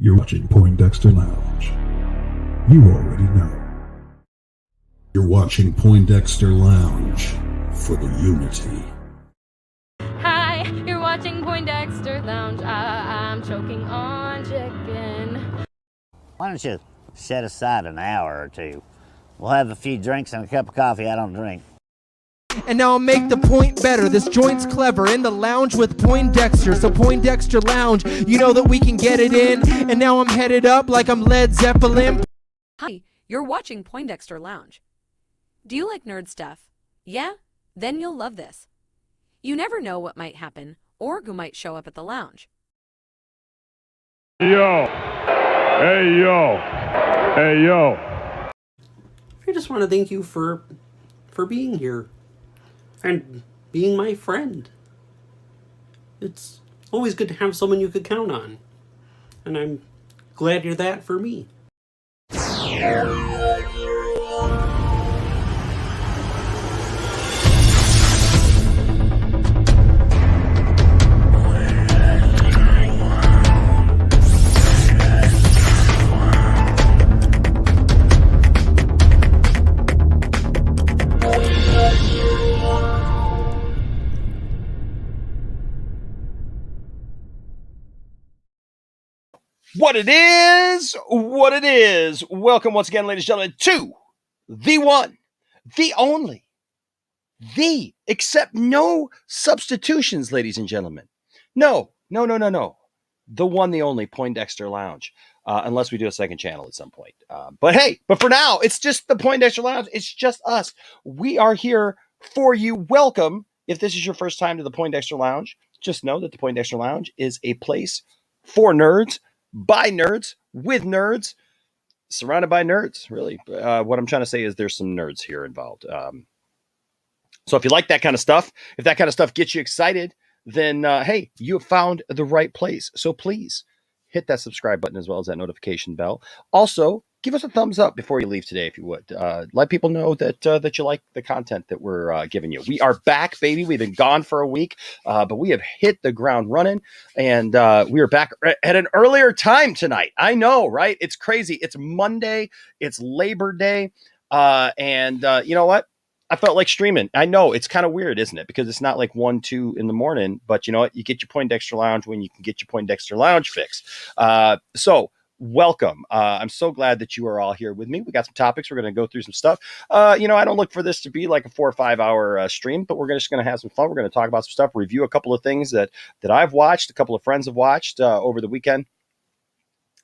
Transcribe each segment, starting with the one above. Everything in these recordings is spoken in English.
You're watching Poindexter Lounge. You already know. You're watching Poindexter Lounge for the unity. Hi, you're watching Poindexter Lounge. I'm choking on chicken. Why don't you set aside an hour or two? We'll have a few drinks and a cup of coffee. I don't drink. And now I'll make the point better. This joint's clever. In the lounge with Poindexter. So Poindexter Lounge, you know that we can get it in. And now I'm headed up like I'm Led Zeppelin. Hi, you're watching Poindexter Lounge. Do you like nerd stuff? Yeah? Then you'll love this. You never know what might happen or who might show up at the lounge. Yo. Hey, yo. Hey, yo. I just want to thank you for being here and being my friend. It's always good to have someone you could count on. And I'm glad you're that for me. What it is. Welcome once again, ladies and gentlemen, to the one, the only, the, except no substitutions, ladies and gentlemen. No. The one, the only Poindexter Lounge, unless we do a second channel at some point. But for now, it's just the Poindexter Lounge. It's just us. We are here for you. Welcome. If this is your first time to the Poindexter Lounge, just know that the Poindexter Lounge is a place for nerds, by nerds, with nerds, surrounded by nerds, really. What I'm trying to say is there's some nerds here involved. So if you like that kind of stuff, if that kind of stuff gets you excited, then, hey, you have found the right place. So please hit that subscribe button as well as that notification bell. Also, give us a thumbs up before you leave today, if you would. Let people know that you like the content that we're giving you. We are back, baby. We've been gone for a week, but we have hit the ground running, and we are back at an earlier time tonight. I know, right? It's crazy. It's Monday. It's Labor Day, and you know what? I felt like streaming. I know it's kind of weird, isn't it? Because it's not like 1, 2 in the morning, but you know what? You get your Poindexter Lounge when you can get your Poindexter Lounge fix. So welcome. I'm so glad that you are all here with me. We got some topics. We're going to go through some stuff. I don't look for this to be like a 4 or 5 hour stream, but we're just going to have some fun. We're going to talk about some stuff, review a couple of things that I've watched, a couple of friends have watched over the weekend,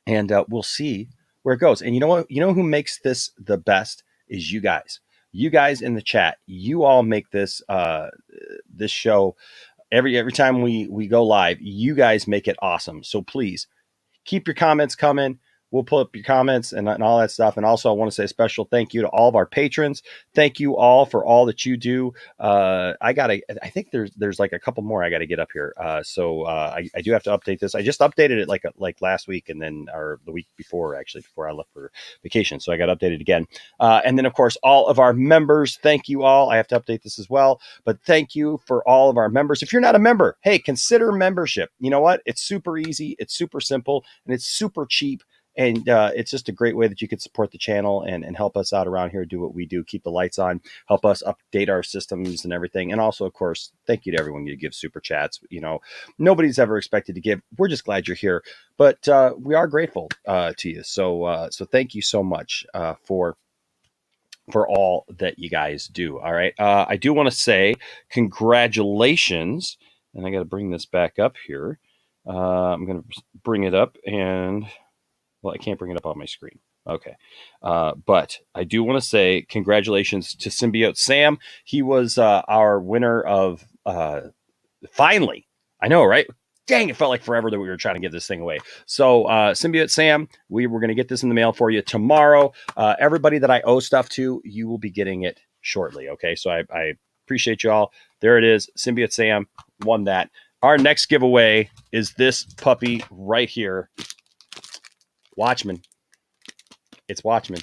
and we'll see where it goes. And you know what? You know who makes this the best is you guys. You guys in the chat. You all make this this show every time we go live. You guys make it awesome. So please keep your comments coming. We'll pull up your comments and all that stuff. And also, I want to say a special thank you to all of our patrons. Thank you all for all that you do. I think there's like a couple more I got to get up here. So I do have to update this. I just updated it like last week and then or the week before, actually, before I left for vacation. So I got updated again. And then, of course, all of our members. Thank you all. I have to update this as well. But thank you for all of our members. If you're not a member, hey, consider membership. You know what? It's super easy. It's super simple and it's super cheap. And it's just a great way that you could support the channel and help us out around here, do what we do, keep the lights on, help us update our systems and everything. And also, of course, thank you to everyone who gives super chats. You know, nobody's ever expected to give. We're just glad you're here. But we are grateful to you. So thank you so much for all that you guys do. All right. I do want to say congratulations. And I got to bring this back up here. I'm going to bring it up and... Well, I can't bring it up on my screen. Okay. But I do want to say congratulations to Symbiote Sam. He was our winner of finally. I know, right? Dang, it felt like forever that we were trying to give this thing away. So Symbiote Sam, we were going to get this in the mail for you tomorrow. Everybody that I owe stuff to, you will be getting it shortly. Okay. So I appreciate you all. There it is. Symbiote Sam won that. Our next giveaway is this puppy right here. Watchmen. It's Watchmen.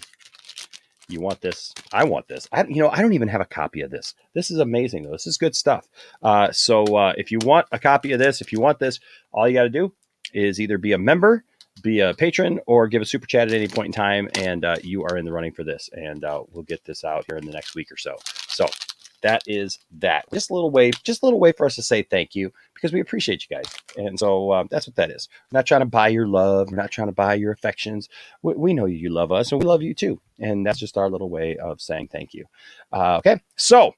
You want this? I want this. I don't even have a copy of this. This is amazing, though. This is good stuff. So if you want a copy of this, if you want this, all you got to do is either be a member be a patron or give a super chat at any point in time, and you are in the running for this. And we'll get this out here in the next week or so. So that is that. Just a little way for us to say thank you, because we appreciate you guys. And so that's what that is. We're not trying to buy your love. We're not trying to buy your affections. We know you love us, and we love you too. And that's just our little way of saying thank you. Okay, so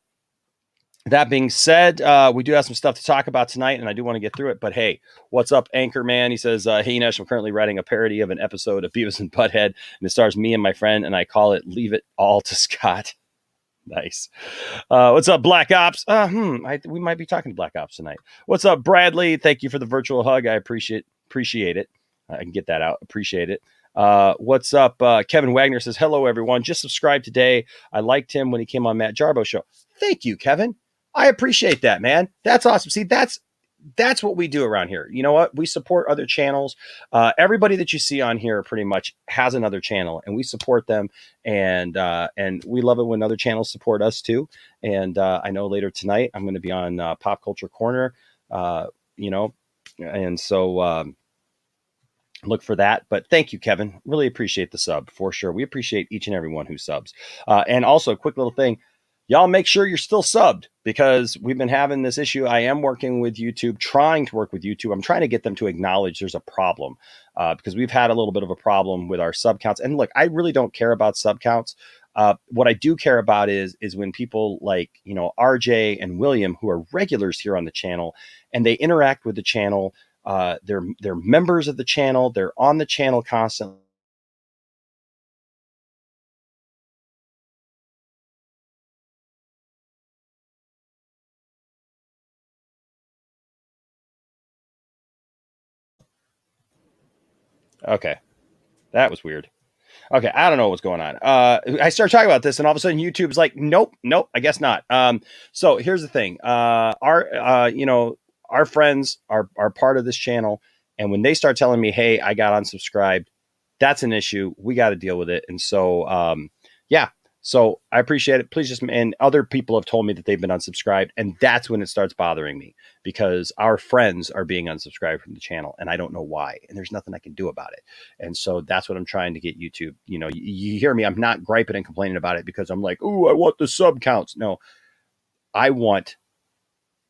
that being said, we do have some stuff to talk about tonight, and I do want to get through it. But hey, what's up, Anchorman? He says, hey, Nash, I'm currently writing a parody of an episode of Beavis and Butthead, and it stars me and my friend, and I call it Leave It All to Scott. Nice. What's up, Black Ops? We might be talking to Black Ops tonight. What's up, Bradley? Thank you for the virtual hug. I appreciate it. I can get that out. Appreciate it. What's up? Kevin Wagner says, hello, everyone. Just subscribed today. I liked him when he came on Matt Jarbo's show. Thank you, Kevin. I appreciate that, man. That's awesome. See, that's what we do around here. You know what? We support other channels. Everybody that you see on here pretty much has another channel, and we support them. And we love it when other channels support us too. And I know later tonight I'm going to be on Pop Culture Corner, and so look for that. But thank you, Kevin. Really appreciate the sub for sure. We appreciate each and every one who subs. And also, quick little thing. Y'all make sure you're still subbed, because we've been having this issue. I am working with YouTube, trying to work with YouTube. I'm trying to get them to acknowledge there's a problem, because we've had a little bit of a problem with our sub counts. And look, I really don't care about sub counts. What I do care about is when people like, RJ and William, who are regulars here on the channel, and they interact with the channel. They're members of the channel. They're on the channel constantly. Okay, that was weird. Okay, I don't know what's going on. I started talking about this, and all of a sudden YouTube's like, nope, I guess not. So here's the thing. Our friends are part of this channel, and when they start telling me, hey, I got unsubscribed, that's an issue. We got to deal with it. And so, yeah. So I appreciate it. Please and other people have told me that they've been unsubscribed, and that's when it starts bothering me, because our friends are being unsubscribed from the channel, and I don't know why, and there's nothing I can do about it. And so that's what I'm trying to get YouTube. You hear me. I'm not griping and complaining about it because I'm like, oh, I want the sub counts. No, I want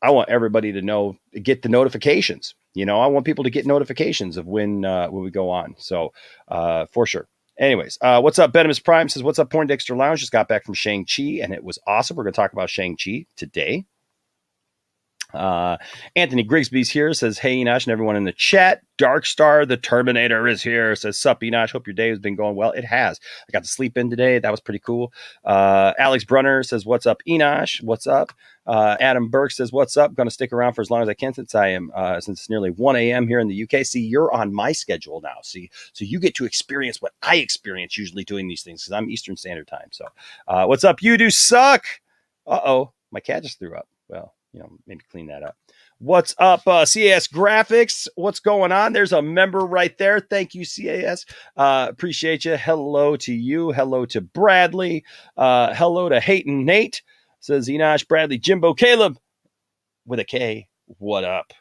everybody to get the notifications. I want people to get notifications of when we go on. So for sure. Anyways, what's up? Benimus Prime says, what's up, Poindexter Lounge? Just got back from Shang-Chi, and it was awesome. We're going to talk about Shang-Chi today. Anthony Grigsby's here, says, hey, Enosh, and everyone in the chat. Darkstar the Terminator is here, says, sup, Enosh, hope your day has been going well. It has. I got to sleep in today. That was pretty cool. Alex Brunner says, what's up, Enosh? What's up? Adam Burke says, what's up? Going to stick around for as long as I can, since it's nearly 1 a.m. here in the UK. See, you're on my schedule now. See, so you get to experience what I experience usually doing these things, because I'm Eastern Standard Time. So what's up? You do suck. Uh-oh, my cat just threw up. Well, maybe clean that up. What's up, CAS Graphics? What's going on? There's a member right there. Thank you, CAS. Appreciate you. Hello to you. Hello to Bradley. Hello to Hayton Nate. Says Enosh, Bradley, Jimbo, Caleb with a K. What up?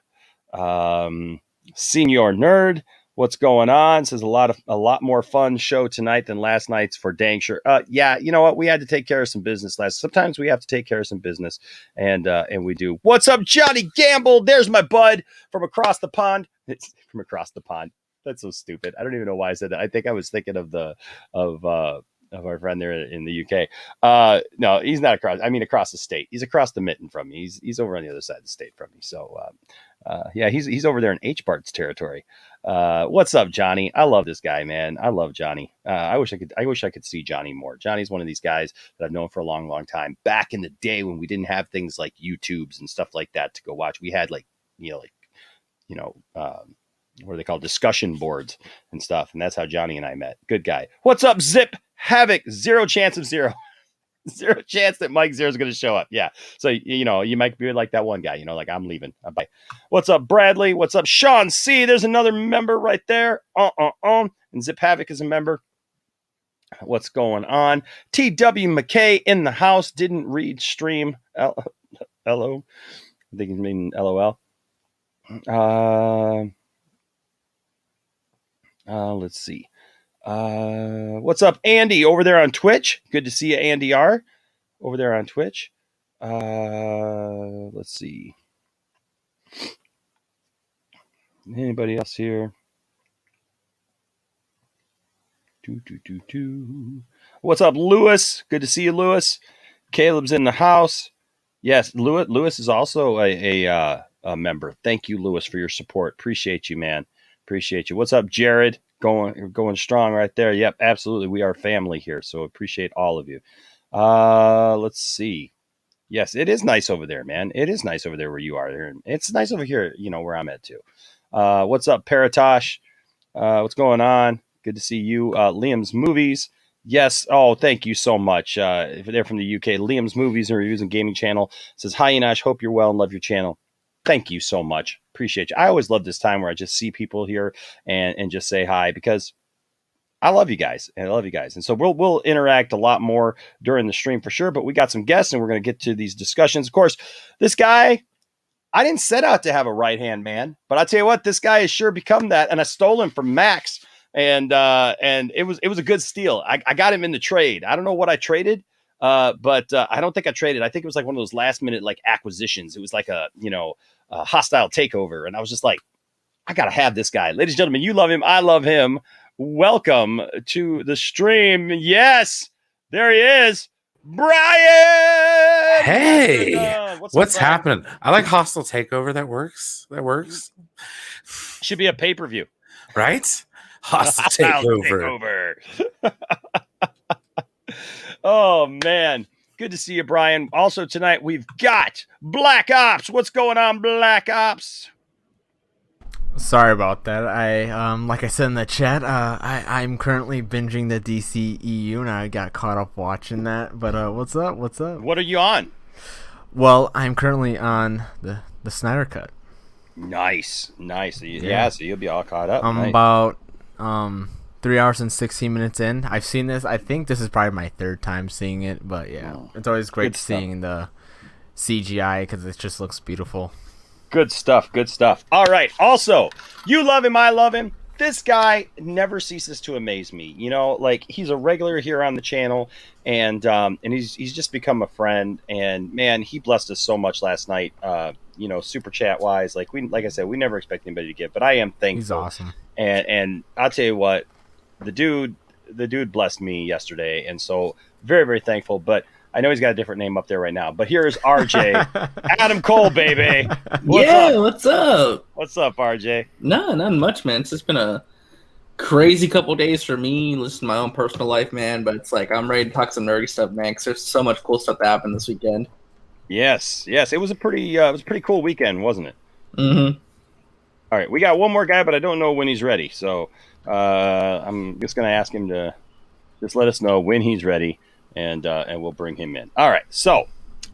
Senior Nerd. What's going on? Says a lot more fun show tonight than last night's, for dang sure. Yeah, you know what? We had to take care of some business sometimes we have to take care of some business, and we do. What's up, Johnny Gamble? There's my bud from across the pond. It's from across the pond. That's so stupid. I don't even know why I said that. I think I was thinking of our friend there in the UK. No, he's not across the state. He's across the mitten from me. He's over on the other side of the state from me. So yeah, he's over there in H-Bart's territory. What's up, Johnny? I love this guy, man. I love Johnny. I wish I could see Johnny more. Johnny's one of these guys that I've known for a long, long time. Back in the day when we didn't have things like YouTubes and stuff like that to go watch, we had what are they called? Discussion boards and stuff. And that's how Johnny and I met. Good guy. What's up, Zip Havoc? Zero chance of zero. Zero chance that Mike Zero is going to show up. Yeah. So, you might be like that one guy, like, I'm leaving. Bye. What's up, Bradley? What's up, Sean C? There's another member right there. And Zip Havoc is a member. What's going on? TW McKay in the house. Didn't read stream. Hello. I think he's meaning LOL. Let's see. What's up, Andy, over there on Twitch? Good to see you, Andy R. Over there on Twitch. Let's see. Anybody else here? What's up, Lewis? Good to see you, Lewis. Caleb's in the house. Yes, Lewis is also a member. Thank you, Lewis, for your support. Appreciate you, man. Appreciate you. What's up, Jared? Going strong right there. Yep, absolutely. We are family here, so appreciate all of you. Let's see. Yes, it is nice over there, man. It is nice over there where you are. It's nice over here, where I'm at too. What's up, Paratosh? What's going on? Good to see you. Liam's Movies. Yes. Oh, thank you so much. If they're from the UK, Liam's Movies and Reviews and Gaming Channel says, hi, Enosh. Hope you're well and love your channel. Thank you so much. Appreciate you. I always love this time where I just see people here and just say hi because I love you guys. And I love you guys. And so we'll interact a lot more during the stream for sure. But we got some guests and we're going to get to these discussions. Of course, this guy, I didn't set out to have a right-hand man, but I tell you what, this guy has sure become that. And I stole him from Max. And it was a good steal. I got him in the trade. I don't know what I traded, but I don't think I traded. I think it was like one of those last minute like acquisitions. It was like a hostile takeover, and I was just like, I gotta have this guy. Ladies and gentlemen, you love him, I love him. Welcome to the stream. Yes, there he is, Brian. Hey, what's up, happening? I like hostile takeover. That works. Should be a pay-per-view, right? Hostile takeover. Oh man, good to see you, Brian. Also tonight we've got Black Ops. What's going on, Black Ops? Sorry about that. I like I said in the chat, I'm currently binging the DCEU and I got caught up watching that. But what's up? What are you on? Well, I'm currently on the Snyder Cut. Nice. Yeah, so you'll be all caught up. I'm about 3 hours and 16 minutes in. I've seen this. I think this is probably my third time seeing it, but yeah, it's always great seeing the CGI because it just looks beautiful. Good stuff. All right. Also, you love him, I love him. This guy never ceases to amaze me. Like he's a regular here on the channel, and he's just become a friend. And man, he blessed us so much last night. Super chat wise, like I said, we never expect anybody to give, but I am thankful. He's awesome. And I'll tell you what, the dude blessed me yesterday, and so very, very thankful. But I know he's got a different name up there right now. But here's RJ, Adam Cole, baby. What's up? What's up, RJ? No, not much, man. It's just been a crazy couple days for me, listen to my own personal life, man. But it's like I'm ready to talk some nerdy stuff, man, because there's so much cool stuff that happened this weekend. Yes. It was a pretty cool weekend, wasn't it? Mm-hmm. All right, we got one more guy, but I don't know when he's ready. So I'm just going to ask him to just let us know when he's ready, and we'll bring him in. All right, so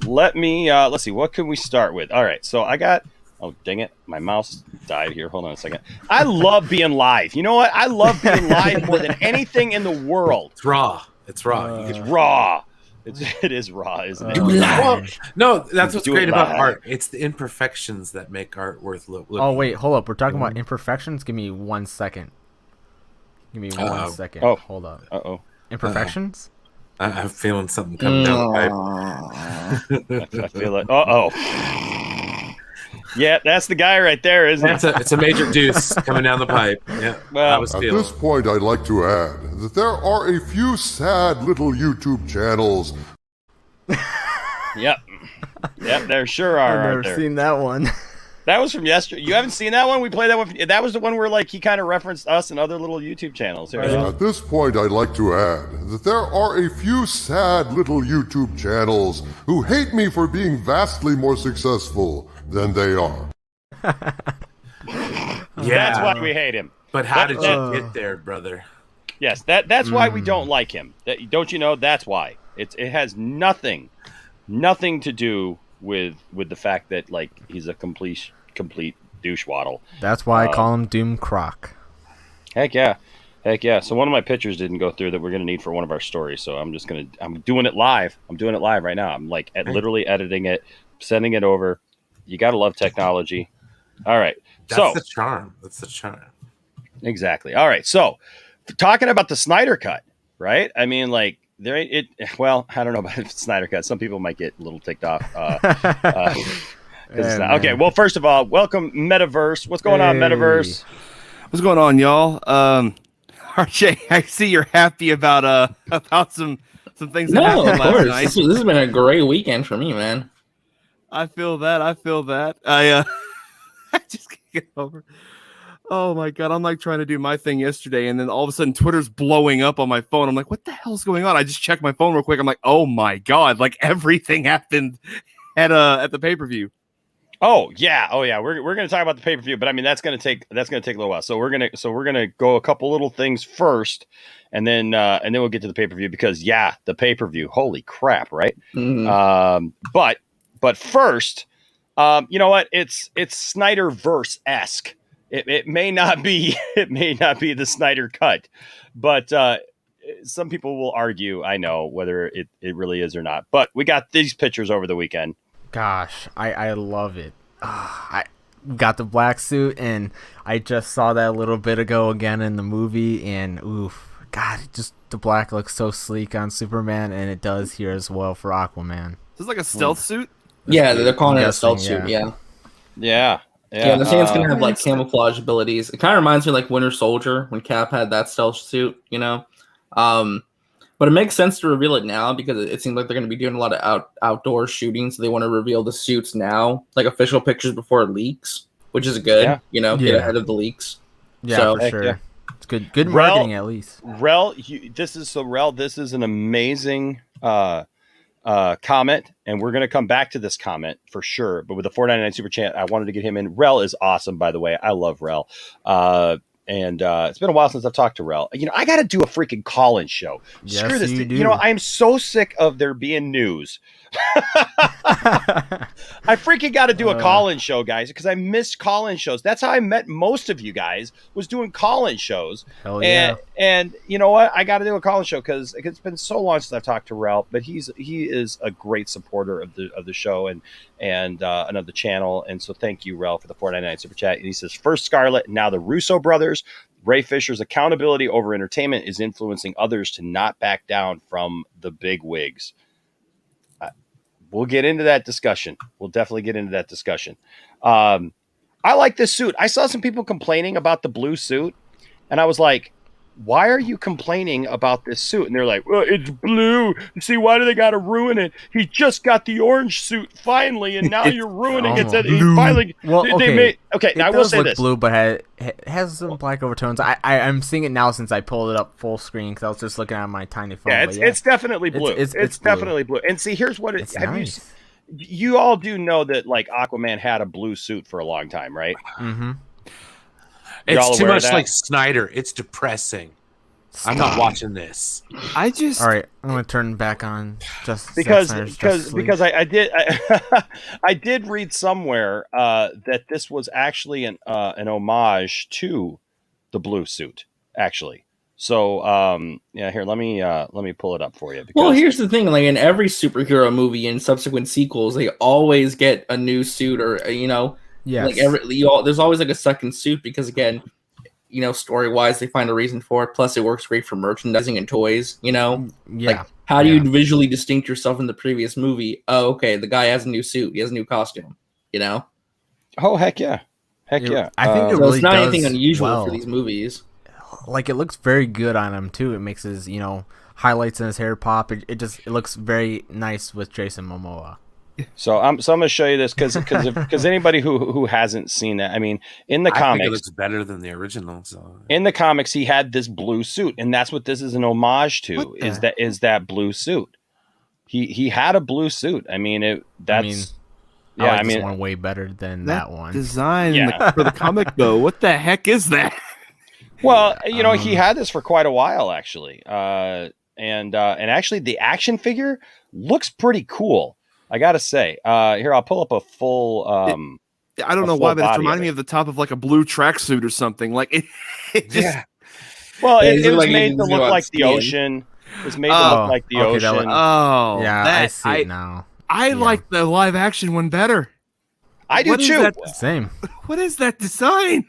let's see, what can we start with? All right, so I got, oh, dang it, my mouse died here. Hold on a second. I love being live. You know what? I love being live more than anything in the world. It's raw. It's raw. It is raw, isn't it? Well, no, that's what's great about art. It's the imperfections that make art worth looking. Oh, wait, hold up. We're talking about imperfections? Give me 1 second. Oh, hold up. Uh-oh. Imperfections? I'm feeling something coming down the pipe. I feel like, uh-oh. Yeah, that's the guy right there, isn't it? It's a major deuce coming down the pipe. Yeah. Well, At this point, I'd like to add that there are a few sad little YouTube channels. Yep, there sure are. I've never seen that one. That was from yesterday. You haven't seen that one? We played that one. That was the one where like he kind of referenced us and other little YouTube channels. Here. At this point, I'd like to add that there are a few sad little YouTube channels who hate me for being vastly more successful than they are. Yeah, that's why we hate him. But how did you get there, brother? Yes, that's why we don't like him. Don't you know? That's why. It has nothing to do with the fact that like he's a complete douche waddle. That's why I call him Doom Croc. Heck yeah. So one of my pictures didn't go through that we're gonna need for one of our stories. So I'm doing it live. I'm doing it live right now. I'm like literally editing it, sending it over. You gotta love technology. All right. That's the charm. Exactly. All right. So, talking about the Snyder Cut, right? I mean, like, there ain't it. Well, I don't know about the Snyder Cut. Some people might get a little ticked off. It's not. Okay. Well, first of all, welcome Metaverse. What's going on, Metaverse? What's going on, y'all? RJ, I see you're happy about some things that happened last night. This has been a great weekend for me, man. I feel that. I just can't get over. Oh my god, I'm like trying to do my thing yesterday, and then all of a sudden Twitter's blowing up on my phone. I'm like, what the hell's going on? I just checked my phone real quick. I'm like, oh my god, like everything happened at the pay-per-view. Oh yeah. We're gonna talk about the pay-per-view, but I mean that's gonna take a little while. So we're gonna go a couple little things first, and then we'll get to the pay-per-view because the pay-per-view. Holy crap, right? Mm-hmm. But first, you know what? It's Snyderverse-esque. It may not be the Snyder Cut, but some people will argue, I know, whether it really is or not. But we got these pictures over the weekend. Gosh, I love it. I got the black suit, and I just saw that a little bit ago again in the movie, and oof, God, the black looks so sleek on Superman, and it does here as well for Aquaman. Is this like a stealth suit? Yeah, they're calling it a stealth suit. Yeah. Yeah, they're saying it's gonna have like camouflage abilities. It kind of reminds me of like Winter Soldier when Cap had that stealth suit, you know. But it makes sense to reveal it now because it seems like they're going to be doing a lot of outdoor shooting, so they want to reveal the suits now, like official pictures before it leaks, which is good. You know, get ahead of the leaks. Yeah, so, for sure. It's good marketing at least. This is an amazing comment, and we're going to come back to this comment for sure. But with the $4.99 super chat, I wanted to get him in. Rel is awesome, by the way. I love Rel. And it's been a while since I've talked to Rel. You know, I got to do a freaking call-in show. Yes, Screw this. you know, I am so sick of there being news. I freaking got to do a call-in show, guys, because I missed call-in shows. That's how I met most of you guys, was doing call-in shows. Hell yeah. And you know what? I got to do a call-in show because it's been so long since I've talked to Rel, but he is a great supporter of the show and of the channel. And so thank you, Rel, for the $4.99 super chat. And he says, first Scarlet, now the Russo brothers. Ray Fisher's accountability over entertainment is influencing others to not back down from the big wigs. We'll get into that discussion. We'll definitely get into that discussion. I like this suit. I saw some people complaining about the blue suit, and I was like, why are you complaining about this suit? And they're like, well, it's blue. You see, why do they got to ruin it? He just got the orange suit finally, and now you're ruining it. That he finally, well, okay. I will say this. Blue, but it has some black overtones. I'm seeing it now since I pulled it up full screen because I was just looking at my tiny phone. Yeah, it's definitely blue. It's definitely blue. And see, here's what it is. You all do know that like Aquaman had a blue suit for a long time, right? Mm-hmm. It's too much like Snyder. It's depressing. Stop. I'm not watching this. All right, I'm gonna turn back on just because I did read somewhere that this was actually an homage to the blue suit, actually. So here, let me pull it up for you. Well, here's the thing: like in every superhero movie and subsequent sequels, they always get a new suit, or yes. like there's always like a second suit because again, story wise, they find a reason for it. Plus, it works great for merchandising and toys. Like how do you visually distinct yourself from the previous movie? Oh, okay, the guy has a new suit, he has a new costume. Oh heck yeah. I think it really it's not does anything unusual well for these movies. Like it looks very good on him too. It makes his highlights in his hair pop. It looks very nice with Jason Momoa. So I'm gonna show you this because anybody who hasn't seen that, I mean, in the comics, think it looks better than the original. So in the comics, he had this blue suit, and that's what this is an homage to. Is that blue suit? He had a blue suit. I mean, I like this one way better than that one. Design for the comic though. What the heck is that? Well, he had this for quite a while actually, and actually the action figure looks pretty cool. I gotta say, here I'll pull up a full. I don't know why, but it's reminding me of the top of like a blue tracksuit or something. Like it just. Yeah. Well, it was made to look like the ocean. It was made to look like the ocean. I see it now. I like the live action one better. I do too. Same. What is that design?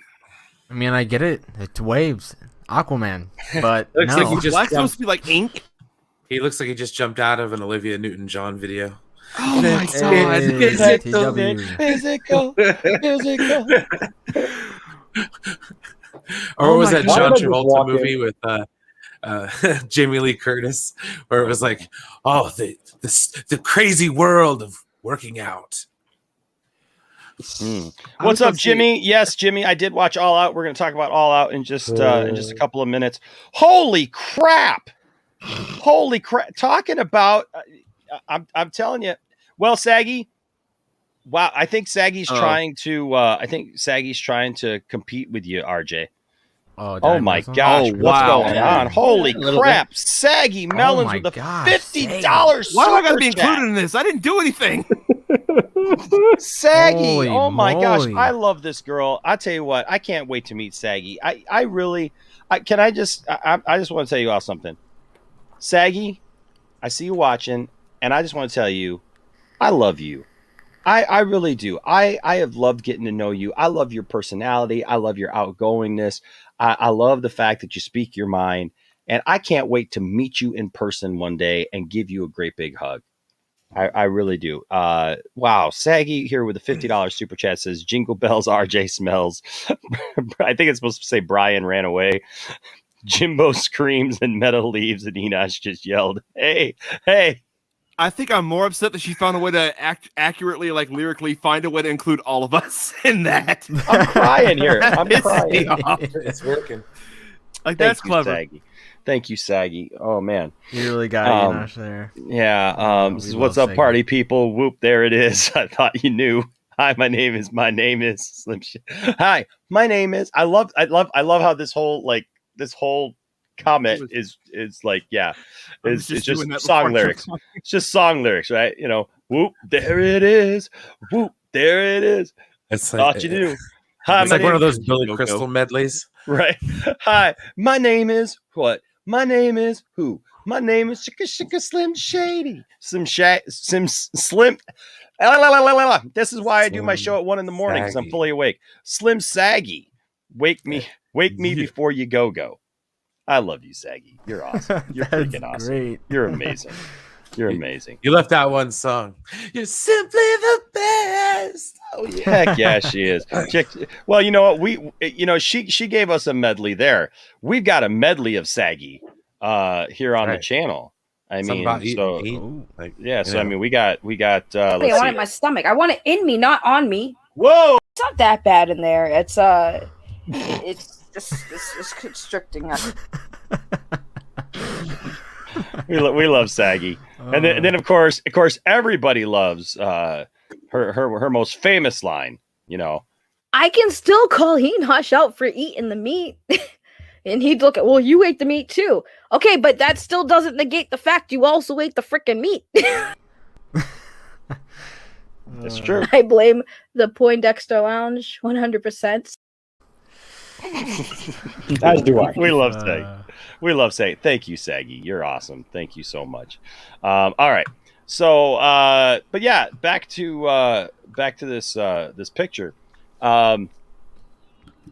I mean, I get it. It's waves, Aquaman, but Looks no. like he just Black's supposed jumped, to be like ink. he looks like he just jumped out of an Olivia Newton-John video. Oh my Let's god! get Physical. Physical. Or Oh was my that God. John Why did I just Travolta walk movie with Jamie Lee Curtis, where it was like, oh, the crazy world of working out. What's up, Jimmy? Yes, Jimmy, I did watch All Out. We're going to talk about All Out in just a couple of minutes. Holy crap! Holy crap! Talking about, I'm telling you. Well, Saggy. Wow, I think Saggy's trying to. I think Saggy's trying to compete with you, RJ. Oh my gosh! Oh, What's wow. going on? Holy crap! Saggy Melons with a $50 Why do I gotta be super chat. included in this? I didn't do anything. Saggy, Holy oh my gosh, moly. I love this girl. I tell you what, I can't wait to meet Saggy. I really, I just want to tell you all something. Saggy, I see you watching, and I just want to tell you, I love you. I really do. I have loved getting to know you. I love your personality. I love your outgoingness. I love the fact that you speak your mind, and I can't wait to meet you in person one day and give you a great big hug. I really do. Wow. Saggy here with a $50 super chat says, Jingle bells, RJ smells. I think it's supposed to say Brian ran away. Jimbo screams and Meadow leaves, and Enosh just yelled, hey. I think I'm more upset that she found a way to accurately, like lyrically, find a way to include all of us in that. I'm crying here. I'm Pisses crying. me off. It's working. Like, that's clever. Saggy. Thank you, Saggy. Oh, man. You really got Enosh there. Yeah. This is what's up, Saggy. party people. Whoop, there it is. I thought you knew. Hi, my name is Slim Hi, my name is. I love how this whole comment is like, yeah, it's just song lyrics. It's just song lyrics, right? You know, whoop, there it is. Whoop, there it is. It's Thought you knew. Hi, it's my like one of name those Billy Crystal medleys. Right. Hi, my name is what? My name is who? My name is Shika Slim Shady. Slim. This is why I do my show at 1 a.m. because I'm fully awake. Slim Saggy. Wake me before you go. I love you, Saggy. You're awesome. You're freaking awesome. Great. You're amazing. You're amazing. You left out one song. You're simply the best. Oh yeah. Heck yeah, she is. Well, you know what? She gave us a medley there. We've got a medley of Saggy here on the channel. I mean, so I mean, we got. I want it in my stomach. I want it in me, not on me. Whoa! It's not that bad in there. It's just constricting. We love Saggy, and then of course everybody loves her most famous line. You know, I can still call Enosh out for eating the meat. And he'd look at, well, you ate the meat too. Okay, but that still doesn't negate the fact you also ate the freaking meat. That's true. I blame the Poindexter Lounge 100%. As do I. We love Saggy. We love Saggy. Thank you, Saggy. You're awesome. Thank you so much. All right. So, but yeah, back to this picture.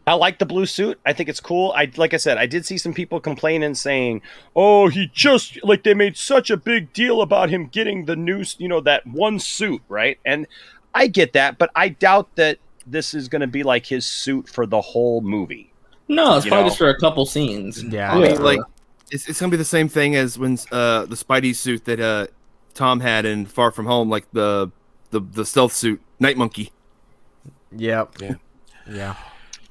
I like the blue suit. I think it's cool. Like I said, I did see some people complaining, saying, "Oh, they made such a big deal about him getting the new, that one suit, right?" And I get that, but I doubt that this is going to be like his suit for the whole movie. No, it's probably just for a couple scenes. Yeah, I mean, like it's gonna be the same thing as when the Spidey suit that Tom had in Far From Home, like the stealth suit, Night Monkey. Yep. Yeah.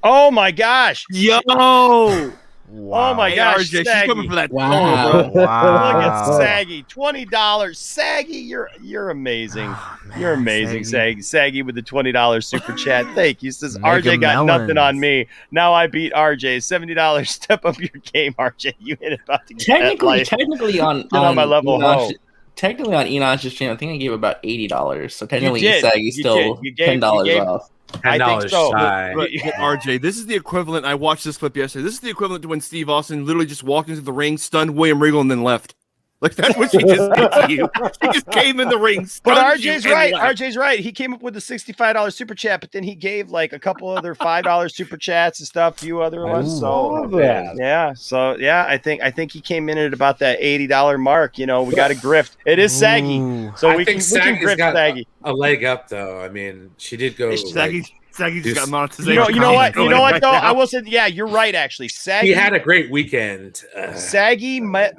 Oh my gosh! Yo! Wow. Oh my Hey, gosh! RJ, she's Saggy. coming for that. Wow. Bro. Wow. Look at Saggy, $20. Saggy, you're amazing. Oh, man, You're amazing, Saggy. Saggy with the $20 super chat. Thank you. Says Mega RJ got nothing on Melons. me. Now I beat RJ. $70. Step up your game, RJ. You ain't about to get Technically on my level. Enosh, technically on Enosh's channel, I think I gave about $80. So technically, did. Saggy's You still did. You gave- $10 off. I think so. But RJ, this is the equivalent. I watched this clip yesterday. This is the equivalent to when Steve Austin literally just walked into the ring, stunned William Regal, and then left. Like that's what she just did to you. She just came in the ring. But stunned you, RJ's and right. left. RJ's right. He came up with the $65 super chat, but then he gave like a couple other $5 super chats and stuff, few other ones. So yeah, I think he came in at about that $80 mark. You know, we got to grift. It is saggy, so I we think can Saggy's grift got saggy. a leg up, though. I mean, she did go. Saggy just got You monetization. know what? You know what? Though Right I will say, yeah, you're right. Actually, Saggy He had a great weekend. Saggy met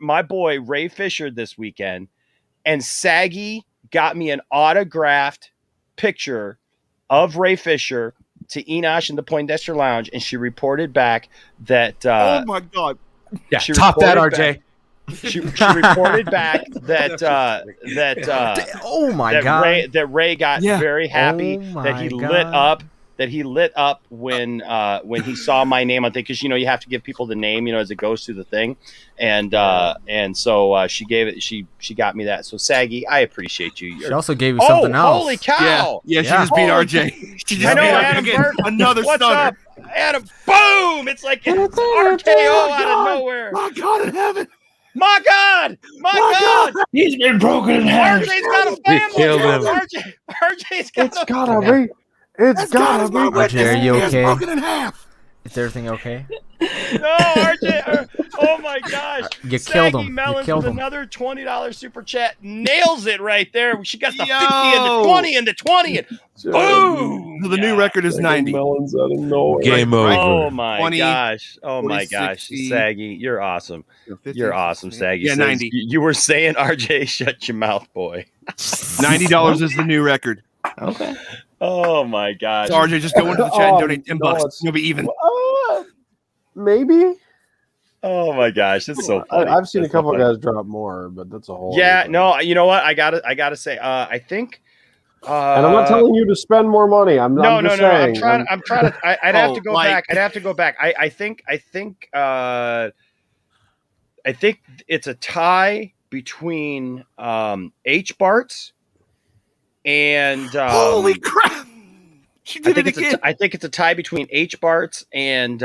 my boy Ray Fisher this weekend, and Saggy got me an autographed picture of Ray Fisher to Enosh in the Poindexter Lounge, and she reported back that oh my god, yeah, she top that, reported RJ. back- She reported back that oh my that god, Ray got very happy Oh that he my lit God. up. That he lit up when he saw my name on thing, because you have to give people the name as it goes through the thing, and so she gave it. She got me that. So Saggy, I appreciate you. She also gave you something else. Holy cow! Yeah, she just beat RJ. She just beat RJ Adam again. Burke. Another What's stunner. up, Adam? Boom! It's like it's RKO out of nowhere. My God in heaven. My God! My God! He's been broken in half. RJ's got a We family. killed him. RJ's got It's gotta be. It's gotta be. RJ, are you okay? Broken in half. Is everything okay? No, RJ. Oh my gosh. You Saggy killed him. You Melons killed with him. another $20 super chat. Nails it right there. She got the 50 Yo. and the 20 and the 20. And boom. So the new record is 90. Melons out of nowhere. Game over. Oh my 20, gosh. Oh my 40, gosh. 60. Saggy, you're awesome. 50, You're awesome, Saggy. Yeah, Says, 90. You were saying, RJ, shut your mouth, boy. $90 is the new record. Okay. Oh my gosh. So RJ, just go into the chat and donate $10. it's- You'll be even. Maybe. Oh my gosh. That's so funny. I've seen a That's so couple funny. guys drop more, but that's a whole. Yeah, other thing. no, you know what? I gotta say, I think. And I'm not telling you to spend more money. I'm No. just saying. I'm trying to. I'd have to go like- back. I'd have to go back. I think it's a tie between H Bart's and Holy crap! She did it again. I think it's a tie between H Bart's and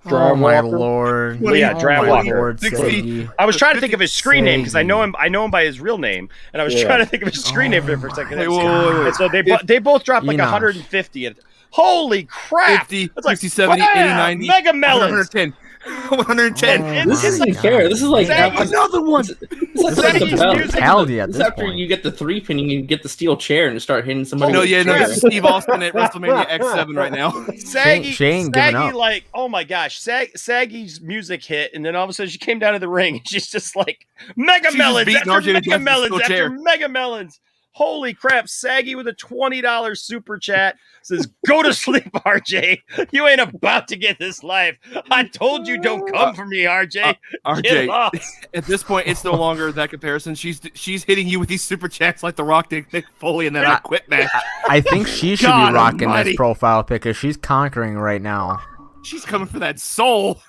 Oh my Walker? lord. Well, yeah, oh Draft my Walker. Lord, 60. Saggy. I was trying to think of his screen name because I know Saggy. him by his real name, and I was Yeah. trying to think of his screen name for a second. Wait, wait. And so they both dropped like Enosh. 150. And holy crap! 50, That's like 60, 70, 80, bam! 90, Mega melons. 110. 110. Oh This my isn't God. fair. This is like Saggy. after, Another one. it's like Saggy's the belt. music- Tally at This this after point. you get the 3 pin, you can get the steel chair and start hitting somebody. No, with yeah, the no, chair. this is Steve Austin at WrestleMania X7 right now. Saggy, She ain't giving Saggy, up. like, oh my gosh, Saggy's music hit, and then all of a sudden she came down to the ring, and she's just like, Mega She's just Melons beating after RJ to Mega death with a Melons steel after chair. Mega Melons. Holy crap, Saggy with a $20 super chat says, go to sleep, RJ. You ain't about to get this life. I told you don't come for me, RJ. Get RJ, lost. at this point, it's no longer that comparison. She's hitting you with these super chats like The Rock did Mick Foley in that I Quit match. I think she should God be rocking almighty. this profile pic because she's conquering right now. She's coming for that soul.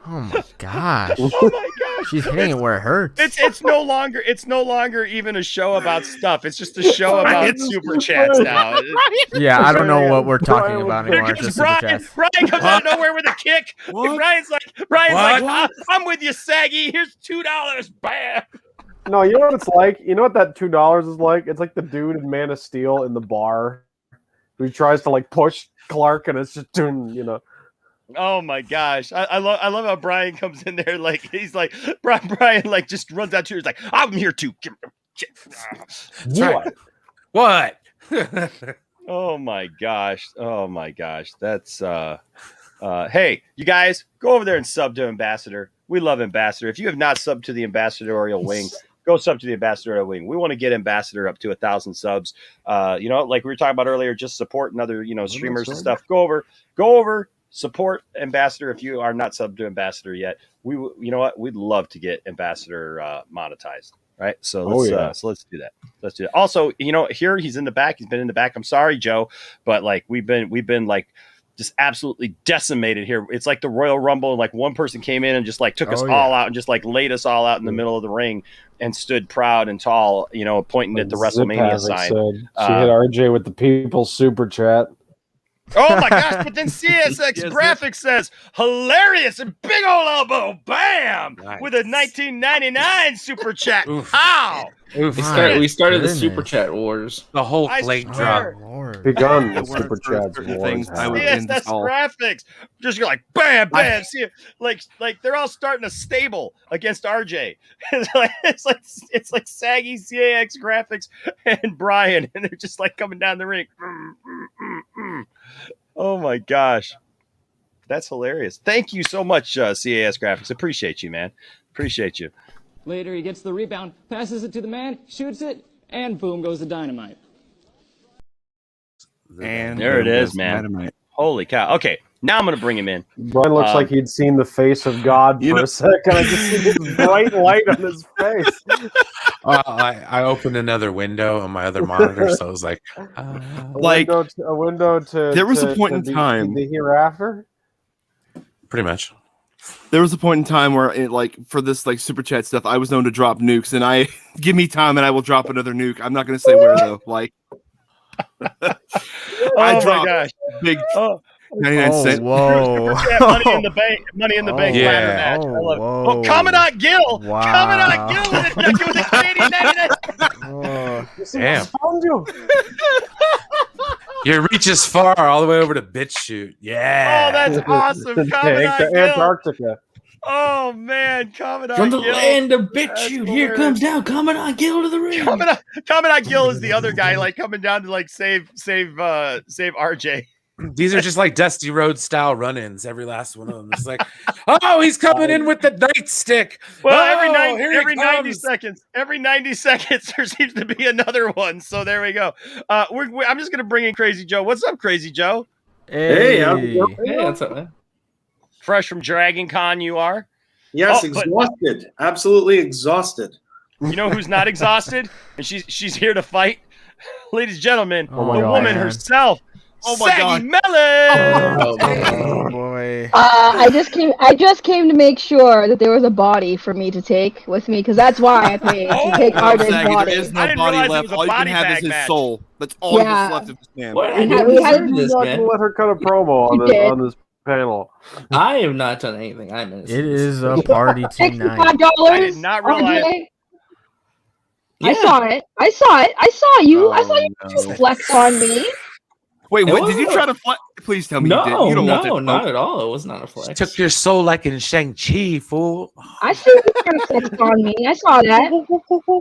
Oh my gosh. Oh my gosh. She's hitting it where it hurts. It's no longer even a show about stuff. It's just a show about super chats now. Yeah, I don't know what we're talking about Here anymore. It's comes just super Brian. chats. Brian comes out of nowhere with a kick. What? Brian's like, I'm with you, Saggy. Here's $2. Bam. No, you know what it's like? You know what that $2 is like? It's like the dude in Man of Steel in the bar who tries to like push Clark and it's just doing. Oh my gosh. I love how Brian comes in there like he's like Brian like just runs out to her. He's like, I'm here too. What? Oh my gosh. That's hey, you guys, go over there and sub to Ambassador. We love Ambassador. If you have not subbed to the Ambassadorial Wing, go sub to the Ambassadorial Wing. We want to get Ambassador up to 1,000 subs. Like we were talking about earlier, just supporting other, streamers and stuff. Go over, support Ambassador. If you are not subbed to Ambassador yet, you know what? We'd love to get Ambassador monetized. Right. So let's do that. Let's do that. Also, here he's in the back. He's been in the back. I'm sorry, Joe, but like we've been like just absolutely decimated here. It's like the Royal Rumble, and like one person came in and just like took us all out and just like laid us all out in the middle of the ring and stood proud and tall, pointing at the WrestleMania sign. She hit RJ with the people's super chat. Oh my gosh, but then CSX Graphics says hilarious and big old elbow, bam, with a 1999 super chat. How? We started the super chat wars. The whole I flake swear. drop. Begun the It weren't super for chats certain wars. things, I would CSX install. Graphics, just go like bam, bam. See, like they're all starting a stable against RJ. It's like saggy CAX Graphics and Brian, and they're just like coming down the ring. Oh my gosh, that's hilarious! Thank you so much, CAS Graphics. Appreciate you, man. Appreciate you. Later, he gets the rebound, passes it to the man, shoots it, and boom goes the dynamite. And there it is, man. Dynamite. Holy cow! Okay, now I'm gonna bring him in. Brian looks like he'd seen the face of God for a second. I just see this bright light on his face. I opened another window on my other monitor, so I was like, a window to. There was a point to in the, time. the hereafter. pretty much. There was a point in time where, for this super chat stuff, I was known to drop nukes, and I give me time, and I will drop another nuke. I'm not going to say where though. I dropped big 99 cent. Whoa! Money in the bank. Money in the bank ladder match. I love it. Oh, Commandant Gill. Wow. Commandant Gill with a Canadian 99. Damn. Your reach is far, all the way over to BitChute. Yeah. Oh, that's awesome. Commandant Gill. Antarctica. Oh man, Commandant From the Gill. land of BitChute, here comes down Commandant Gill to the ring. Commandant Gill is the other guy, coming down to save RJ. These are just like Dusty Road style run-ins. Every last one of them. It's like, oh, he's coming in with the nightstick. Well, Oh, every 90 seconds, there seems to be another one. So there we go. I'm just gonna bring in Krazy Joe. What's up, Krazy Joe? Hey, what's up, man? Fresh from Dragon Con, you are? Yes, exhausted. Absolutely exhausted. You know who's not exhausted? And she's here to fight. Ladies and gentlemen, the woman herself. Oh my Saggy God. Melon! Oh boy. I just came to make sure that there was a body for me to take with me, because that's why I paid to take RJ's Saggy, body. there is no body left. All you can have is his soul. That's all that's left of this man. We had this, man. Let her cut a promo on this panel. I have not done anything. I'm innocent. It is a party tonight. $65. I did not realize. RJ? Yeah. I saw it. I saw you. I saw you no. flex on me. Wait, It what? Did you was- try to flex? Please tell me No, you did. You don't want no, that not smoke. at all. It was not a flex. Took your soul like in Shang-Chi, fool. I see you trying to flex on me. I saw that.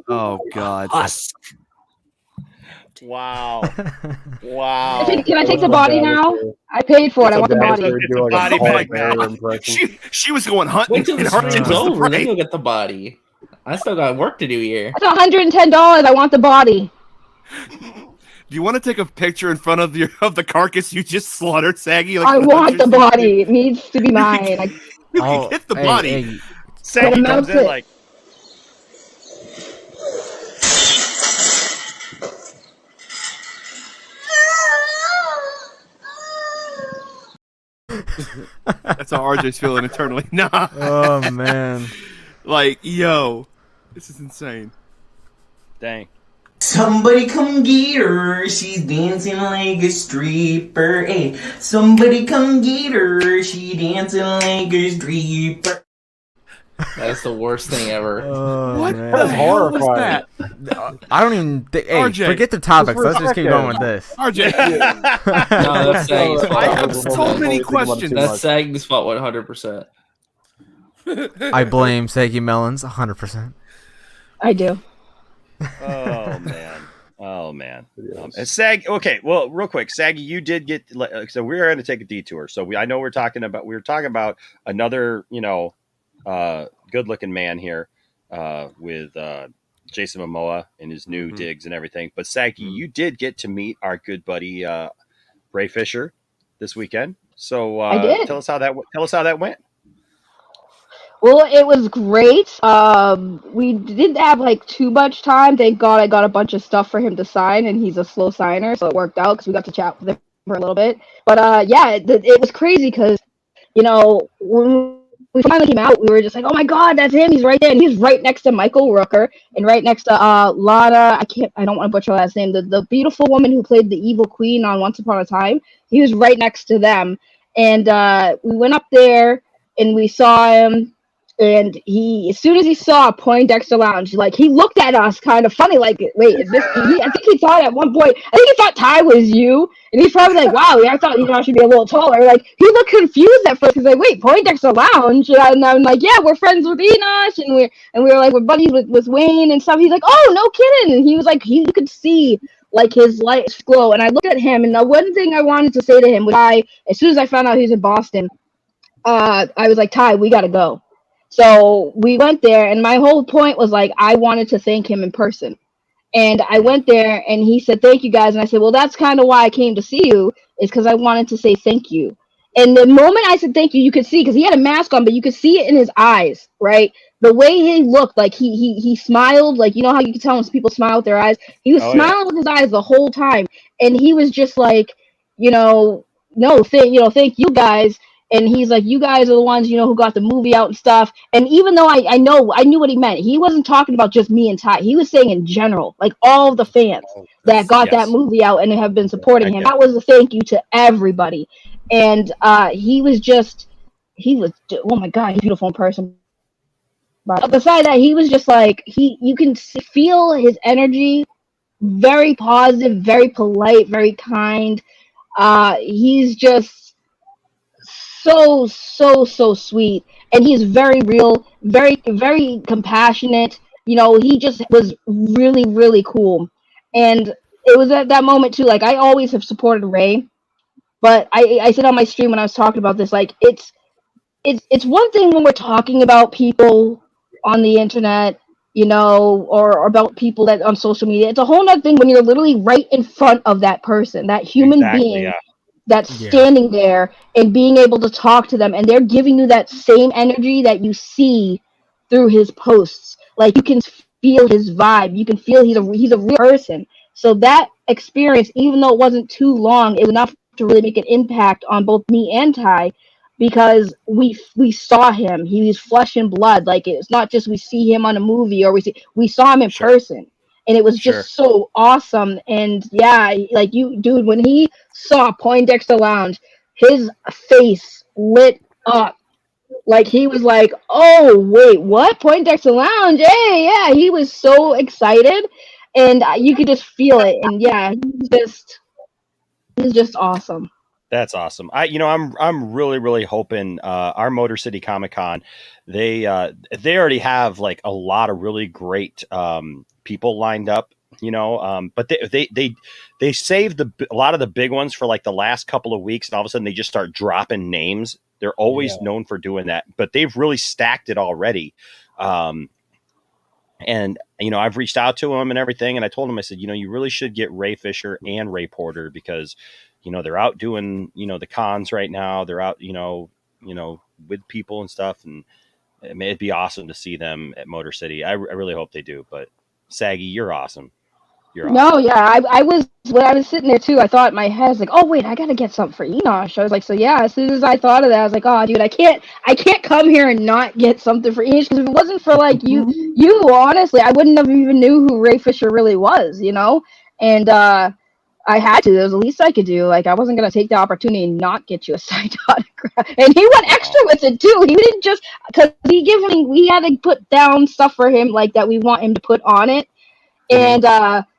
Oh God. Wow. Wow. Can I take the body now? I paid for it. I want the body. It's a body bag. She was going hunting. Wait till and the hunting stream's was the over, then prey. you'll get the body. I still got work to do here. That's $110. I want the body. Do you want to take a picture in front of the carcass you just slaughtered, Saggy? I want the body. It needs to be mine. You can get the body. Hey. Saggy comes in like. That's how RJ's feeling internally. Nah. Oh man. Yo, this is insane. Dang. Somebody come get her, she's dancing like a stripper. Hey, somebody come get her, she dancing like a stripper. That's the worst thing ever. What man. the hell was horrifying. that? I don't even. Hey, RJ, forget the topics. just Let's just keep going with this. RJ. No, that's Saggy's fault. I have so many questions. That's Saggy's fault 100%. I blame Saggy Melons 100%. I do. Oh man. Oh man. Sag. Okay. Well, real quick, Saggy, you did get. So we're going to take a detour. So we were talking about another, good-looking man here, with Jason Momoa and his new digs and everything. But Saggy, you did get to meet our good buddy Ray Fisher this weekend. So I did. Tell us how that went. Well, it was great. We didn't have too much time. Thank God I got a bunch of stuff for him to sign, and he's a slow signer, so it worked out because we got to chat with him for a little bit. But yeah, it was crazy because when we finally came out, we were just like, oh my god, that's him, he's right there. And he's right next to Michael Rooker and right next to Lana, I don't want to butcher her last name, the beautiful woman who played the evil queen on Once Upon a Time. He was right next to them. And we went up there and we saw him. And he, as soon as he saw Poindexter Lounge, like, he looked at us kind of funny, like, wait, is this? I think he thought at one point, I think he thought Ty was you, and he's probably like, wow, I thought I should be a little taller. Like, he looked confused at first. He's like, wait, Poindexter Lounge, and I'm like, yeah, we're friends with Enosh, and we were like, we're buddies with Wayne and stuff. He's like, oh, no kidding. And he was like, you could see like his lights glow, and I looked at him, and the one thing I wanted to say to him was, as soon as I found out he was in Boston, I was like, Ty, we gotta go. So we went there, and my whole point was like, I wanted to thank him in person. And I went there, and he said, thank you guys. And I said, well, that's kind of why I came to see you, is because I wanted to say thank you. And the moment I said thank you, you could see, because he had a mask on, but you could see it in his eyes, right? The way he looked, like he smiled, like, you know how you can tell when people smile with their eyes? He was smiling with his eyes the whole time. And he was just like, no, thank you guys. And he's like, you guys are the ones, who got the movie out and stuff. And even though I knew what he meant, he wasn't talking about just me and Ty. He was saying in general, like all of the fans that got that movie out and have been supporting him. That was a thank you to everybody. And he was, oh my God, he's beautiful in person. But besides that, he was just like, you can feel his energy, very positive, very polite, very kind. He's just so sweet, and he's very real, very very compassionate. He just was really really cool. And it was at that moment too, like, I always have supported Ray, but I said on my stream when I was talking about this, like, it's one thing when we're talking about people on the internet, or about people that on social media. It's a whole nother thing when you're literally right in front of that person, that human being that's standing there, and being able to talk to them, and they're giving you that same energy that you see through his posts. Like, you can feel his vibe, you can feel he's a real person. So that experience, even though it wasn't too long, it was enough to really make an impact on both me and Ty, because we saw him. He was flesh and blood. Like, it's not just we see him on a movie, or we saw him in person. And it was just so awesome. And yeah, like, dude, when he saw Poindexter Lounge, his face lit up. Like, he was like, oh, wait, what? Poindexter Lounge? Hey, yeah. He was so excited. And you could just feel it. And yeah, he's just awesome. That's awesome. I'm really, really hoping our Motor City Comic Con, they already have like a lot of really great people lined up, but they saved a lot of the big ones for like the last couple of weeks, and all of a sudden they just start dropping names. They're always known for doing that, but they've really stacked it already. And I've reached out to them and everything, and I told them, I said, you really should get Ray Fisher and Ray Porter, because they're out doing, the cons right now. They're out, with people and stuff. And it'd be awesome to see them at Motor City. I really hope they do. But Saggy, you're awesome. You're awesome. No, yeah, I was, when I was sitting there too, I thought in my head, I was like, oh wait, I gotta get something for Enosh. I was like, so yeah, as soon as I thought of that, I was like, oh dude, I can't come here and not get something for Enosh, because if it wasn't for like you honestly, I wouldn't have even knew who Ray Fisher really was, And I had to. It was the least I could do. Like, I wasn't going to take the opportunity and not get you a signed autograph. And he went extra with it, too. He didn't just, because we had to put down stuff for him, like, that we want him to put on it. And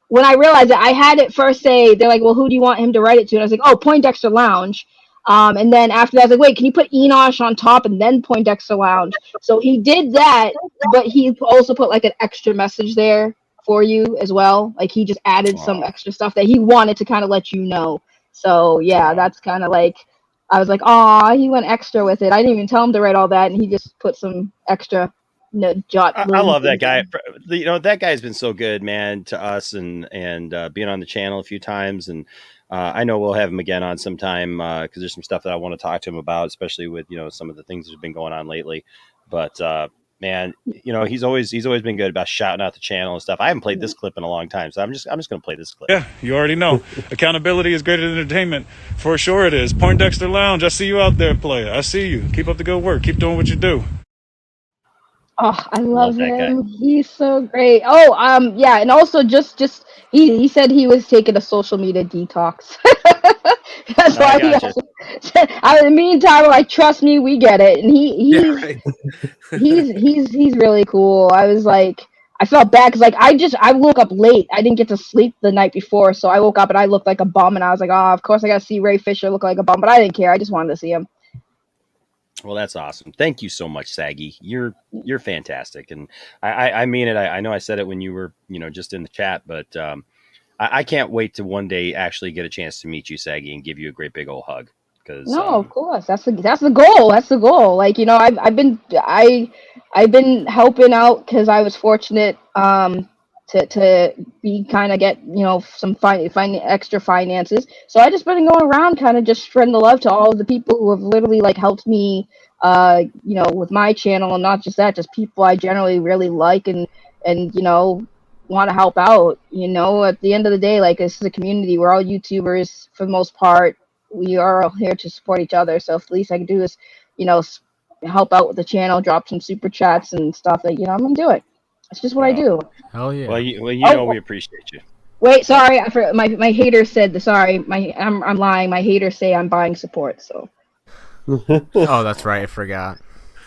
when I realized that, I had it first say, they're like, well, who do you want him to write it to? And I was like, oh, Poindexter Lounge. And then after that, I was like, wait, can you put Enosh on top and then Poindexter Lounge? So he did that, but he also put, like, an extra message there for you as well. Like, he just added some extra stuff that he wanted to kind of let you know. So yeah, that's kind of like, I was like, aw, he went extra with it. I didn't even tell him to write all that, and he just put some extra jot. I love that guy. That guy's been so good, man, to us, and being on the channel a few times. And I know we'll have him again on sometime, because there's some stuff that I want to talk to him about, especially with some of the things that have been going on lately. But man, you know, he's always been good about shouting out the channel and stuff. I haven't played this clip in a long time, so I'm just gonna play this clip. Yeah, you already know. Accountability is greater than entertainment. For sure it is. Poindexter Lounge, I see you out there, player. I see you. Keep up the good work. Keep doing what you do. Oh, I love him. He's so great. Oh, yeah, and also just he said he was taking a social media detox. That's why he also said, in the meantime, I'm like, trust me, we get it. And he's really cool. I was like, I felt bad because like I woke up late. I didn't get to sleep the night before, so I woke up and I looked like a bum, and I was like, oh, of course I gotta see Ray Fisher look like a bum, but I didn't care. I just wanted to see him. Well, that's awesome. Thank you so much, Saggy. You're fantastic, and I mean it. I know I said it when you were, you know, just in the chat, but I can't wait to one day actually get a chance to meet you, Saggy, and give you a great big old hug. Because Of course, that's the goal. That's the goal. Like, you know, I've been helping out because I was fortunate to be kind of get, you know, some extra finances. So I just been going around kind of just spreading the love to all of the people who have literally like helped me, you know, with my channel, and not just that, just people I generally really like and you know, want to help out. You know, at the end of the day, like, this is a community. We're all YouTubers for the most part. We are all here to support each other. So if the least I can do is, you know, help out with the channel, drop some super chats and stuff, like, you know, I'm gonna do it. It's just what I do. Hell yeah. Well, you know, we appreciate you. Wait, sorry, my haters said sorry. I'm lying. My haters say I'm buying support. So. Oh, that's right. I forgot.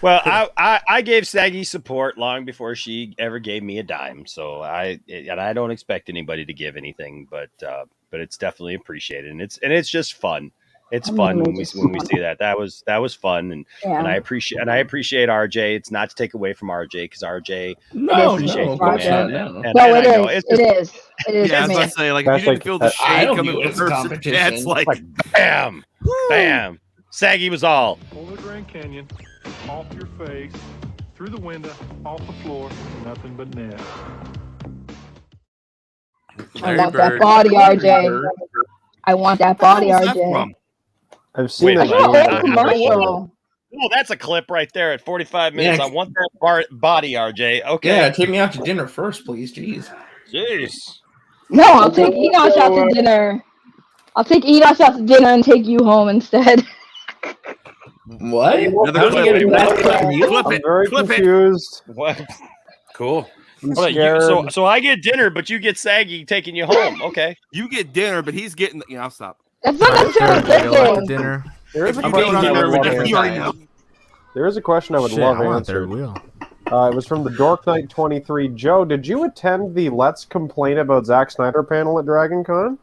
Well, I gave Saggy support long before she ever gave me a dime. So I don't expect anybody to give anything, but it's definitely appreciated, and it's just fun. It's fun when we see that. That was fun, and I appreciate RJ. It's not to take away from RJ, because RJ appreciates you, man. It is. Yeah, I was about to say, like, if you didn't feel the shade coming from her, that's like bam, bam. Saggy was all. Over the Grand Canyon, off your face, through the window, off the floor, nothing but net. I want that body, RJ. I want that body, RJ. I've seen that commercial. Oh, that's a clip right there at 45 minutes. Yeah. I want that body, RJ. Okay. Yeah, take me out to dinner first, please. Jeez. No, I'll take Enosh out to dinner. I'll take Enosh out to dinner and take you home instead. What? I'm very confused. What? Cool. I'm Well, scared. so I get dinner, but you get Saggy taking you home. Okay. You get dinner, but he's getting. You know, I'll stop. That's not necessarily Go to dinner. There is a I'm question going I on would dinner, love but you already know. answered. There is a question I would Shit, love I want answered. third wheel. It was from the Dork Knight 23. Joe, did you attend the Let's Complain About Zack Snyder panel at Dragon Con?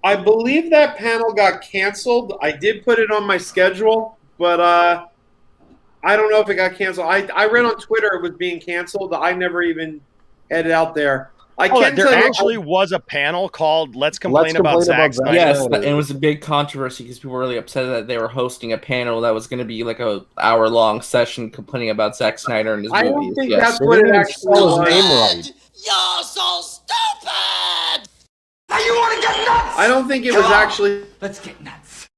I believe that panel got canceled. I did put it on my schedule, but I don't know if it got canceled. I read on Twitter it was being canceled. I never even headed out there. There actually was a panel called Let's Complain About Zack Snyder. Yes, and it was a big controversy because people were really upset that they were hosting a panel that was going to be like a hour-long session complaining about Zack Snyder and his movies. I don't think yes. that's what it actually Spell was. his name right. You're so stupid! Now you want to get nuts? I don't think it was actually. Let's get nuts.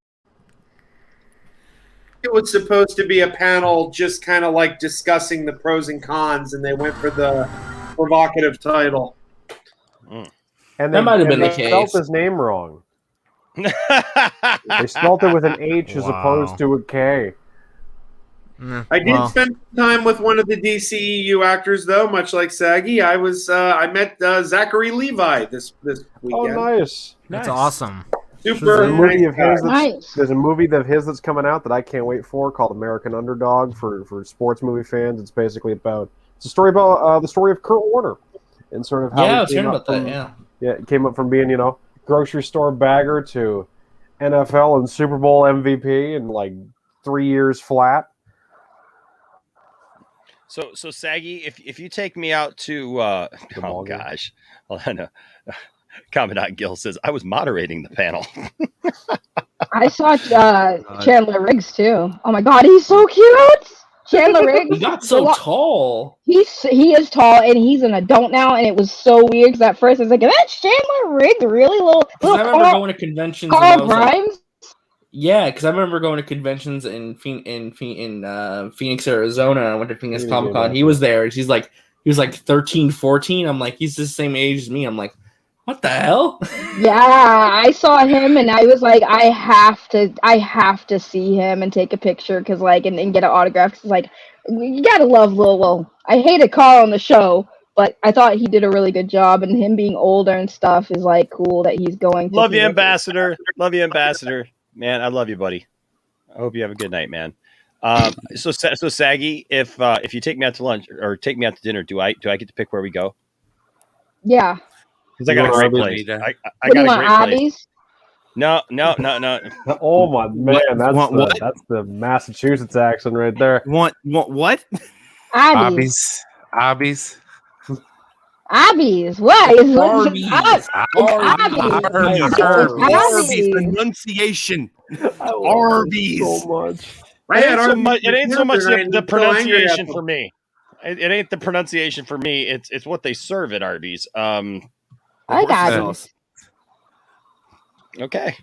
It was supposed to be a panel just kind of like discussing the pros and cons, and they went for the provocative title. And That might have been the they spelled case. his name wrong. They spelled it with an H as opposed to a K. I did spend time with one of the DCEU actors, though, much like Saggy. I met Zachary Levi this Oh, weekend. nice. That's awesome. Super There's a movie of his Nice. There's a movie of his that's coming out that I can't wait for called American Underdog for sports movie fans. It's basically it's a story about the story of Kurt Warner and sort of how Yeah, he I was came hearing up about that, from- yeah. Yeah, it came up from being, grocery store bagger to NFL and Super Bowl MVP in like 3 years flat. So Saggy, if you take me out to oh gosh, hold on. Commandant Gill says I was moderating the panel. I saw Chandler Riggs too. Oh my god, he's so cute. Chandler Riggs. He got so tall. He is tall, and he's an adult now, and it was so weird because at first I was like, "That's Chandler Riggs, really little I remember Carl, going to conventions. Carl and I was like, Grimes." Yeah, because I remember going to conventions in Phoenix, Arizona. I went to Phoenix Comic Con. He was there. He was like 13, 14. I'm like, he's the same age as me. I'm like, what the hell? Yeah, I saw him and I was like, I have to see him and take a picture because like and get an autograph. 'Cause, like, you gotta love Lil Will. I hated Carl on the show, but I thought he did a really good job. And him being older and stuff is like cool that he's going to. Love you, Ambassador. Love you, Ambassador. Man, I love you, buddy. I hope you have a good night, man. So Saggy, if you take me out to lunch or take me out to dinner, do I get to pick where we go? Yeah. Because I got a great place. I What do got you a want, great place. Arby's? No. Oh my man, What? that's the Massachusetts accent right there. What? Arby's. Arby's. Arby's. What? It's Arby's. Arby's. Pronunciation. Arby's. So much. It ain't so much the pronunciation for me. It ain't the pronunciation for me. It's what they serve at Arby's. I got it. Okay.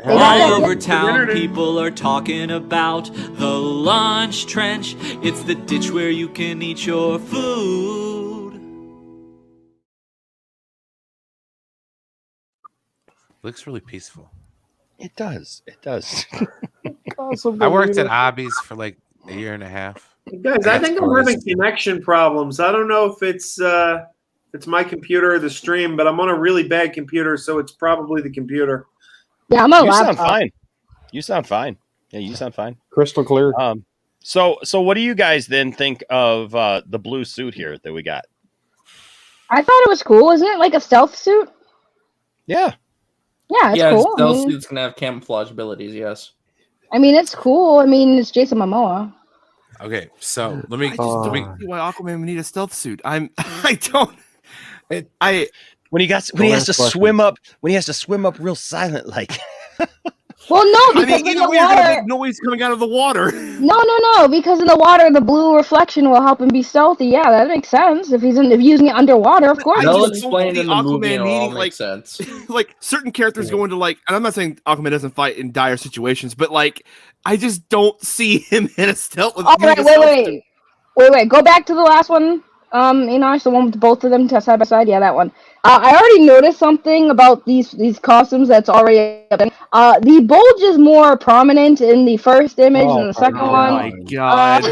All over town, people are talking about the lunch trench. It's the ditch where you can eat your food. Looks really peaceful. It does. It does. I worked at Arby's for like a year and a half. Guys, I think I'm having connection problems. I don't know if it's my computer or the stream, but I'm on a really bad computer, so it's probably the computer. Yeah, I'm on a You laptop. sound fine. You sound fine. Yeah, you sound fine. Crystal clear. So what do you guys then think of the blue suit here that we got? I thought it was cool. Isn't it like a stealth suit? Yeah. Yeah, it's yeah, cool. stealth suit's gonna have camouflage abilities. Yes. I mean, it's cool. I mean, it's Jason Momoa. Okay, so let me I just don't see why Aquaman would need a stealth suit. I don't. When he has to swim up real silent like. Well, no, because either in the way, you're gonna water. make noise coming out of the water. No, because in the water, the blue reflection will help him be stealthy. Yeah, that makes sense. If using it underwater, of course. They'll just explain in the movie and it'll all needing, make sense. Like certain characters go into like, and I'm not saying Aquaman doesn't fight in dire situations, but like I just don't see him in a stealth. All right, wait. Go back to the last one. Enosh, the one with both of them side by side. Yeah, that one. I already noticed something about these costumes that's already the bulge is more prominent in the first image than the second one. Oh my god!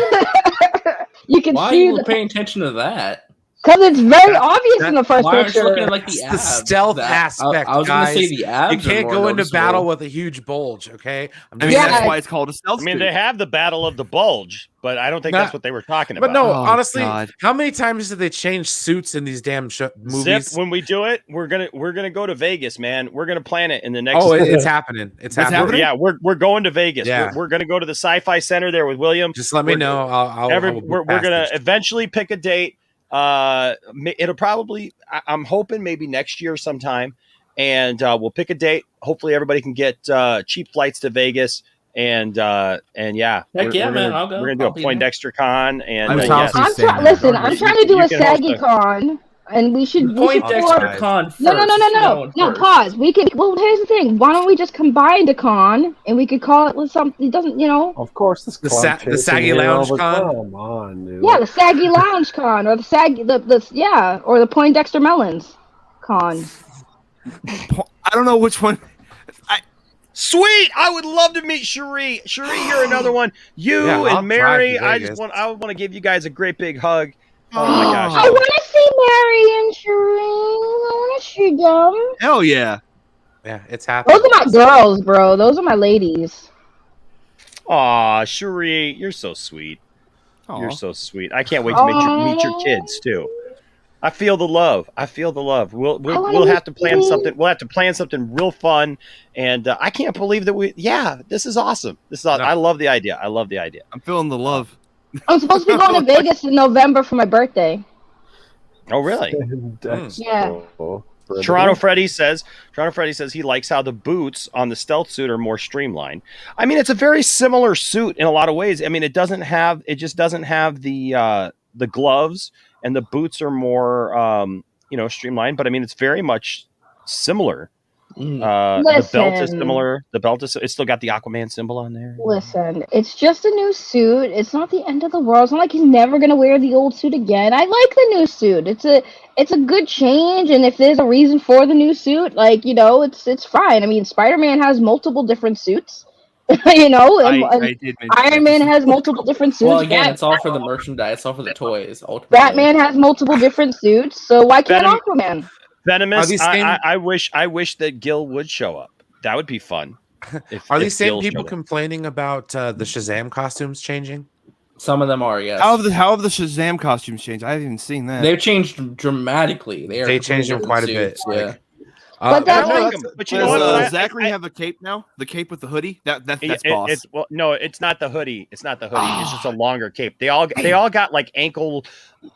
You can Why see are you paying attention to that? because it's very obvious in the first Why aren't you picture. looking at like It's the the abs? stealth aspect, I was gonna guys. say the abs. You can't are go more into noticeable. battle with a huge bulge, okay? That's why it's called a stealth I mean, suit. they have the Battle of the Bulge, but I don't think that's what they were talking about. But no, Oh, honestly, God. how many times did they change suits in these damn movies? Zip, when we do it, we're gonna go to Vegas, man. We're gonna plan it in the next. Oh, it's happening. It's happening. Yeah, we're going to Vegas. Yeah. We're gonna go to the Sci-Fi Center there with William. Just let me know. We're gonna eventually pick a date. It'll probably. I'm hoping maybe next year sometime, and we'll pick a date. Hopefully, everybody can get cheap flights to Vegas. And yeah, Heck yeah, man, gonna, I'll go. We're gonna do I'll a be Poindexter Con, and Listen, I'm trying to do a saggy con, and we should Poindexter Con first. No. Pause. We could. Well, here's the thing. Why don't we just combine the con, and we could call it with something? It doesn't, Of course, this The Saggy Lounge Con. Come on, dude. Yeah, the Saggy Lounge Con, or or the Poindexter Melons Con. I don't know which one. Sweet! I would love to meet Cherie. Cherie, you're another one. You Yeah, I'll and Mary. drive to I Vegas. want to give you guys a great big hug. Oh my gosh! I want to see Mary and Cherie. I want to see them. Hell yeah! Yeah, it's happening. Those are my girls, bro. Those are my ladies. Aw, Cherie, you're so sweet. Aw. You're so sweet. I can't wait to meet your kids too. I feel the love. We'll have to plan something. We'll have to plan something real fun. And I can't believe that this is awesome. I love the idea. I'm feeling the love. I'm supposed to be going to Vegas in November for my birthday. Oh, really? Yeah. Toronto Freddy says he likes how the boots on the stealth suit are more streamlined. I mean, it's a very similar suit in a lot of ways. I mean, it just doesn't have the gloves, and the boots are more streamlined, but I mean, it's very much similar. The belt is Listen. similar. The belt is it's still got the Aquaman symbol on there. Listen, it's just a new suit. It's not the end of the world. It's not like he's never gonna wear the old suit again. I like the new suit. It's a good change, and if there's a reason for the new suit, like it's fine. I mean, Spider-Man has multiple different suits, and I did mention Iron Man has multiple different suits. Well, again, it's all for the merchandise. It's all for the toys. Ultimately. Batman has multiple different suits, so why can't Aquaman? Venomous. Are these same- I wish that Gil would show up. That would be fun. Are if these same Gil people showed up. complaining about the Shazam costumes changing? Some of them are, yes. How have the Shazam costumes changed? I haven't even seen that. They've changed dramatically. They changed them quite a bit. Yeah. But that's I like, like 'em, but you know Does what? Zachary have the cape now? The cape with the hoodie? That's boss. No, it's not the hoodie. It's not the hoodie. It's just a longer cape. They all got like ankle,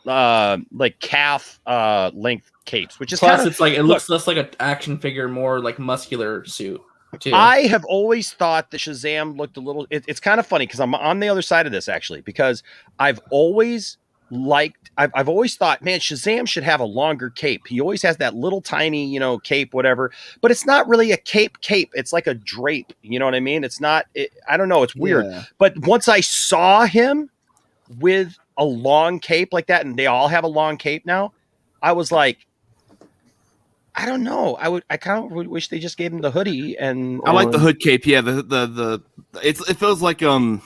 like calf length capes, which is Plus, kinda, it's like it looks less like an action figure, more like muscular suit. Too. I have always thought that Shazam looked a little. It's kind of funny because I'm on the other side of this actually, because I've always thought, man, Shazam should have a longer cape. He always has that little tiny, cape, whatever. But it's not really a cape. It's like a drape. You know what I mean? It's not. I don't know. It's weird. Yeah. But once I saw him with a long cape like that, and they all have a long cape now, I was like, I don't know. I kind of would wish they just gave him the hoodie. And I like the hood cape. Yeah, it feels like the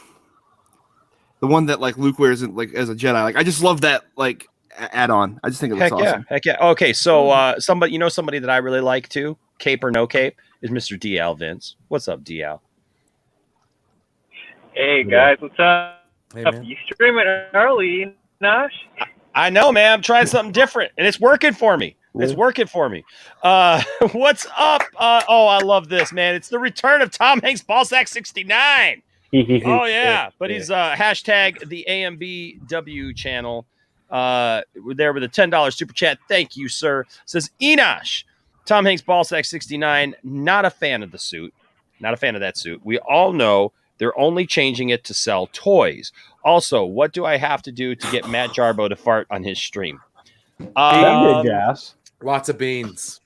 one that like Luke wears like as a Jedi. Like I just love that like add-on. I just think it looks awesome. Heck yeah. Okay, so somebody that I really like too, cape or no cape, is Mr. DL Vince. What's up, DL? Hey guys, what's up? Hey, man. You streaming early, Nash? I know, man. I'm trying something different, and it's working for me. It's working for me. What's up? I love this, man. It's the return of Tom Hanks Ballsack 69. Oh yeah, but he's hashtag the AMBW channel. There with a $10 super chat. Thank you, sir. Says Enosh, Tom Hanks Ballsack 69. Not a fan of the suit. Not a fan of that suit. We all know they're only changing it to sell toys. Also, what do I have to do to get Matt Jarbo to fart on his stream? Gas. Lots of beans.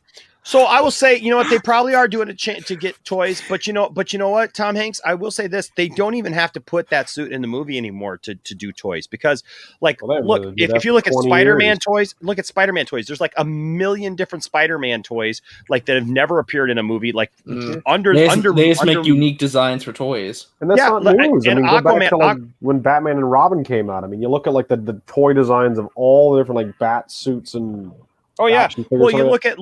So I will say, you know what, they probably are doing to get toys, but you know what, Tom Hanks, I will say this, they don't even have to put that suit in the movie anymore to do toys, because look, if you look at Spider-Man toys, there's like a million different Spider-Man toys like that have never appeared in a movie, like they just make unique designs for toys. And that's not news. I mean, go back to like when Batman and Robin came out. I mean, you look at like the toy designs of all the different like bat suits and oh yeah. Well, you look at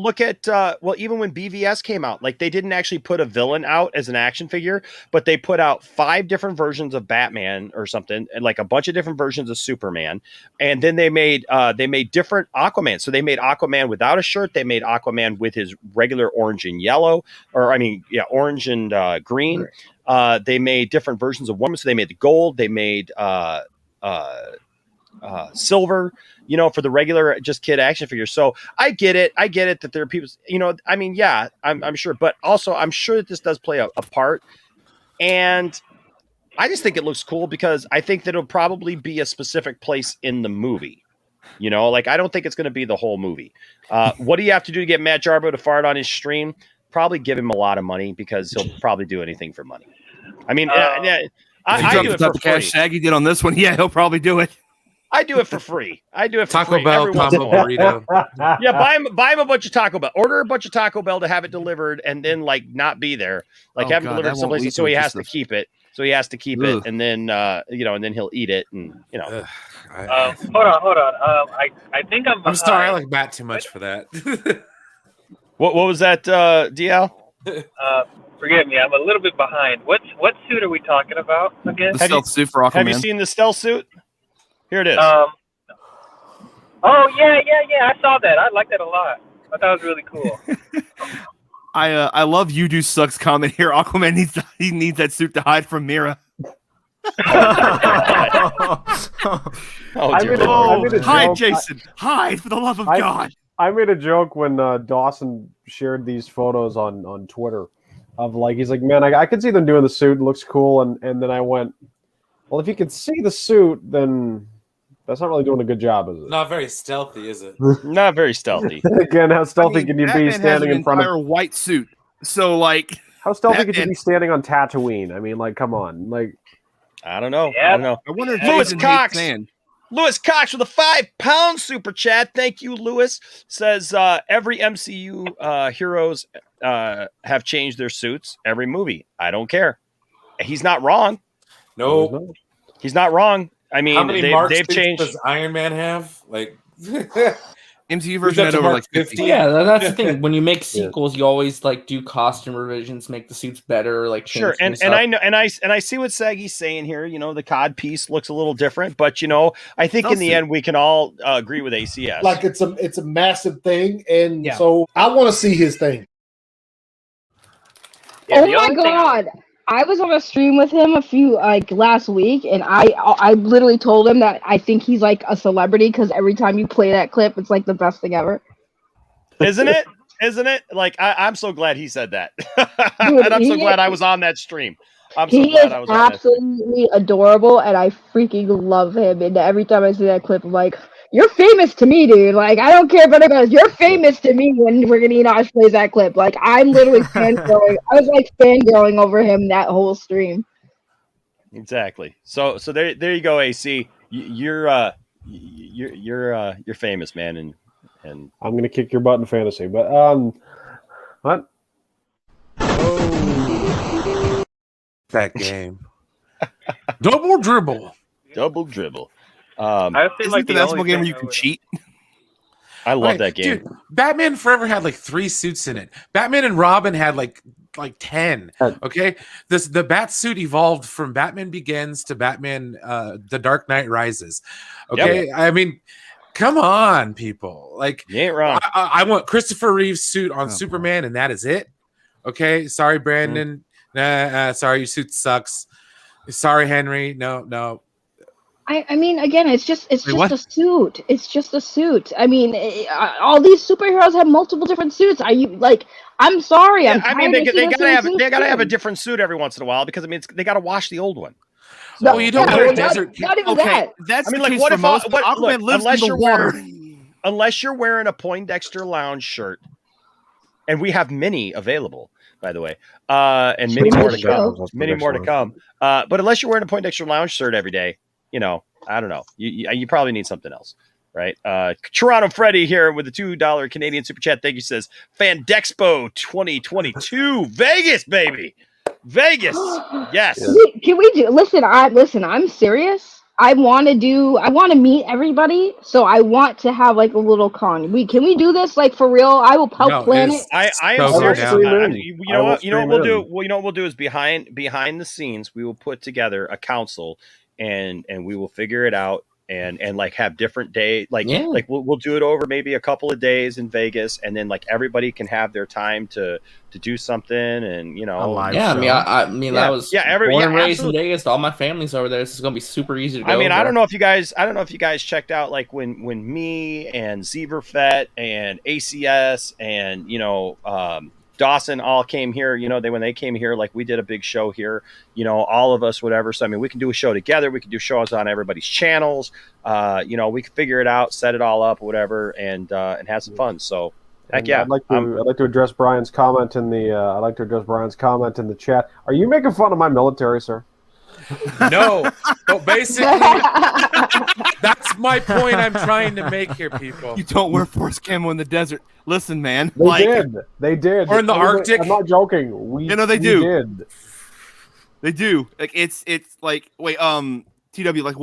even when BVS came out, like they didn't actually put a villain out as an action figure, but they put out 5 different versions of Batman or something, and like a bunch of different versions of Superman, and then they made different Aquaman. So they made Aquaman without a shirt. They made Aquaman with his regular orange and yellow, orange and green. They made different versions of women. So they made the gold. They made silver, for the regular just kid action figures. So I get it that there are people, I mean, yeah, I'm sure, but also I'm sure that this does play a part, and I just think it looks cool because I think that it'll probably be a specific place in the movie. Like I don't think it's going to be the whole movie. What do you have to do to get Matt Jarbo to fart on his stream? Probably give him a lot of money, because he'll probably do anything for money. I mean, I do it for free. Shaggy did on this one. Yeah, he'll probably do it. I do it for free. Taco Bell combo burrito. Yeah, buy him a bunch of Taco Bell. Order a bunch of Taco Bell to have it delivered, and then like not be there. Like have it delivered someplace, so he has to keep it. And then and then he'll eat it, and hold on. I think I'm behind. I'm sorry, I like Matt too much for that. What was that, DL? Forgive me, I'm a little bit behind. What suit are we talking about again? The stealth suit for Aquaman. Have you seen the stealth suit? Here it is. Oh yeah, I saw that. I liked that a lot. I thought it was really cool. I love You Do Sucks comment here. Aquaman needs that suit to hide from Mira. Hide, Jason. Hide, for the love of God. I made a joke when Dawson shared these photos on Twitter of like, he's like, man, I could see them doing the suit. It looks cool. And then I went, well, if you can see the suit, then that's not really doing a good job, is it? Not very stealthy, is it? Not very stealthy. Again, how stealthy can you be Batman standing has an in front entire of white suit? So like, how stealthy could you Batman- be standing on Tatooine? I mean, like, come on, like. I don't know. I don't know. I wonder if Lewis Jason Cox. hates sand. Lewis Cox with a £5 super chat. Thank you, Lewis. Says every MCU heroes have changed their suits every movie. I don't care. He's not wrong. No, he's not wrong. I mean, how many Mark they've suits changed. does Iron Man have? Like MCU version had over like 50. Yeah, that's the thing. When you make sequels, you always like do costume revisions, make the suits better, like Sure, change and I know, and I see what Saggy's saying here. You know, the COD piece looks a little different, but you know, I think in the end we can all agree with ACS. Like it's a massive thing, and so I want to see his thing. Oh my god! I was on a stream with him last week, and I literally told him that I think he's like a celebrity because every time you play that clip, it's like the best thing ever. Isn't it? Isn't it? Like I'm so glad he said that, Dude, and I'm so glad I was on that stream. I'm so He glad is I was on that. absolutely adorable, and I freaking love him. And every time I see that clip, I'm like, "You're famous to me, dude. Like, I don't care if anyone else. You're famous to me." When Enosh plays that clip, like, I'm literally fangirling. I was like fangirling over him that whole stream. Exactly. So there you go, AC. You're famous, man, and I'm gonna kick your butt in fantasy, but what? that game. Double dribble. Double dribble. I feel like the basketball game where you can cheat. I love that game. Dude, Batman Forever had like 3 suits in it. Batman and Robin had like 10. Okay, the bat suit evolved from Batman Begins to Batman The Dark Knight Rises. Okay, I mean, come on, people. Like, you ain't wrong. I want Christopher Reeve's suit on Superman, and that is it. Okay, sorry, Brandon. Sorry, your suit sucks. Sorry, Henry. No. I mean, again, it's just a suit. It's just a suit. I mean, all these superheroes have multiple different suits. Are you like? I'm sorry. Yeah, I mean, they gotta have a suit. different suit every once in a while because I mean, they gotta wash the old one. No, you don't yeah, wear desert. Not even that. That's I mean, the like, case what for if most, but Aquaman look, lives unless in the you're water. Unless you're wearing a Poindexter Lounge shirt, and we have many available, by the way, and many more to come. Many more to come. But unless you're wearing a Poindexter Lounge shirt every day, you know, I don't know. You probably need something else, right? Toronto Freddy here with the $2 Canadian super chat. Thank you. Says Fandexpo 2022 Vegas, baby. Vegas. Yes. Can we do? Listen, I'm serious. I want to meet everybody, so I want to have like a little con. Can we do this like for real? I will help plan it. I am serious. You know what we'll do? Well, you know what we'll do is behind the scenes, we will put together a council and we will figure it out and like have different days. Like we'll do it over maybe a couple of days in Vegas, and then like everybody can have their time to do something, and you know. I mean, I was born and raised in Vegas. All my family's over there. This is gonna be super easy to go. I mean, over. I don't know if you guys checked out like when me and Zeverfett and ACS and you know Dawson all came here. You know, when they came here, like we did a big show here. You know, all of us, whatever. So I mean, we can do a show together. We can do shows on everybody's channels. You know, we can figure it out, set it all up, whatever, and have some fun. So. Heck yeah! I'd like to address Brian's comment in the chat. Are you making fun of my military, sir? No, but basically, that's my point I'm trying to make here, people. You don't wear force camo in the desert. Listen, man. They did. Or in the Arctic. I'm not joking. They do. Did. They do. Like it's like wait, TW, like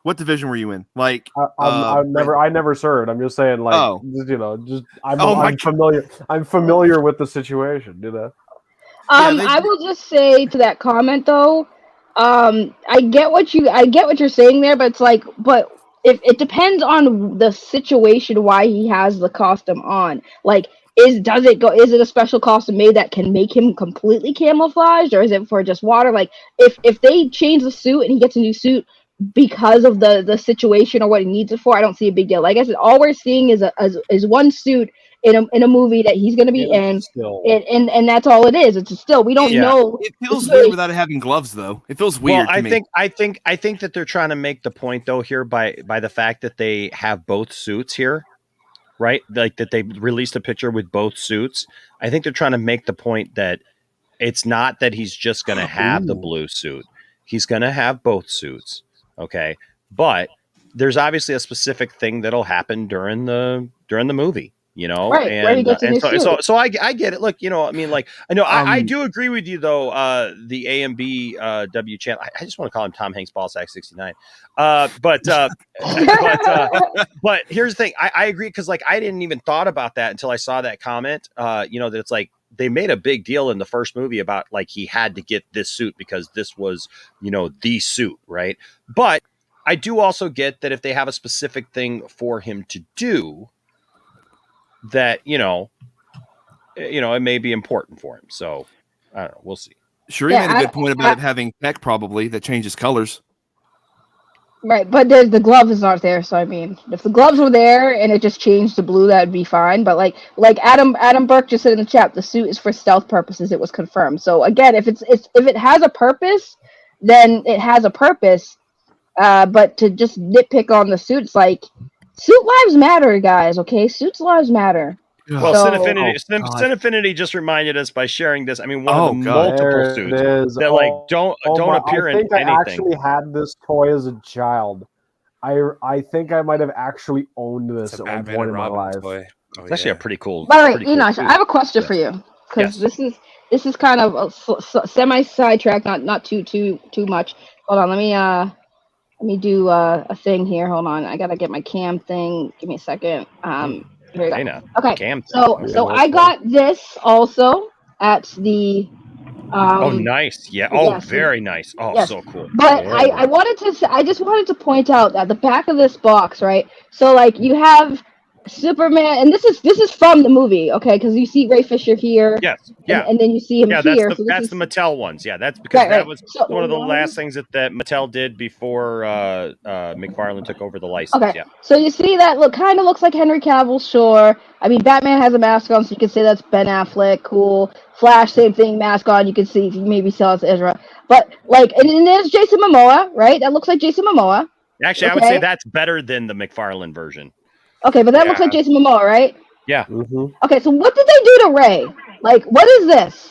what division were you in? Like I never served. I'm just saying, like, you know, just I'm familiar. I'm familiar with the situation. You know. I will just say to that comment though, I get what you're saying there, but it's like, but if it depends on the situation why he has the costume on, like. Is it a special costume made that can make him completely camouflaged, or is it for just water? Like if they change the suit and he gets a new suit because of the situation or what he needs it for, I don't see a big deal. Like I said, all we're seeing is one suit in a movie that he's going to be in, and that's all it is. It's a still. We don't know. It feels weird without having gloves, though. It feels weird. Well, to me. I think that they're trying to make the point though here by the fact that they have both suits here. right? Like that they released a picture with both suits. I think they're trying to make the point that it's not that he's just going to have the blue suit. He's going to have both suits. Okay. But there's obviously a specific thing that'll happen during the movie, you know, Right, where he gets a new suit. so I get it. Look, you know, I mean, like, I know I do agree with you though. The AMB channel, I just want to call him Tom Hanks Ballsack 69. But here's the thing. I agree because like I didn't even thought about that until I saw that comment. You know, that it's like they made a big deal in the first movie about like he had to get this suit because this was, you know, the suit, right? But I do also get that if they have a specific thing for him to do, that you know, it may be important for him. So I don't know. We'll see. Sure, he made a good point about it having tech probably that changes colors. Right, but the gloves aren't there, so I mean, if the gloves were there and it just changed to blue, that'd be fine. But like Adam Burke just said in the chat, the suit is for stealth purposes. It was confirmed. So again, if it has a purpose, then it has a purpose. But to just nitpick on the suits, like suit lives matter, guys. Okay, suits lives matter. Well, So- Sin Affinity just reminded us by sharing this. I mean, one of the There multiple it suits is. that like don't appear I in think I anything. actually had this toy as a child. I think I might have actually owned this at one point in my life. It's actually a pretty cool. By the way, pretty cool Enosh, suit. I have a question for you because this is kind of a semi sidetrack, not too much. Hold on, let me do a thing here. Hold on, I gotta get my cam thing. Give me a second. Here we go. Dana, Okay, cam thing. so Okay. I got this also at the. Oh, nice. Yeah. Oh, yes, very nice. Oh, yes. so cool. But I just wanted to point out at the back of this box, right? So like you have Superman, and this is from the movie, okay? Because you see Ray Fisher here. Yes. Yeah. And then you see him yeah, here. that's so the, this that's is, the Mattel ones. Yeah, that's because Right, that right. was So- one of the last things that Mattel did before McFarlane took over the license. Okay, Yeah. so you see that kind of looks like Henry Cavill, sure. I mean, Batman has a mask on, so you can say that's Ben Affleck, cool. Flash, same thing, mask on, you can see, you maybe sell it's Ezra. But, like, and then there's Jason Momoa, right? That looks like Jason Momoa. Actually, I would say that's better than the McFarlane version. Okay, but that looks like Jason Momoa, right? Yeah. Okay, so what did they do to Ray? Like, what is this?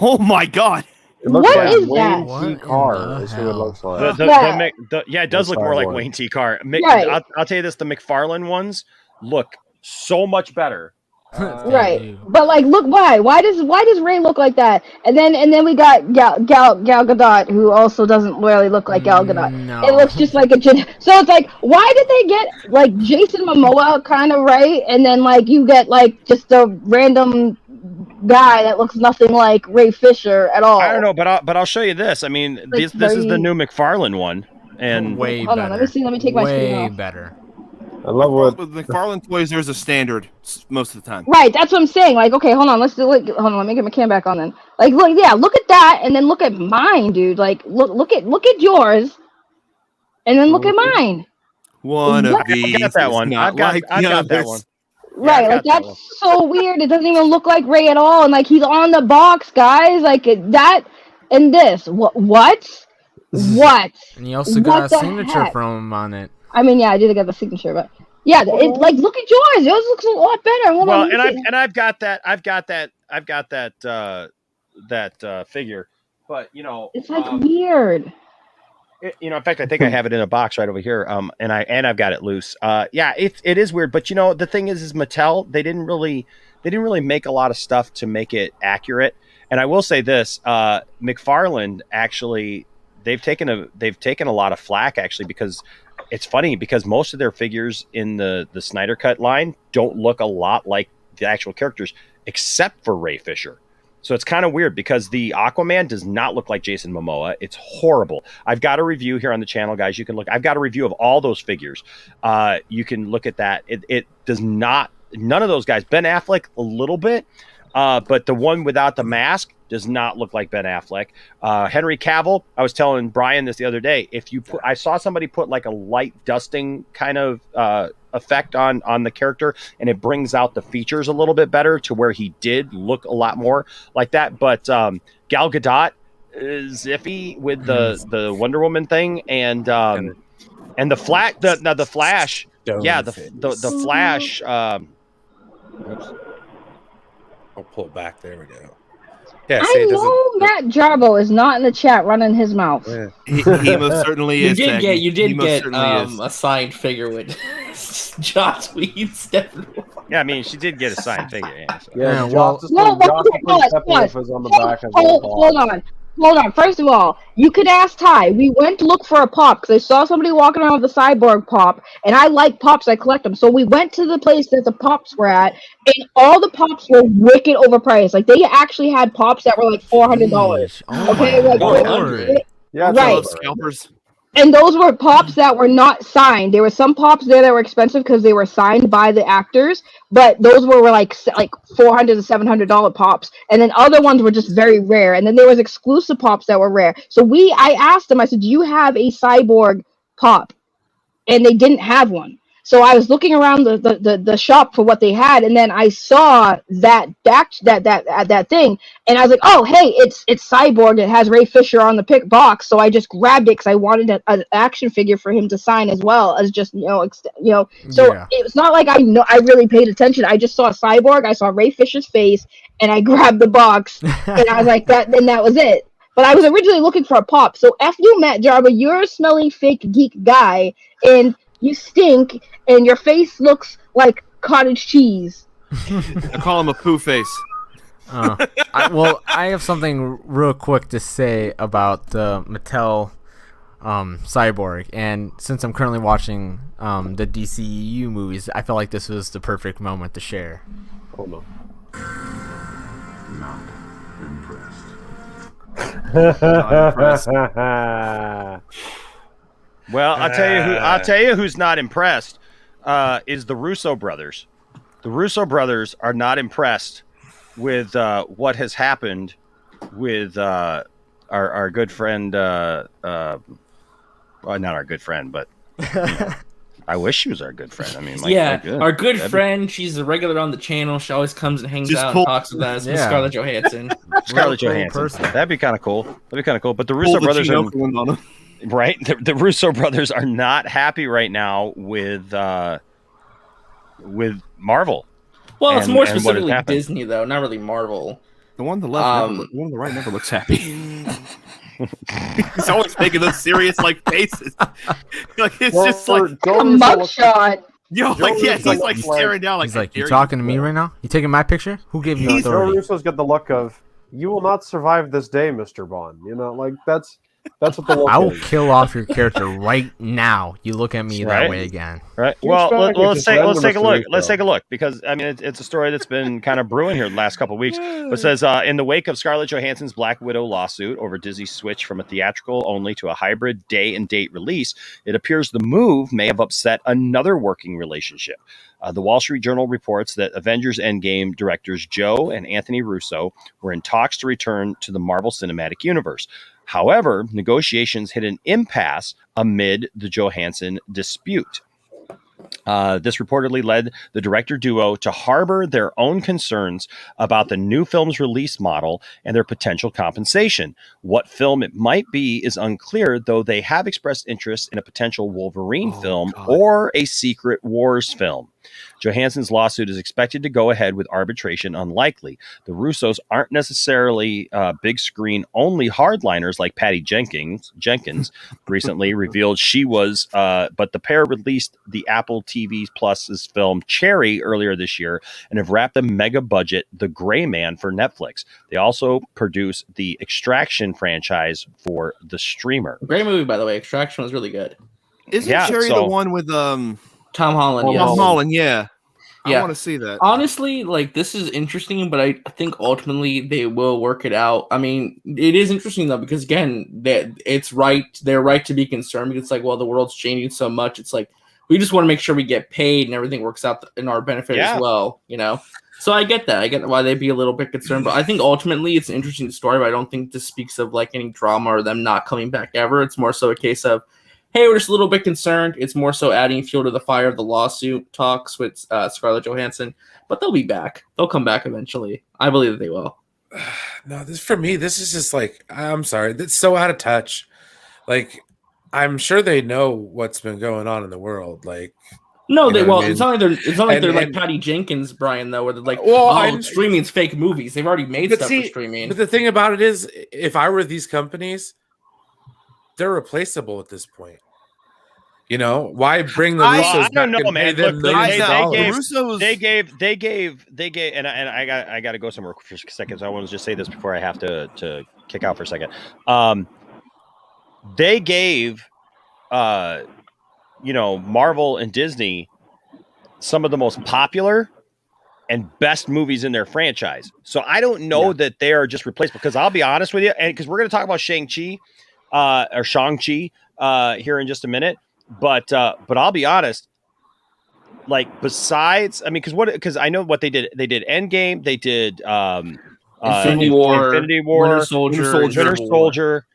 Oh my god. It looks What like is Wayne that? T. Carr is who it looks like. Yeah, it does look more like Cyborg. Wayne T. Carr. Right. I'll tell you this: the McFarlane ones look so much better. Right, but like, look, why does Ray look like that? And then we got Gal Gadot, who also doesn't really look like Gal Gadot. No. It looks just like a so it's like, why did they get like Jason Momoa kind of right, and then like you get like just a random guy that looks nothing like Ray Fisher at all? I don't know, but I'll show you this. I mean, Like this is the very- new McFarlane one, and way Hold on, let me see. Let me take my screen Way off. better. I love what With McFarlane toys, there's a standard most of the time. Right, that's what I'm saying. Like, okay, hold on, let's do it. Hold on, let me get my cam back on then. Like, look, yeah, look at that, and then look at mine, dude. Like, look at yours, and then look at mine. One of What? these. I got that is one. not I've got like that the one. others. Right, like that's so weird. It doesn't even look like Ray at all, and like he's on the box, guys. Like that and this. What? What? And you also What got a the signature heck? from him on it. I mean, yeah, I did get the signature, but yeah, it like look at yours. Yours looks a lot better. Hold Well, on, let me see. I've got that figure, but you know, It's like weird. in fact, I think I have it in a box right over here. And I've got it loose. Yeah, it is weird, but you know, the thing is Mattel, they didn't really make a lot of stuff to make it accurate. And I will say this, McFarlane actually, they've taken a lot of flack actually, because it's funny because most of their figures in the Snyder Cut line don't look a lot like the actual characters, except for Ray Fisher. So it's kind of weird because the Aquaman does not look like Jason Momoa. It's horrible. I've got a review here on the channel, guys. You can look. I've got a review of all those figures. You can look at that. It does not. None of those guys. Ben Affleck a little bit, but the one without the mask does not look like Ben Affleck. Henry Cavill. I was telling Brian this the other day. I saw somebody put like a light dusting kind of effect on the character, and it brings out the features a little bit better to where he did look a lot more like that. But Gal Gadot is iffy with the Wonder Woman thing, and the Flash. Yeah, the Flash. Oops. I'll pull it back. There we go. Yeah, see, I it doesn't. know Matt Jarbo is not in the chat running his mouth. Yeah. He most certainly You is. did Taggy. get He most certainly is. a signed figure with Josh Whedon's Steppenwolf. Yeah, I mean, she did get a signed figure. Yeah, so. Yeah, well, Jocelyn Pause. Steppenwolf is on the back of the box. Hold on. First of all, you could ask Ty. We went to look for a pop because I saw somebody walking around with a cyborg pop, and I like pops. I collect them. So we went to the place that the pops were at, and all the pops were wicked overpriced. Like they actually had pops that were like $400. Okay, like yeah, right. Scalpers. And those were pops that were not signed. There were some pops there that were expensive because they were signed by the actors, but those were like $400 to $700 pops. And then other ones were just very rare. And then there was exclusive pops that were rare. So I asked them, I said, "Do you have a cyborg pop?" And they didn't have one. So I was looking around the shop for what they had, and then I saw that thing, and I was like, "Oh, hey, it's Cyborg. It has Ray Fisher on the pick box." So I just grabbed it because I wanted an action figure for him to sign as well as just So Yeah. it was not like I really paid attention. I just saw Cyborg. I saw Ray Fisher's face, and I grabbed the box, and I was like, Then that was it. But I was originally looking for a pop. So F you, Matt Jarba, you're a smelly fake geek guy, and you stink, and your face looks like cottage cheese. I call him a poo face. I have something real quick to say about the Mattel Cyborg, and since I'm currently watching the DCEU movies, I felt like this was the perfect moment to share. Oh no. Not impressed. Well, I'll tell you who's not impressed is the Russo brothers. The Russo brothers are not impressed with what has happened with our good friend. Well, not our good friend, but I wish she was our good friend. I mean, like, our good friend. She's a regular on the channel. She always comes and hangs out and talks with us. Miss Scarlett Johansson. Scarlett Johansson. That'd be kind of cool. But the Russo brothers are right. The Russo brothers are not happy right now with Marvel. Well, it's more specifically Disney, though, not really Marvel. The one on the left, the one on the right never looks happy. He's always making those serious faces. Like it's just like a mugshot. Yo, he's like staring down. He's like, "You talking to me right now? You taking my picture? Who gave you authority?" Joe Russo's got the look of, "You will not survive this day, Mr. Bond." You know, like that's what the look I will is. kill off your character right now. You look at me that way again. Right. Well, let's take a look. Let's take a look because I mean it's a story that's been kind of brewing here the last couple of weeks. It says in the wake of Scarlett Johansson's Black Widow lawsuit over Disney's switch from a theatrical only to a hybrid day and date release, it appears the move may have upset another working relationship. The Wall Street Journal reports that Avengers Endgame directors Joe and Anthony Russo were in talks to return to the Marvel Cinematic Universe. However, negotiations hit an impasse amid the Johansson dispute. This reportedly led the director duo to harbor their own concerns about the new film's release model and their potential compensation. What film it might be is unclear, though they have expressed interest in a potential Wolverine film or a Secret Wars film. Johansson's lawsuit is expected to go ahead with arbitration unlikely. The Russos aren't necessarily big screen only hardliners like Patty Jenkins recently revealed she was, but the pair released the Apple TV Plus's film Cherry earlier this year and have wrapped the mega budget The Gray Man for Netflix. They also produce the Extraction franchise for the streamer. Great movie, by the way. Extraction was really good. Isn't Cherry the one with Tom Holland? Tom Holland, yeah. Yeah. I want to see that. Honestly, this is interesting, but I think ultimately they will work it out. I mean, it is interesting though because again, it's right. They're right to be concerned because it's like, well, the world's changing so much. It's like we just want to make sure we get paid and everything works out in our benefit as well. You know. So I get that. I get why they'd be a little bit concerned, but I think ultimately it's an interesting story. But I don't think this speaks of any drama or them not coming back ever. It's more so a case of, hey, we're just a little bit concerned. It's more so adding fuel to the fire of the lawsuit talks with Scarlett Johansson, but they'll be back. They'll come back eventually. I believe that they will. No, for me, this is just I'm sorry. That's so out of touch. I'm sure they know what's been going on in the world. No, You know what I mean? it's not like they're like And- Patty Jenkins, Brian, though, where they're like, Well, streaming's fake movies. They've already made stuff for streaming. But the thing about it is, if I were these companies, they're replaceable at this point. You know, why bring the Russos I don't back know, and pay man. them Look, millions of dollars? they gave, and I got to go somewhere for a second. So I want to just say this before I have to kick out for a second. They gave, Marvel and Disney some of the most popular and best movies in their franchise. So I don't know that they are just replaceable. Because I'll be honest with you, and because we're going to talk about Shang-Chi or Shang-Chi here in just a minute. But I'll be honest. Like besides, I mean, because I know what they did. They did Endgame. They did Infinity War, Winter Soldier, Soldier,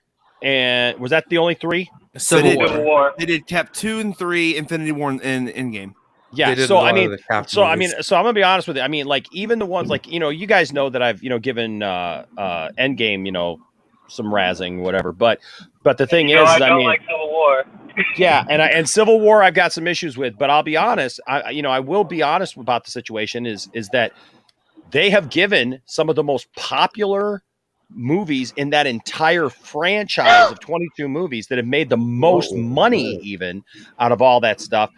and was that the only three? Civil War. They did Cap 2 and 3, Infinity War, and Endgame. Yeah, so I'm gonna be honest with you. I mean, like even the ones like you guys know that I've given Endgame some razzing whatever, but the thing is, I don't like Civil War. Yeah, and Civil War I've got some issues with, but I'll be honest. I will be honest about the situation is that they have given some of the most popular movies in that entire franchise of 22 movies that have made the most money even out of all that stuff.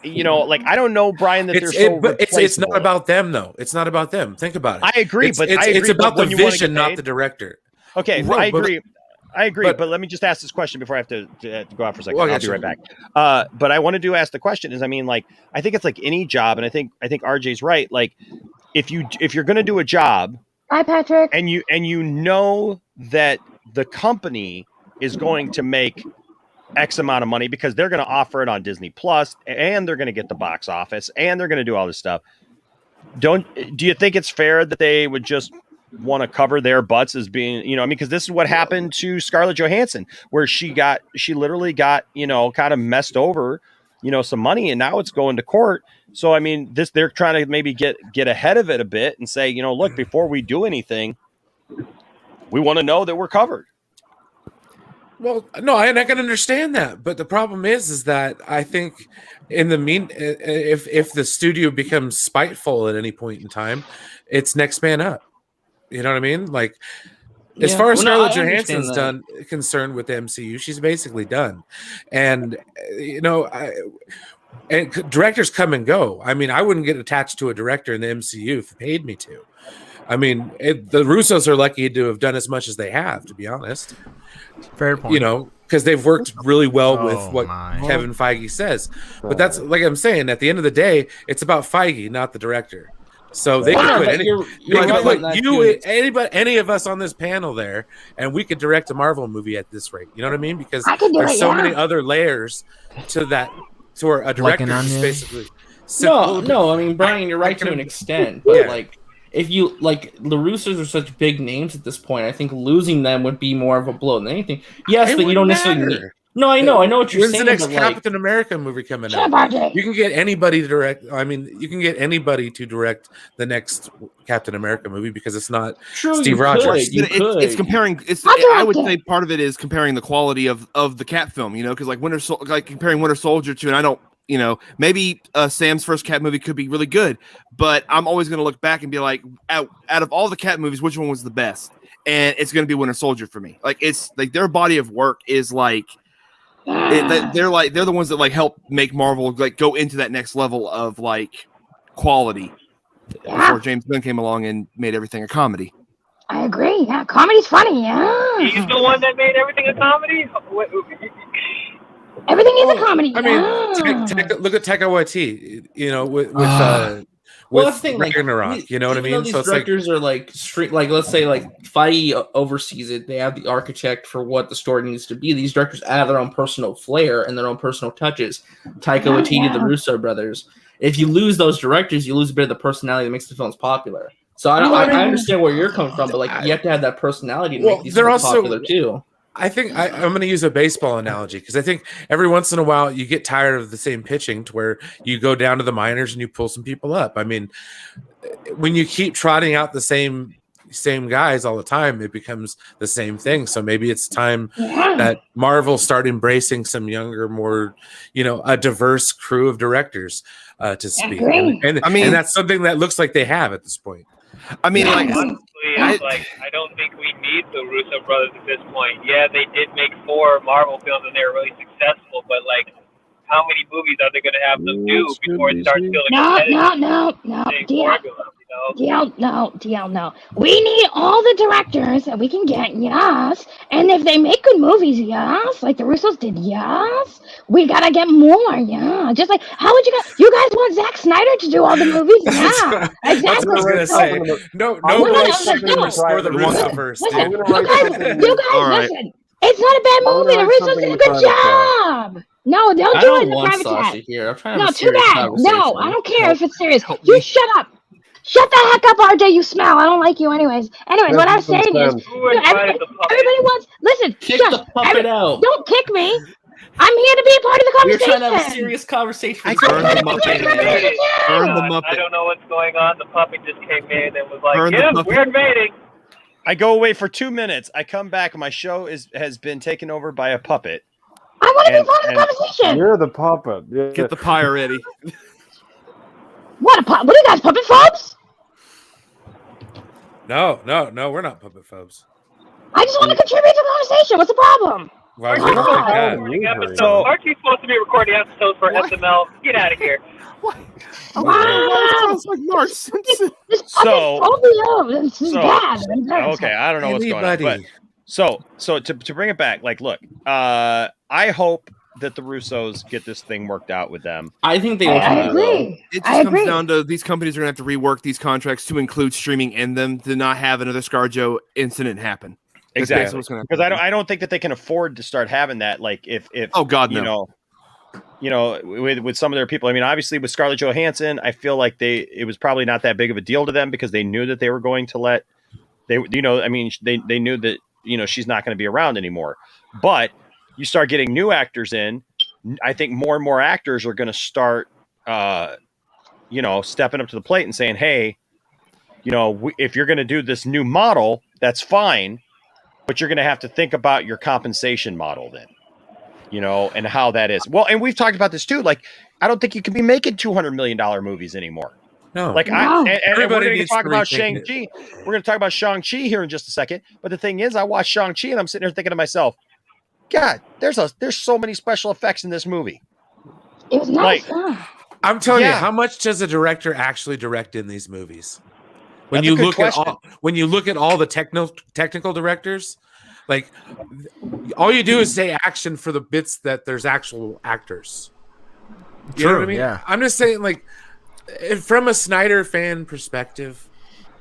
Like I don't know, Brian, that it's not about them though. It's not about them. Think about it. I agree, it's about the vision, not the director. Okay, Right, I agree, but let me just ask this question before I have to go out for a second. I'll be right back. But I want to ask the question is, I mean, like, I think it's like any job, and I think RJ's right. Like, if you're going to do a job, hi Patrick, and you know that the company is going to make X amount of money because they're going to offer it on Disney Plus, and they're going to get the box office, and they're going to do all this stuff. Do you think it's fair that they would just want to cover their butts as being, because this is what happened to Scarlett Johansson, where she literally got, kind of messed over, some money, and now it's going to court. So, I mean, they're trying to maybe get ahead of it a bit and say, look, before we do anything, we want to know that we're covered. Well, no, and I can understand that, but the problem is that I think in the if the studio becomes spiteful at any point in time, it's next man up. You know what I mean? Like, as far as Scarlett Johansson's concerned with the MCU, she's basically done. And and directors come and go. I mean, I wouldn't get attached to a director in the MCU if they paid me to. I mean, the Russos are lucky to have done as much as they have, to be honest. Fair point. Because they've worked really well with what Kevin Feige says. But that's, like I'm saying, at the end of the day, it's about Feige, not the director. So they could put any of us on this panel there, and we could direct a Marvel movie at this rate. You know what I mean? Because there's so many other layers to that, to where a director is basically. No, I mean, Brian, you're right to an extent, but like, if you like, the Russos are such big names at this point, I think losing them would be more of a blow than anything. Yes, but you don't necessarily need. No, I know what you're saying. When's the next Captain America movie coming out? You can get anybody to direct. I mean, you can get anybody to direct the next Captain America movie because it's not Steve Rogers. It's comparing. I would say part of it is comparing the quality of the Cap film. Because like comparing Winter Soldier to, and I don't. Maybe Sam's first Cap movie could be really good, but I'm always going to look back and be like, out of all the Cap movies, which one was the best? And it's going to be Winter Soldier for me. Like, it's like their body of work is like. They're the ones that like help make Marvel like go into that next level of like quality before James Gunn came along and made everything a comedy. I agree. Yeah, comedy's funny. Yeah, he's the one that made everything a comedy. Everything is a comedy. I mean, look at Taika Waititi. Well, that's the thing, like, Ragnarok, you know what I mean? These directors are like let's say like Feige oversees it. They have the architect for what the story needs to be. These directors add their own personal flair and their own personal touches. Taika Waititi, the Russo brothers. If you lose those directors, you lose a bit of the personality that makes the films popular. So I understand where you're coming from, but like you have to have that personality to make these films popular too. I think I'm going to use a baseball analogy because I think every once in a while you get tired of the same pitching to where you go down to the minors and you pull some people up. I mean, when you keep trotting out the same same guys all the time, it becomes the same thing. So maybe it's time that Marvel start embracing some younger, more, a diverse crew of directors to speak. And that's something that looks like they have at this point. I mean, honestly, I don't think we need the Russo brothers at this point. Yeah, they did make 4 Marvel films and they were really successful, but how many movies are they going to have them do before it starts feeling No, DL, no. We need all the directors that we can get, yes. And if they make good movies, yes, like the Russos did, yes. We gotta get more, yeah. Just like, how would you guys want Zack Snyder to do all the movies? Yeah, exactly. That's what I was gonna say. No, restore the Russoverse. You guys, listen. It's not a bad movie. The Russos did a good job. No, don't do it in the private chat. I'm trying No, to too bad. No, I don't care if it's serious. You shut up. Shut the heck up, RJ. You smell. I don't like you anyways. What I'm saying is, everybody wants. Listen, Kick the puppet out. Don't kick me. I'm here to be a part of the We're conversation. trying to have a serious conversation. I don't know what's going on. The puppet just came in and was like, we're invading. I go away for 2 minutes. I come back and my show has been taken over by a puppet. I want to be part of the conversation. You're the puppet. Yeah. Get the pie already. What are you guys, puppet phobes? No, we're not puppet phobes. I just want to contribute to the conversation. What's the problem? Why Aren't you supposed to be recording episodes for SML? Get out of here. Sounds like Mark Simpson. This is bad. Okay, I don't know what's going on. But, so to bring it back, look, I hope that the Russos get this thing worked out with them. I think they will. I agree. It just comes down to these companies are going to have to rework these contracts to include streaming in them to not have another ScarJo incident happen. Exactly. Because I don't think that they can afford to start having that. If oh God, no. With some of their people. I mean, obviously with Scarlett Johansson, I feel like it was probably not that big of a deal to them because they knew that they were going to let they knew that she's not going to be around anymore. But you start getting new actors in, I think more and more actors are going to start, stepping up to the plate and saying, hey, if you're going to do this new model, that's fine, but you're going to have to think about your compensation model then, and how that is. Well, and we've talked about this too. I don't think you can be making $200 million movies anymore. No. We're going to talk about Shang-Chi. We're going to talk about Shang-Chi here in just a second. But the thing is, I watched Shang-Chi and I'm sitting there thinking to myself, God, there's so many special effects in this movie. It was nice. I'm telling you, how much does a director actually direct in these movies? When you look at all the technical directors, all you do is say action for the bits that there's actual actors. You know what I mean? Yeah. I'm just saying, from a Snyder fan perspective,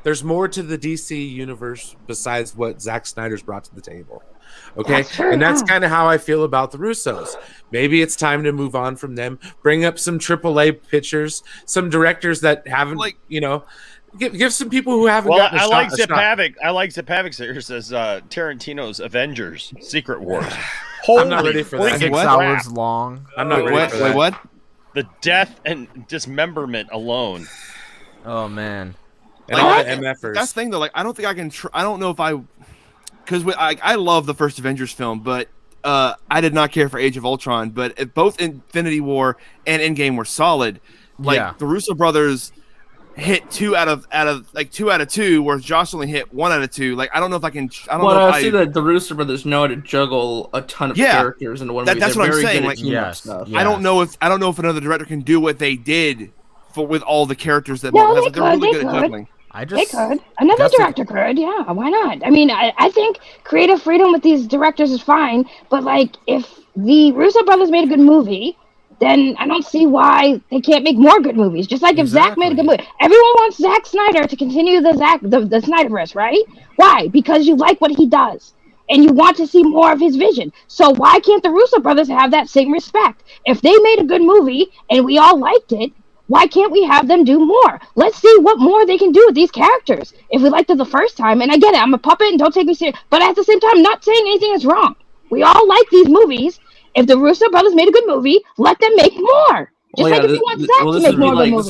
there's more to the DC universe besides what Zack Snyder's brought to the table. Okay, and that's kind of how I feel about the Russos. Maybe it's time to move on from them. Bring up some AAA pitchers, some directors that haven't, give some people who haven't. Well, I like Zip Havoc. I like Zip Havoc here says Tarantino's Avengers: Secret Wars. I'm not ready for that. 6 hours long. I'm not ready for that. Wait, what? The death and dismemberment alone. Oh man. And all the MFers. That's the thing though. I don't think I can. I don't know if I. Because I love the first Avengers film, but I did not care for Age of Ultron. But both Infinity War and Endgame were solid. The Russo brothers hit 2 out of 2, whereas Josh only hit 1 out of 2. I don't know if I can. I don't know. I see that the Russo brothers know how to juggle a ton of characters into one movie. That's They're what I'm very saying. good at stuff. I don't know if another director can do what they did with all the characters that No, they're really good at juggling. They could. Another director could, yeah. Why not? I mean, I think creative freedom with these directors is fine, but if the Russo brothers made a good movie, then I don't see why they can't make more good movies. Just like if Zack made a good movie. Everyone wants Zack Snyder to continue the Snyderverse, right? Why? Because you like what he does. And you want to see more of his vision. So why can't the Russo brothers have that same respect? If they made a good movie and we all liked it, why can't we have them do more? Let's see what more they can do with these characters. If we liked it the first time, and I get it, I'm a puppet and don't take me serious, but at the same time, I'm not saying anything is wrong. We all like these movies. If the Russo brothers made a good movie, let them make more. Just like if you want Zack to make more good movies.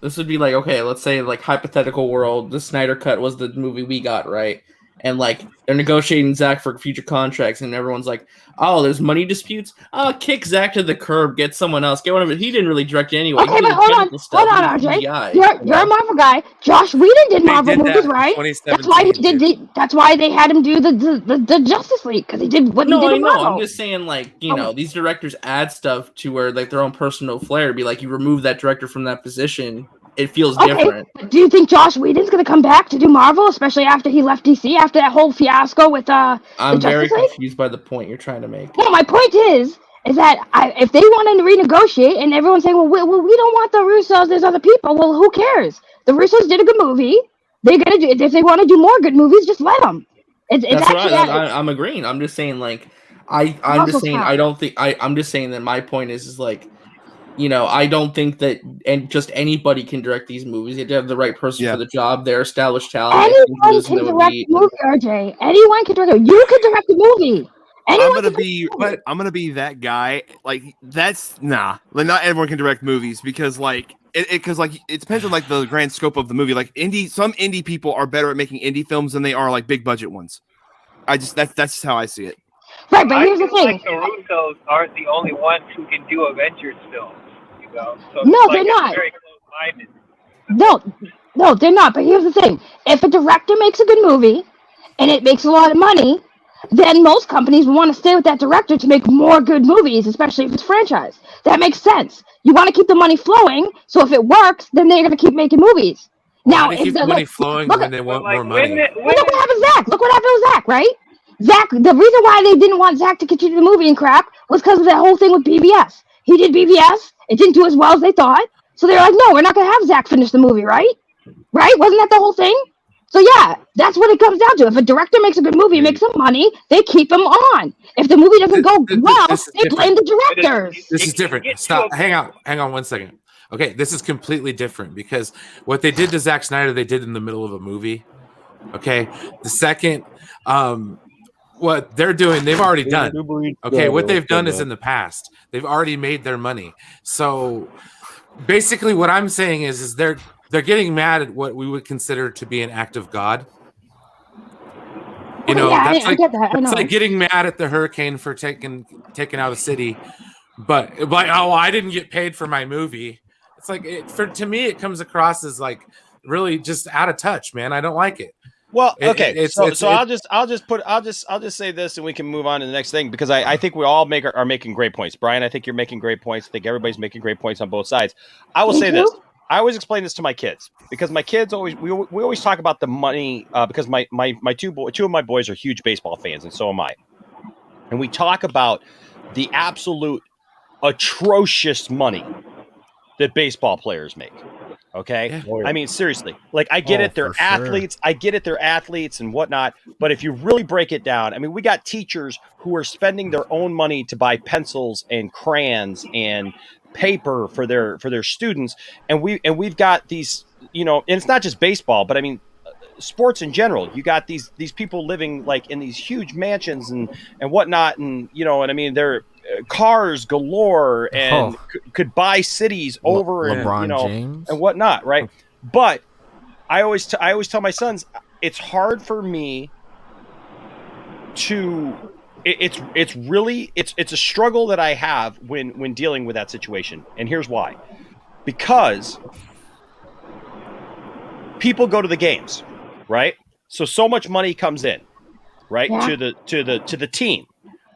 This would be like okay, let's say like hypothetical world, the Snyder Cut was the movie we got, right? And like they're negotiating Zack for future contracts, and everyone's like, "Oh, there's money disputes. Kick Zack to the curb, get someone else, get one of it. He didn't really direct it anyway. Okay, but hold on, RJ. You're a Marvel guy. Josh Whedon did Marvel movies, right? That's why he did. That's why they had him do the Justice League because he did what he did in Marvel. I'm just saying, like these directors add stuff to where like their own personal flair. Be like, you remove that director from that position. It feels different. But do you think Josh Whedon's going to come back to do Marvel, especially after he left DC after that whole fiasco with I'm the very Justice League? confused by the point you're trying to make. No, my point is that if they want to renegotiate and everyone's saying, well, we don't want the Russos, there's other people. Well, who cares? The Russos did a good movie. They're gonna do. If they want to do more good movies, just let them. I'm agreeing. I'm just saying, like, I'm just saying that my point is like, I don't think that just anybody can direct these movies. You have to have the right person for the job. They're established talent. Anyone can direct a movie, RJ. Anyone can direct it. You can direct a movie. I'm gonna be that guy. Like that's like not everyone can direct movies because like it depends on like the grand scope of the movie. Like some indie people are better at making indie films than they are like big budget ones. That's just how I see it. Right, but here's the thing. Like the Russos aren't the only ones who can do Avengers films. So no, they're not. Very close-minded. No, they're not. But here's the thing: if a director makes a good movie and it makes a lot of money, then most companies want to stay with that director to make more good movies, especially if it's franchise. That makes sense. You want to keep the money flowing, so if it works, then they're going to keep making movies. Now, if the money flowing when they want more money. Look what happened to Zack. Look what happened with Zack, right? Zack. The reason why they didn't want Zack to continue the movie and crap was because of that whole thing with BVS. He did BVS. It didn't do as well as they thought. So they're like, no, we're not going to have Zack finish the movie, right? Right? Wasn't that the whole thing? So yeah, that's what it comes down to. If a director makes a good movie, makes some money, they keep him on. If the movie doesn't go well, they blame the directors. This is different. Stop. Hang on 1 second. Okay, this is completely different because what they did to Zack Snyder, they did in the middle of a movie. Okay, the second, what they're doing, they've already done. Okay, what they've done is in the past. They've already made their money. So basically, what I'm saying is they're getting mad at what we would consider to be an act of God. That's like getting mad at the hurricane for taking out a city, but like, oh, I didn't get paid for my movie. It's like to me, it comes across as like really just out of touch, man. I don't like it. Well, okay, so I'll just say this, and we can move on to the next thing because I think we all are making great points. Brian, I think you're making great points. I think everybody's making great points on both sides. I will say this. I always explain this to my kids because my kids we always talk about the money because my two of my boys are huge baseball fans and so am I, and we talk about the absolute atrocious money that baseball players make. Okay, I mean seriously, like I get it, they're athletes. Sure. I get it, they're athletes and whatnot. But if you really break it down, I mean, we got teachers who are spending their own money to buy pencils and crayons and paper for their students, and we've got these, and it's not just baseball, but I mean sports in general. You got these people living like in these huge mansions and whatnot, and and I mean they're cars galore and could buy cities over LeBron James and whatnot, right? But I always tell my sons it's hard for me to. It's a struggle that I have when dealing with that situation, and here's why: because people go to the games, right? So much money comes in, right, to the team,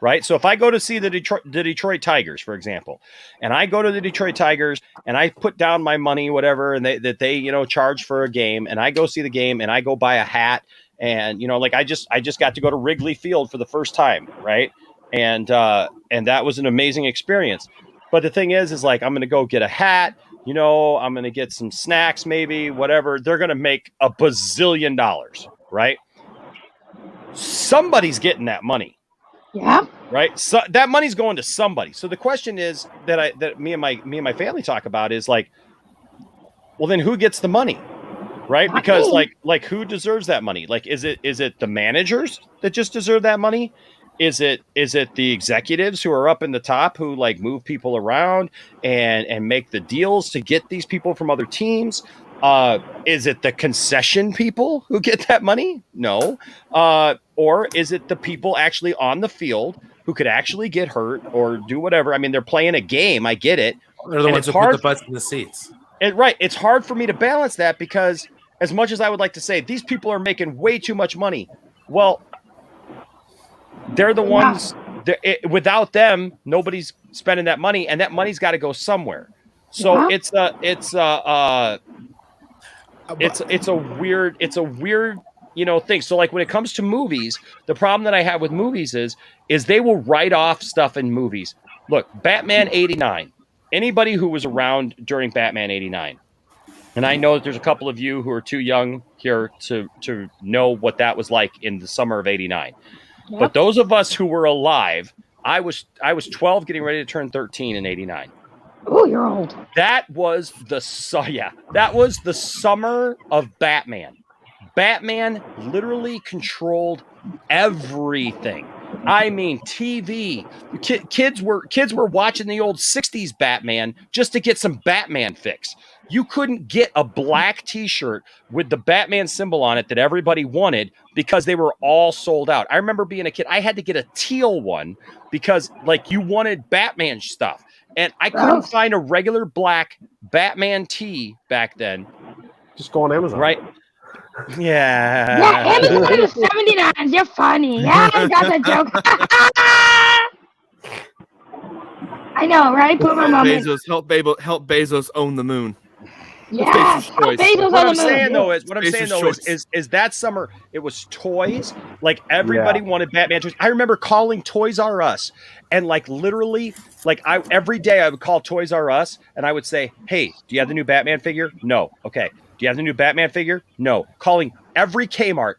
right? So if I go to see the Detroit Tigers, for example, and I go to the Detroit Tigers and I put down my money, whatever, and they charge for a game, and I go see the game and I go buy a hat. And like I just got to go to Wrigley Field for the first time, right? And that was an amazing experience. But the thing is like I'm going to go get a hat, I'm going to get some snacks, maybe whatever. They're going to make $1 bazillion, right? Somebody's getting that money, yeah, right? So that money's going to somebody. So the question is that me and my family talk about is like, well, then who gets the money? Right? Because like who deserves that money? Like, is it the managers that just deserve that money? Is it the executives who are up in the top who like move people around and make the deals to get these people from other teams? Is it the concession people who get that money? No. Or is it the people actually on the field who could actually get hurt or do whatever? I mean, they're playing a game. I get it. They're the And ones it's who put hard. the butts in the seats. Right. It's hard for me to balance that because as much as I would like to say these people are making way too much money, well, they're the ones without them, nobody's spending that money, and that money's got to go somewhere. So it's a weird thing. So like when it comes to movies, the problem that I have with movies is they will write off stuff in movies. Look, Batman 89. Anybody who was around during Batman 89, and I know that there's a couple of you who are too young here to know what that was like in the summer of 89. Yep. But those of us who were alive, I was 12 getting ready to turn 13 in 89. Oh, you're old. That was the summer of Batman. Batman literally controlled everything. I mean, TV. Kids were watching the old 60s Batman just to get some Batman fix. You couldn't get a black T-shirt with the Batman symbol on it that everybody wanted because they were all sold out. I remember being a kid, I had to get a teal one because like you wanted Batman stuff. And I couldn't find a regular black Batman tee back then. Just go on Amazon. Right? Yeah. Yeah, Amazon is 79. You're funny. Yeah, I got that joke. I know, right? Put my mom in. Help Bezos own the moon. Yeah, what I'm saying though is that summer it was toys. Like everybody wanted Batman toys. I remember calling Toys R Us and like literally like every day I would call Toys R Us and I would say, "Hey, do you have the new Batman figure?" "No." "Okay. Do you have the new Batman figure?" "No." Calling every Kmart,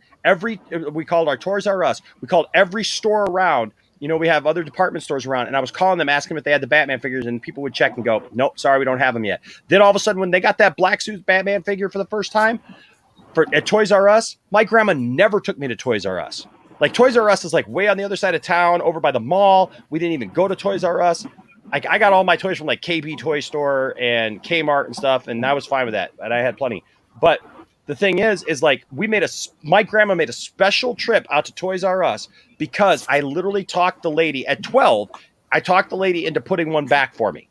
we called our Toys R Us. We called every store around. You know, we have other department stores around, and I was calling them, asking them if they had the Batman figures, and people would check and go, "Nope, sorry, we don't have them yet." Then all of a sudden, when they got that black suit Batman figure for the first time at Toys R Us, my grandma never took me to Toys R Us. Like, Toys R Us is like way on the other side of town, over by the mall. We didn't even go to Toys R Us. I got all my toys from like KB Toy Store and Kmart and stuff, and I was fine with that, and I had plenty. But the thing is like my grandma made a special trip out to Toys R Us because I literally talked the lady at 12. I talked the lady into putting one back for me.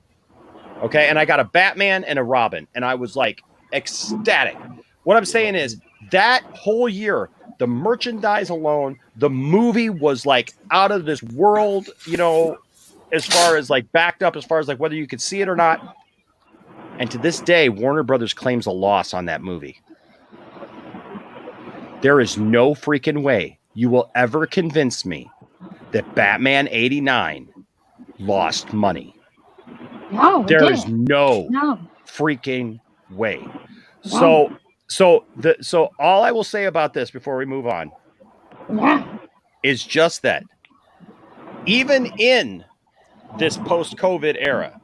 Okay. And I got a Batman and a Robin and I was like ecstatic. What I'm saying is that whole year, the merchandise alone, the movie was like out of this world, you know, as far as like backed up, as far as like whether you could see it or not. And to this day, Warner Brothers claims a loss on that movie. There is no freaking way you will ever convince me that Batman 89 lost money. No, there is no freaking way. No. So all I will say about this before we move on is just that even in this post-COVID era,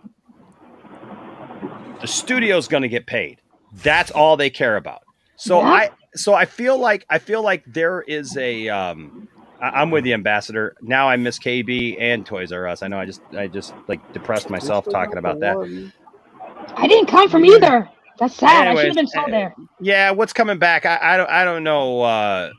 the studio's going to get paid. That's all they care about. So I feel like there is a I'm with the Ambassador. Now I miss KB and Toys R Us. I know I just like depressed myself talking about that. I didn't come from either. That's sad. Anyways, I should have been still there. Yeah, what's coming back? I don't know.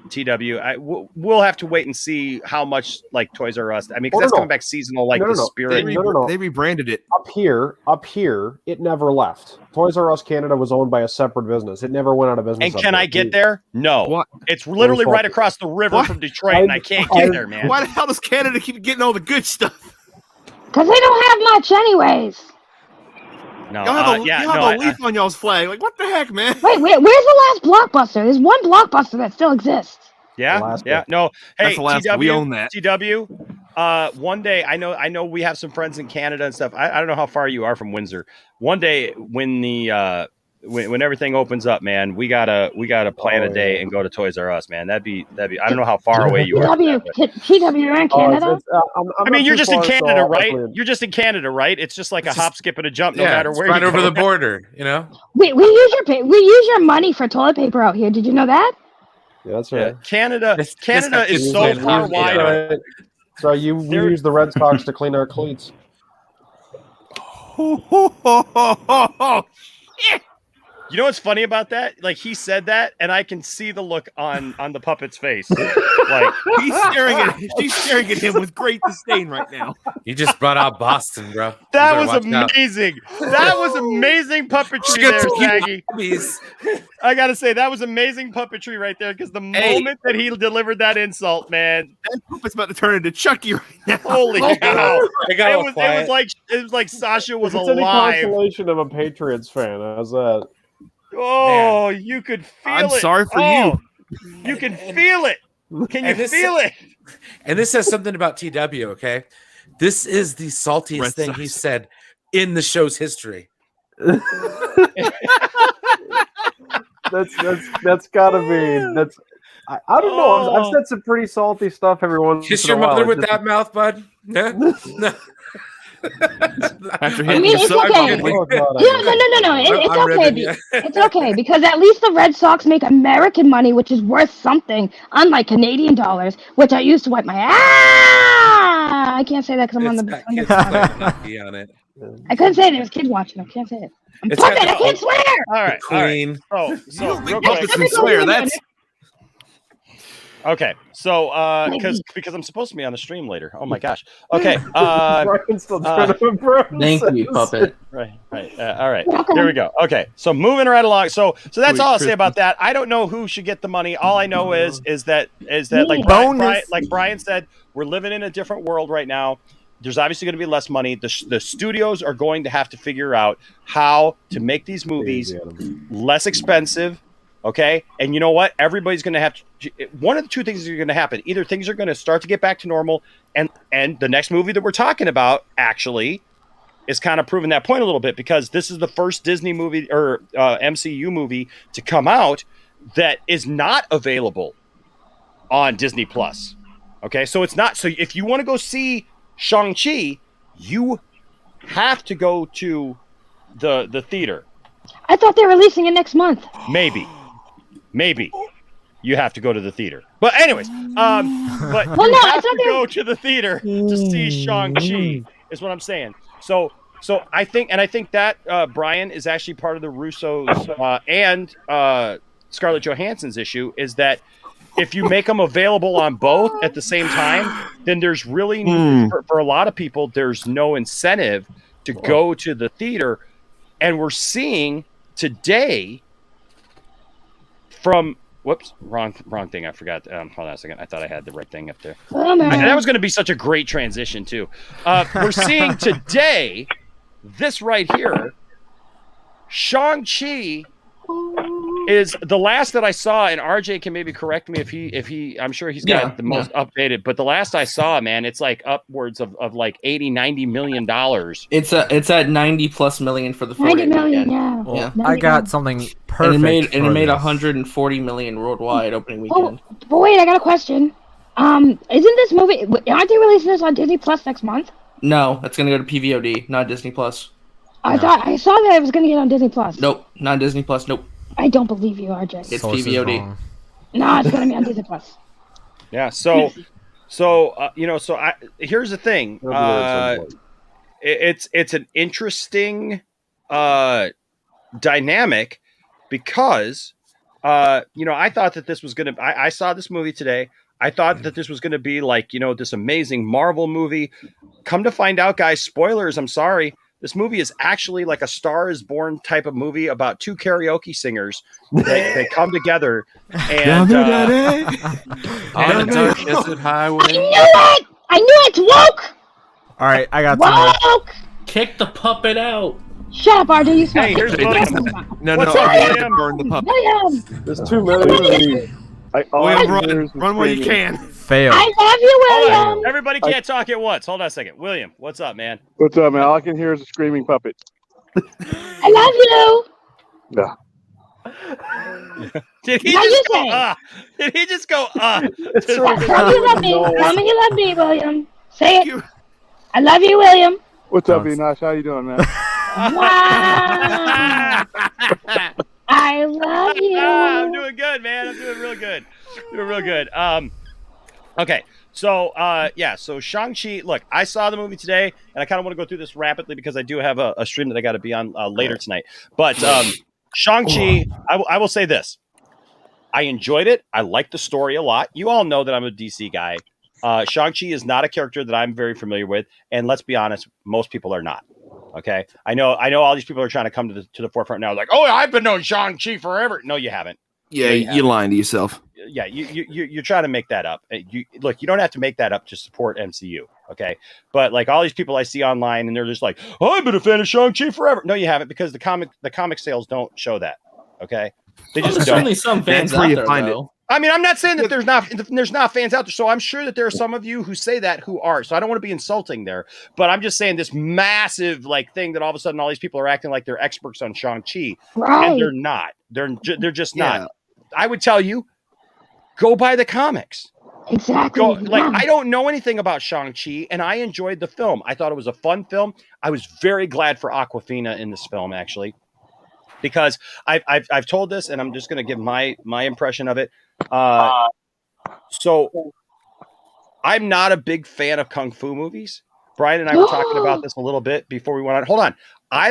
TW. We'll have to wait and see how much like Toys R Us. I mean, because that's coming back seasonal, like the Spirit. They rebranded it. Up here, it never left. Toys R Us Canada was owned by a separate business. It never went out of business. And can I get there? No. What? It's literally right across the river from Detroit, and I can't get there, man. Why the hell does Canada keep getting all the good stuff? Because they don't have much, anyways. No, you have a leaf on y'all's flag. Like, what the heck, man? Wait, where's the last Blockbuster? There's one Blockbuster that still exists. Yeah. No. Hey, TW, we own that. TW. One day, I know we have some friends in Canada and stuff. I don't know how far you are from Windsor. One day, when the when everything opens up, man, we gotta plan a day and go to Toys R Us, man. That'd be. I don't know how far away you are. TW, you're in Canada. I mean, you're just in Canada, right? You're just in Canada, right? It's just like a hop, skip, and a jump, no matter where. Right you over go. the border, you know. We use your money for toilet paper out here. Did you know that? Yeah, that's right. Canada This is so win. far wide. Right. So we use the Red Sox to clean our cleats. You know what's funny about that? Like he said that, and I can see the look on the puppet's face. Like she's staring at him with great disdain right now. You just brought out Boston, bro. That was amazing. That was amazing puppetry there, Shaggy. I gotta say that was amazing puppetry right there because the moment that he delivered that insult, man, that puppet's about to turn into Chucky right now. Holy cow! It was like Sasha was If it's any alive. consolation, I'm a Patriots fan. How's that? Oh, you could feel it. I'm sorry for you. You can feel it. Can you feel it? And this says something about TW, okay? This is the saltiest thing he said in the show's history. That's gotta be. I don't know. I've said some pretty salty stuff every once Kiss in a your while. mother with that mouth, bud. Yeah. I mean, it's okay. No. It's okay. It's okay because at least the Red Sox make American money, which is worth something, unlike Canadian dollars, which I use to wipe my ass. I can't say that because I'm on the. On it. I couldn't say it. There was kids watching. I can't say it. I can't swear. All right. Queen. So real Puppets quick. can swear. That's Okay, so because I'm supposed to be on the stream later. Oh my gosh. Okay. Brian's still trying to improve. Thank you, puppet. Right. All right. There we go. Okay. So moving right along. So that's all I'll say about that. I don't know who should get the money. All I know is that like Brian said, we're living in a different world right now. There's obviously going to be less money. The studios are going to have to figure out how to make these movies less expensive. Okay. And you know what? Everybody's going to have to. One of the two things are going to happen. Either things are going to start to get back to normal, and the next movie that we're talking about actually is kind of proving that point a little bit because this is the first Disney movie or MCU movie to come out that is not available on Disney Plus. Okay. So it's not. So if you want to go see Shang-Chi, you have to go to the theater. I thought they were releasing it next month. Maybe you have to go to the theater. But anyways, you have to go to the theater to see Shang-Chi is what I'm saying. So I think that Brian is actually part of the Russos and Scarlett Johansson's issue is that if you make them available on both at the same time, then there's really for a lot of people there's no incentive to go to the theater, and we're seeing today. From wrong thing. I forgot. Hold on a second. I thought I had the right thing up there. That was going to be such a great transition too. We're seeing today, this right here, Shang-Chi is the last that I saw, and RJ can maybe correct me if he I'm sure he's got the most updated, but the last I saw, man, it's like upwards of like $80-90 million. It's at 90 plus million for the 90 million, yeah. I got something perfect. And it made 140 million worldwide opening weekend. But wait, I got a question. Isn't this movie? Aren't they releasing this on Disney Plus next month? No, it's gonna go to PVOD, not Disney Plus. I thought I saw that it was gonna get on Disney Plus. Nope, not Disney Plus. Nope. I don't believe you, RJ. It's PVOD. No, it's gonna be on Disney Plus. Yeah. Here's the thing. It's an interesting dynamic because I thought that this was gonna. I saw this movie today. I thought that this was going to be like this amazing Marvel movie. Come to find out, guys, spoilers. I'm sorry. This movie is actually like a Star is Born type of movie about two karaoke singers. They come together and on the dark desert highway. I knew it. Woke. All right, I got woke. Kick the puppet out. Shut up, RJ. You Hey, here's William. No, burn the puppet. William. There's too many of these. William, run where you can. Fail. I love you, William. Everybody can't talk at once. Hold on a second. William, what's up, man? What's up, man? All I can hear is a screaming puppet. I love you. Yeah. Did he just go, Did he just go, Tell me you love me. Tell me you love me, William. Say it. I love you, William. What's up, Enosh? How you doing, man? Wow. I love you. I'm doing good, man. I'm doing real good. You're real good. Okay. So, so Shang-Chi, look, I saw the movie today, and I kind of want to go through this rapidly because I do have a stream that I got to be on later tonight. But Shang-Chi, I will say this. I enjoyed it. I like the story a lot. You all know that I'm a DC guy. Shang-Chi is not a character that I'm very familiar with, and let's be honest, most people are not. Okay, I know all these people are trying to come to the forefront now, like, oh, I've been knowing Shang-Chi forever. No, you haven't. Yeah, you're lying to yourself. Yeah, you're trying to make that up. You don't have to make that up to support MCU. Okay, but like all these people I see online, and they're just like, oh, I've been a fan of Shang-Chi forever. No, you haven't, because the comic sales don't show that. Okay, they just don't. Certainly some fans out there, though. I mean, I'm not saying that there's not fans out there. So I'm sure that there are some of you who say that who are. So I don't want to be insulting there, but I'm just saying this massive like thing that all of a sudden all these people are acting like they're experts on Shang-Chi, and they're not. They're just not. I would tell you, go buy the comics. Exactly. I don't know anything about Shang-Chi, and I enjoyed the film. I thought it was a fun film. I was very glad for Awkwafina in this film, actually, because I've told this, and I'm just going to give my impression of it. So I'm not a big fan of kung fu movies. Brian and I were talking about this a little bit before we went on. Hold on. I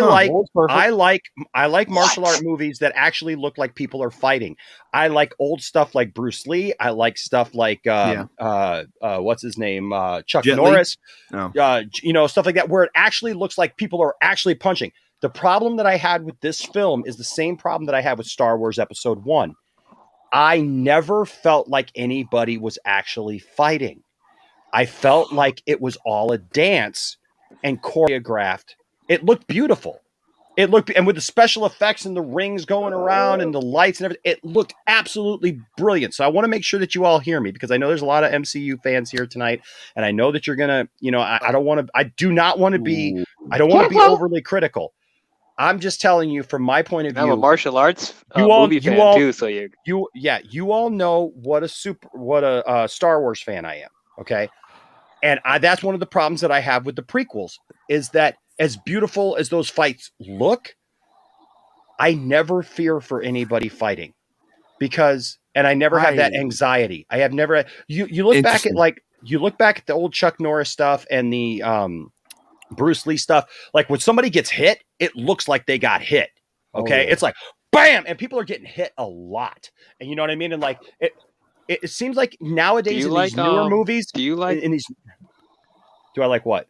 like martial art movies that actually look like people are fighting. I like old stuff like Bruce Lee. I like stuff like what's his name? Chuck Jet Norris. No. Stuff like that where it actually looks like people are actually punching. The problem that I had with this film is the same problem that I had with Star Wars Episode 1. I never felt like anybody was actually fighting. I felt like it was all a dance and choreographed. It looked beautiful. And with the special effects and the rings going around and the lights and everything, it looked absolutely brilliant. So I want to make sure that you all hear me, because I know there's a lot of MCU fans here tonight, and I know that you're gonna, I don't want to be overly critical. I'm just telling you from my point of view. I'm a martial arts movie fan too, so you all know what a Star Wars fan I am. Okay, and that's one of the problems that I have with the prequels is that as beautiful as those fights look, I never fear for anybody fighting and I never have that anxiety. I have never. You look back at the old Chuck Norris stuff and the Bruce Lee stuff. Like when somebody gets hit, it looks like they got hit. Okay. It's like, bam. And people are getting hit a lot. And you know what I mean? And like, it seems like nowadays in these newer movies, do I like what?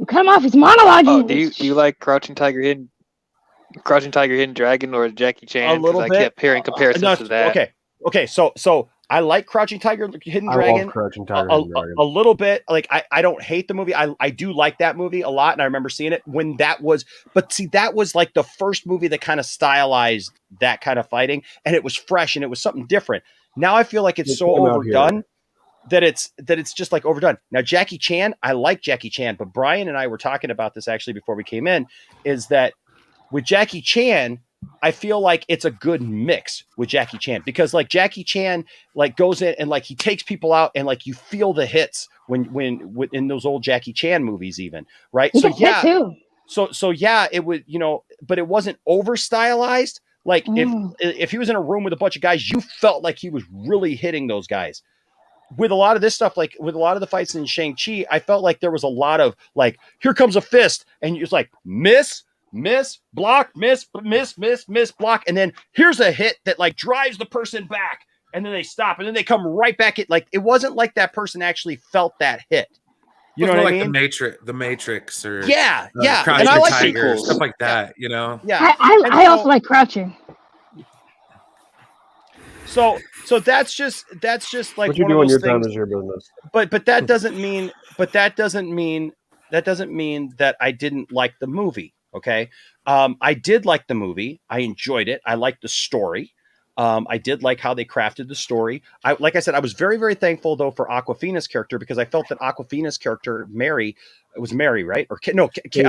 You cut him off. He's monologuing. Oh, do you like Crouching Tiger, Hidden Dragon or Jackie Chan? A little bit. I kept hearing comparisons to that. Okay. So I like Crouching Tiger, Hidden Dragon. I love Crouching Tiger, Hidden Dragon. A little bit. Like I don't hate the movie. I do like that movie a lot, and I remember seeing it when that was. But see, that was like the first movie that kind of stylized that kind of fighting, and it was fresh and it was something different. Now I feel like it's so overdone that it's just like overdone. Now Jackie Chan, I like Jackie Chan, but Brian and I were talking about this actually before we came in. Is that with Jackie Chan? I feel like it's a good mix with Jackie Chan, because like Jackie Chan like goes in and like he takes people out and like you feel the hits when in those old Jackie Chan movies even, right? So it would, but it wasn't over stylized. Like if he was in a room with a bunch of guys, you felt like he was really hitting those guys. With a lot of this stuff, like with a lot of the fights in Shang-Chi, I felt like there was a lot of like, here comes a fist, and it's like miss, block, miss, block. And then here's a hit that like drives the person back, and then they stop, and then they come right back. It wasn't like that person actually felt that hit. You know what I mean? The Matrix or yeah. And I like Tiger, stuff like that, Yeah. I also like Crouching. So that's just like what you do on your time is your business. But that doesn't mean that I didn't like the movie. Okay. I did like the movie. I enjoyed it. I liked the story. I did like how they crafted the story. Like I said, I was very, very thankful though for Awkwafina's character, because I felt that Awkwafina's character, Mary, right? Or no, Katie.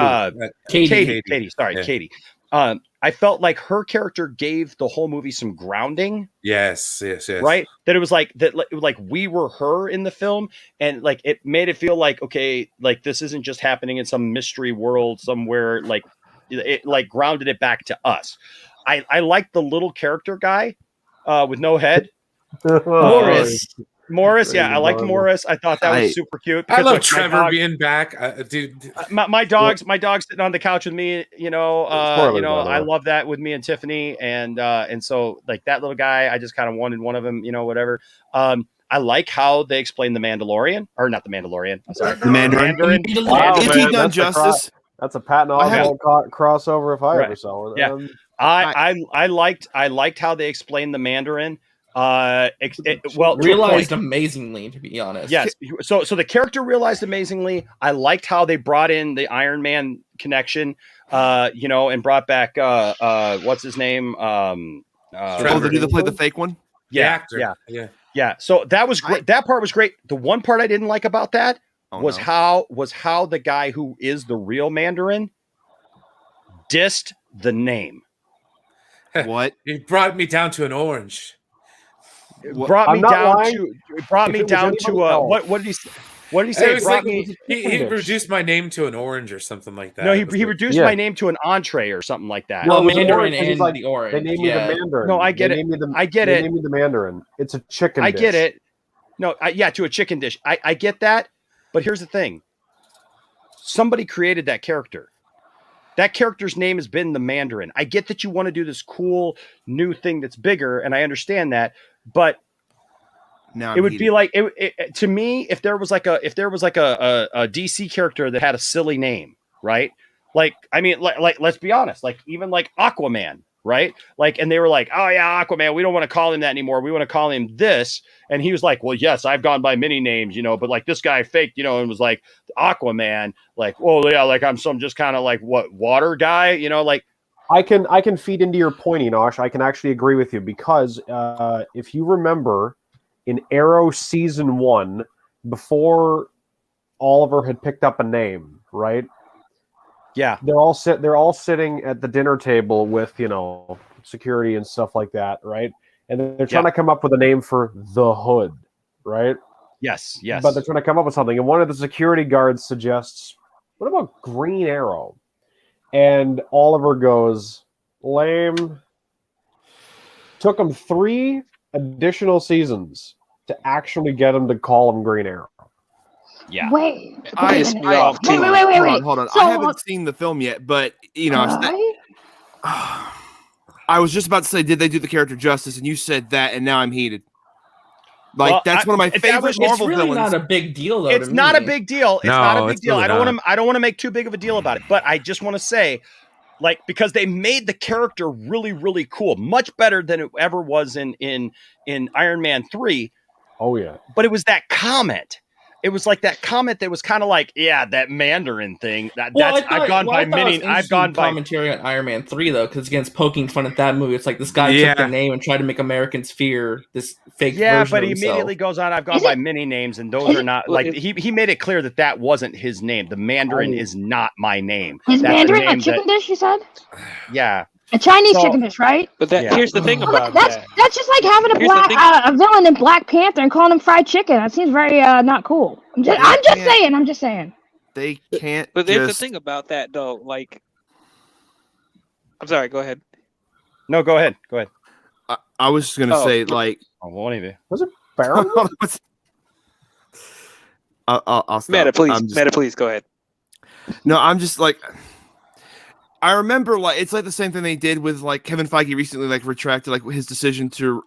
Sorry, yeah. Katie. I felt like her character gave the whole movie some grounding. Yes. Right. That it was like that, like we were her in the film, and like it made it feel like, okay, like this isn't just happening in some mystery world somewhere. Like it like grounded it back to us. I like the little character guy with no head. Morris, yeah, I liked Morris. I thought that was super cute. I because, love like, my Trevor dog- being back, dude. my dog's sitting on the couch with me. Spoilers, by the I way. love that with me and Tiffany, and so like that little guy, I just kind of wanted one of them. Whatever. I like how they explain the Mandalorian, or not the Mandalorian. I'm sorry, The Mandarin. Wow, If man, he done that's a justice. that's a Patton Oswalt crossover if I ever Right. saw one. Yeah, I liked how they explained the Mandarin. To a realized point. amazingly, to be honest. Yes. So the character realized amazingly. I liked how they brought in the Iron Man connection, and brought back what's his name? The dude that played the fake one. Yeah, yeah. So that was great. That part was great. The one part I didn't like about that was how the guy who is the real Mandarin dissed the name. What? He brought me down to an orange. Brought me down to else. what did he say? What did he say? It was Brought like me. he reduced my name to an orange or something like that. No, It was he like- reduced my name to an entree or something like that. Well, it was Mandarin orange 'cause he's and like, the orange, They named me yeah. the Mandarin. No, I get They it. named me the- I get they it. named me the Mandarin. It's a chicken I dish. get it. No, to a chicken dish. I get that. But here's the thing. Somebody created that character. That character's name has been the Mandarin. I get that you want to do this cool new thing that's bigger, and I understand that. But now it would be like to me if there was like a DC character that had a silly name, right? Like I mean, like let's be honest, like even like Aquaman, right? Like, and they were like, oh yeah, Aquaman, we don't want to call him that anymore. We want to call him this. And he was like, well, yes, I've gone by many names, but like this guy faked, and was like Aquaman, like, oh yeah, like I'm some just kind of like water guy, like. I can feed into your point, Enosh. I can actually agree with you because if you remember in Arrow season 1, before Oliver had picked up a name, right? Yeah. They're all sitting at the dinner table with, security and stuff like that, right? And they're trying to come up with a name for the Hood, right? Yes. But they're trying to come up with something. And one of the security guards suggests, what about Green Arrow? And Oliver goes, lame. Took him 3 additional seasons to actually get him to call him Green Arrow. Yeah. Wait. Wait. Hold on. So, I haven't seen the film yet, but I was just about to say, did they do the character justice? And you said that, and now I'm heated. Like Well, that's one of my favorite Marvel It's really villains. not a big deal, though. It's to not a me. big deal. It's No, not a big it's deal. really I don't not. want to make too big of a deal about it, but I just want to say, like, because they made the character really, really cool, much better than it ever was in Iron Man 3. Oh yeah. But it was that comment. It was like that comment that was kind of like, yeah, that Mandarin thing. I've gone by many. I've gone by commentary on Iron Man 3 though, because against poking fun at that movie, it's like this guy took the name and tried to make Americans fear this fake version but of he himself. immediately goes on. I've gone by many names, and those are not like he made it clear that wasn't his name. The Mandarin is not my name. Is That's Mandarin a a name chicken dish, you said? Yeah. A Chinese chicken dish, right? But here's the thing about That's that. that's just like having Here's the thing- a villain in Black Panther and calling him fried chicken. That seems very not cool. I'm just saying. They can't. But there's the thing about that, though. Like, I'm sorry. Go ahead. No, go ahead. I was just gonna say, like, won't even. Was it Barrel? I'll stop. Meta, please. I'm just- Meta, please. Go ahead. No, I'm just like, I remember like it's like the same thing they did with like Kevin Feige recently, like retracted like his decision to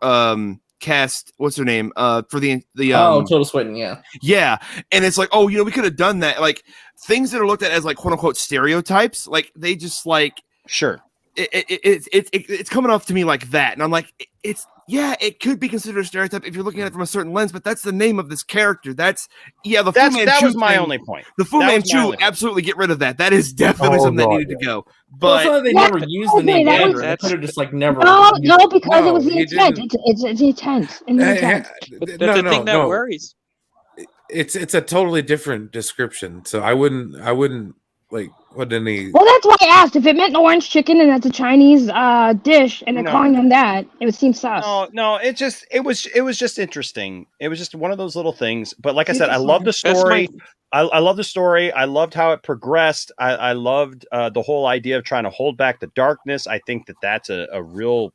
cast what's her name for the Tilda Swinton, yeah, and it's like, oh, we could have done that. Like things that are looked at as like quote unquote stereotypes, like they just like sure. It's coming off to me like that, and I'm like, it could be considered a stereotype if you're looking at it from a certain lens, but that's the name of this character. That was my only point. The Fu That was my Manchu, only point. absolutely get rid of that. That is definitely something that needed to go. But Well, they never used the name that was- Mandarin. They could have just like never. No, because it was the he intent. didn't. It's the intent. In the intent. That's the thing that worries. It's a totally different description. So I wouldn't like put any. Well, that's why I asked if it meant orange chicken and that's a Chinese dish, and they're No. calling them that. It would seem sus. No, it was just interesting. It was just one of those little things. But like I said, I love the story. I love the story. I loved how it progressed. I loved the whole idea of trying to hold back the darkness. I think that's a real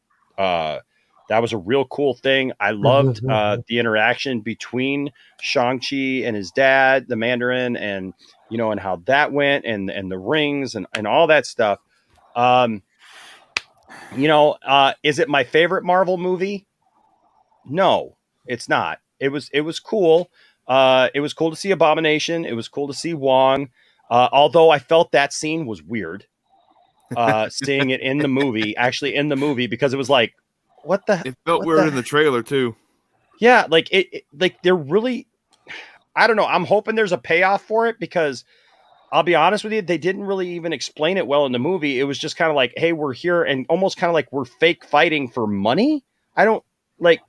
That was a real cool thing. I loved the interaction between Shang-Chi and his dad, the Mandarin, and and how that went, and the rings and all that stuff. Is it my favorite Marvel movie? No, it's not. It was cool. It was cool to see Abomination. It was cool to see Wong. Although I felt that scene was weird. Seeing it in the movie, because it was like, what the? It felt weird in the trailer too. Yeah, like like they're really. I don't know. I'm hoping there's a payoff for it, because I'll be honest with you, they didn't really even explain it well in the movie. It was just kind of like, hey, we're here, and almost kind of like we're fake fighting for money. I don't like.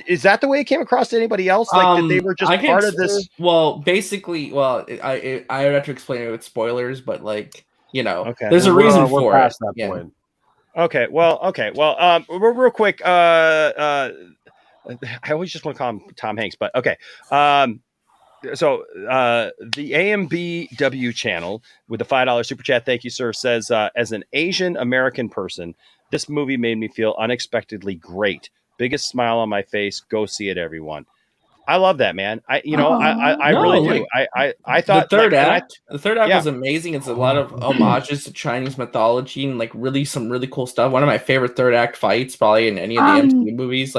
Is that the way it came across to anybody else? Like that they were just part of this? Well, basically, I would have to explain it with spoilers, but okay. There's a reason for past it. that point. Okay. Well, real quick. I always just want to call him Tom Hanks, but okay. So the AMBW channel with the $5 super chat, thank you, sir, says, as an Asian American person, this movie made me feel unexpectedly great. Biggest smile on my face. Go see it, everyone. I love that, man. I really do. I thought the third act yeah. was amazing. It's a lot of homages to Chinese mythology and some really cool stuff. One of my favorite third act fights, probably in any of the MCU movies.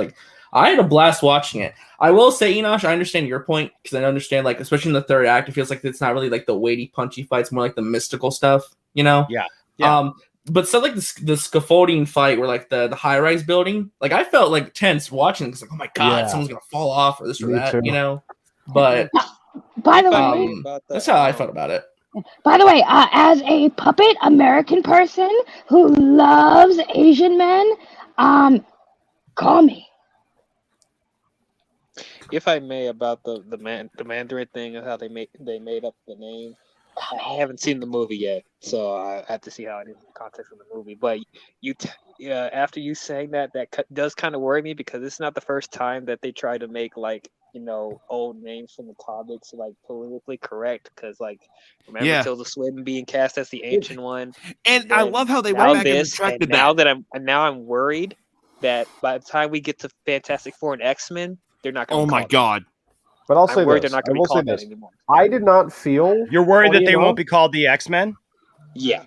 I had a blast watching it. I will say, Enosh, I understand your point, because I understand, especially in the third act, it feels like it's not really the weighty, punchy fights, more like the mystical stuff, Yeah. But stuff like the scaffolding fight, where the high rise building, I felt tense watching, because oh my god, someone's gonna fall off or this or that, too. But by the way, that's how I felt about it. By the way, as a puppet American person who loves Asian men, call me. If I may, about the Mandarin thing and how they made up the name. I haven't seen the movie yet, so I have to see how it is in the context of the movie. But after you saying that does kind of worry me, because it's not the first time that they try to make old names from the comics politically correct. Because remember Tilda Swinton being cast as the ancient one, and I love how they went back and retracted that. Now I'm worried that by the time we get to Fantastic Four and X-Men, they're not going to. Oh my god. But I'll say worried this. they're not I going to will be called say that this. anymore. I did not feel. You're worried that funny they enough. won't be called the X-Men? Yeah.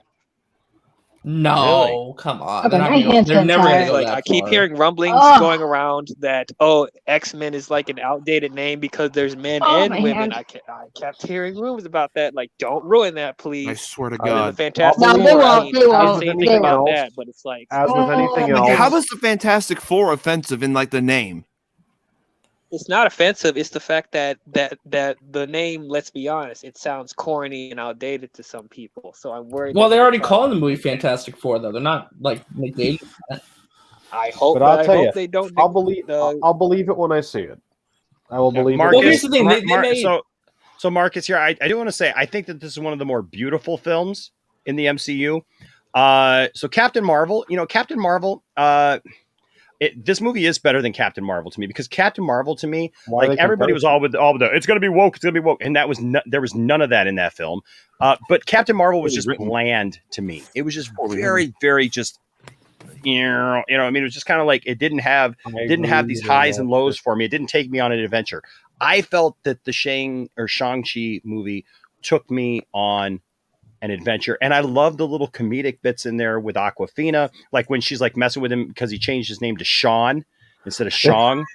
No, come on. Okay, They're my hands never get going to tired. go that I keep far. hearing rumblings Ugh. going around that X-Men is an outdated name because there's men and my women. hand. I kept hearing rumors about that. Don't ruin that, please. I swear to Other than God. the Fantastic No, they Four, won't. They I won't. didn't say anything They about won't. that, but it's As with anything Like, else, how is the Fantastic Four offensive in the name? it's not offensive. It's the fact that the name, let's be honest, it sounds corny and outdated to some people. So I'm worried. Well, that they're already try- calling the movie Fantastic Four, though. They're not negating that. I hope. but I'll tell I you, hope they don't. I'll believe it when I see it. I will believe Marcus, it. Well, here's the thing, they made- so Marcus here, I do want to say, I think that this is one of the more beautiful films in the MCU. So Captain Marvel, Captain Marvel, this movie is better than Captain Marvel to me, because Captain Marvel to me, everybody was all with the it's going to be woke, and that was there was none of that in that film. But Captain Marvel was just bland to me. It was just very, very just I mean, it was just kind of it didn't have these highs and lows for me. It didn't take me on an adventure. I felt that the Shang-Chi movie took me on an adventure, and I love the little comedic bits in there with Aquafina, when she's messing with him because he changed his name to Sean instead of Shang.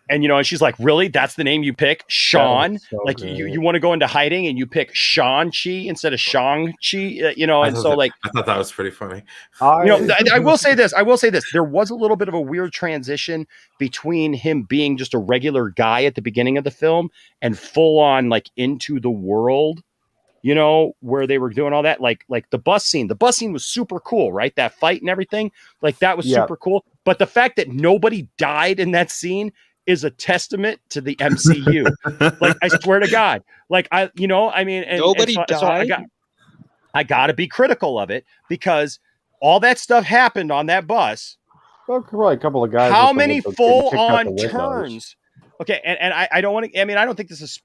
And and she's like, really? That's the name you pick? Sean? So you want to go into hiding and you pick Shang-Chi instead of Shang-Chi, I thought that was pretty funny. I will say this. There was a little bit of a weird transition between him being just a regular guy at the beginning of the film and full on into the world, where they were doing all that, like the bus scene. The bus scene was super cool, right? That fight and everything, that was super cool. But the fact that nobody died in that scene is a testament to the MCU. I swear to God, nobody died. So I got to be critical of it, because all that stuff happened on that bus. Well, probably a couple of guys. How many full-on turns? Okay, and I don't want to. I mean, I don't think this is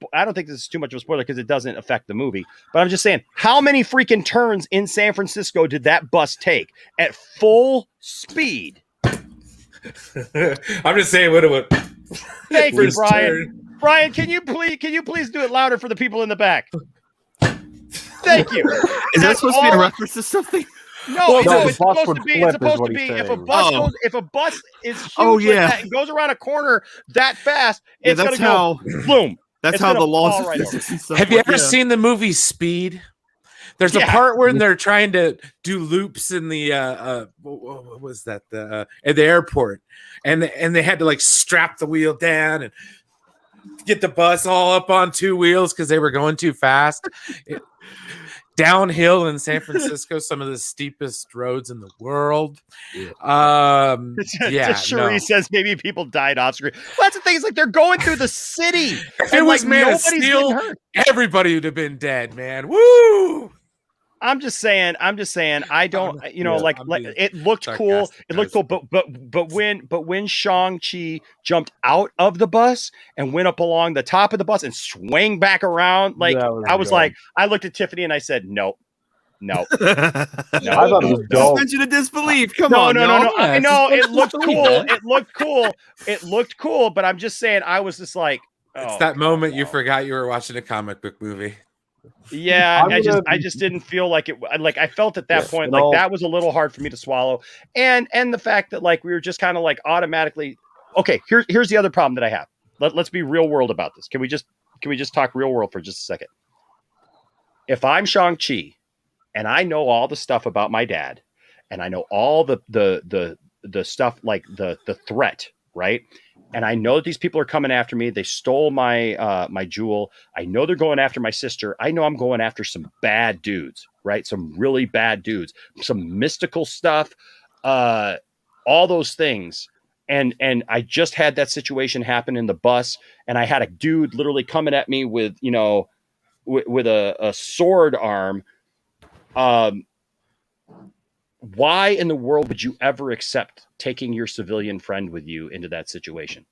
too much of a spoiler, because it doesn't affect the movie. But I'm just saying, how many freaking turns in San Francisco did that bus take at full speed? I'm just saying what it would. Thank you, First Brian. turn. Brian, can you please do it louder for the people in the back? Thank you. Is that That's supposed to be a all- reference to something? No, No, no, the it's bus supposed would to be. flip It's is supposed what to he's be. If a saying. bus Oh. goes, if a bus is huge Oh, like yeah. that and goes around a corner that fast, Yeah, it's that's gonna how. go boom. That's It's how gonna the laws fall of right over. physics and stuff. Have you work, ever yeah. seen the movie Speed? There's a Yeah. part when they're trying to do loops in the what was that, the at the airport, and they had to like strap the wheel down and get the bus all up on two wheels because they were going too fast. Downhill in San Francisco, some of the steepest roads in the world. Yeah, Cherie no. says maybe people died off screen. Well, that's the thing. It's like they're going through the city. If it and was like Man of nobody's getting Steel, hurt. everybody would have been dead, man. Woo! I'm just saying. I don't. You know, Yeah, like I'm being it looked cool. sarcastic, It looked cool. But when Shang-Chi jumped out of the bus and went up along the top of the bus and swang back around, like I was good. like, I looked at Tiffany and I said, no. I thought it was dope. Suspension of disbelief. Come No, on, no, no, y'all. no. I know it looked cool. man. It looked cool. It looked cool. But I'm just saying, I was just like, It's oh, that moment you forgot you were watching a comic book movie. yeah. I'm I gonna- just didn't feel like it. Like I felt at that point, and like I'll- that was a little hard for me to swallow. And the fact that like we were just kind of like automatically. Okay, here's the other problem that I have. Let's be real world about this. Can we just talk real world for just a second? If I'm Shang-Chi and I know all the stuff about my dad, and I know all the stuff like the threat, right? And I know that these people are coming after me. They stole my my jewel. I know they're going after my sister. I know I'm going after some bad dudes, right? Some really bad dudes, some mystical stuff, all those things. And I just had that situation happen in the bus, and I had a dude literally coming at me with, you know, with a sword arm. Why in the world would you ever accept taking your civilian friend with you into that situation?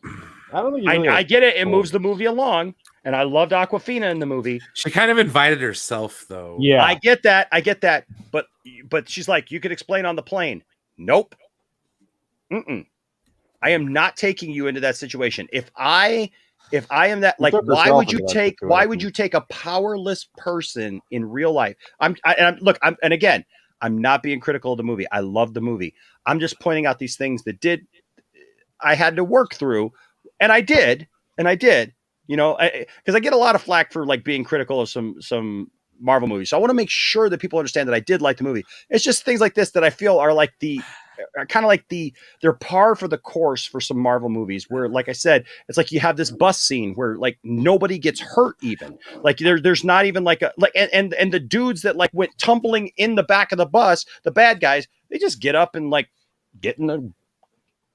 I don't think you really I get it. It moves the movie along, and I loved Aquafina in the movie. She kind of invited herself, though. Yeah. I get that. But she's like, you could explain on the plane. Nope. I am not taking you into that situation. If I am that, like, took why yourself would you into that take? Why would situation. you take a powerless person in real life? And again, I'm not being critical of the movie. I love the movie. I'm just pointing out these things that I had to work through, and I did. You know, because I get a lot of flack for like being critical of some Marvel movies. So I want to make sure that people understand that I did like the movie. It's just things like this that I feel are like they're par for the course for some Marvel movies where, like I said, it's like you have this bus scene where like nobody gets hurt even. Like there's not even like and the dudes that like went tumbling in the back of the bus, the bad guys, they just get up and like get in the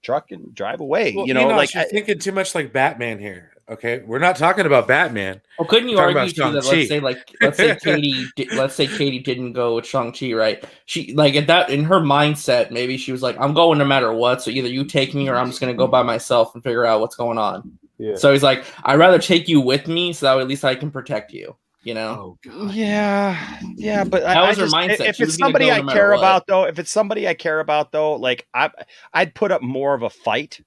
truck and drive away. Well, you know, like you're thinking too much like Batman here. Okay, we're not talking about Batman. Well, couldn't you We're talking argue about too that Shang-Chi. let's say Katie didn't go with Shang-Chi, right? She like at that in her mindset, maybe she was like, I'm going no matter what. So either you take me or I'm just gonna go by myself and figure out what's going on. Yeah. So he's like, I'd rather take you with me so that way at least I can protect you. You know? Yeah, but That I was her just, mindset. if She it's was gonna somebody go I no matter care what. about, though, like I'd put up more of a fight.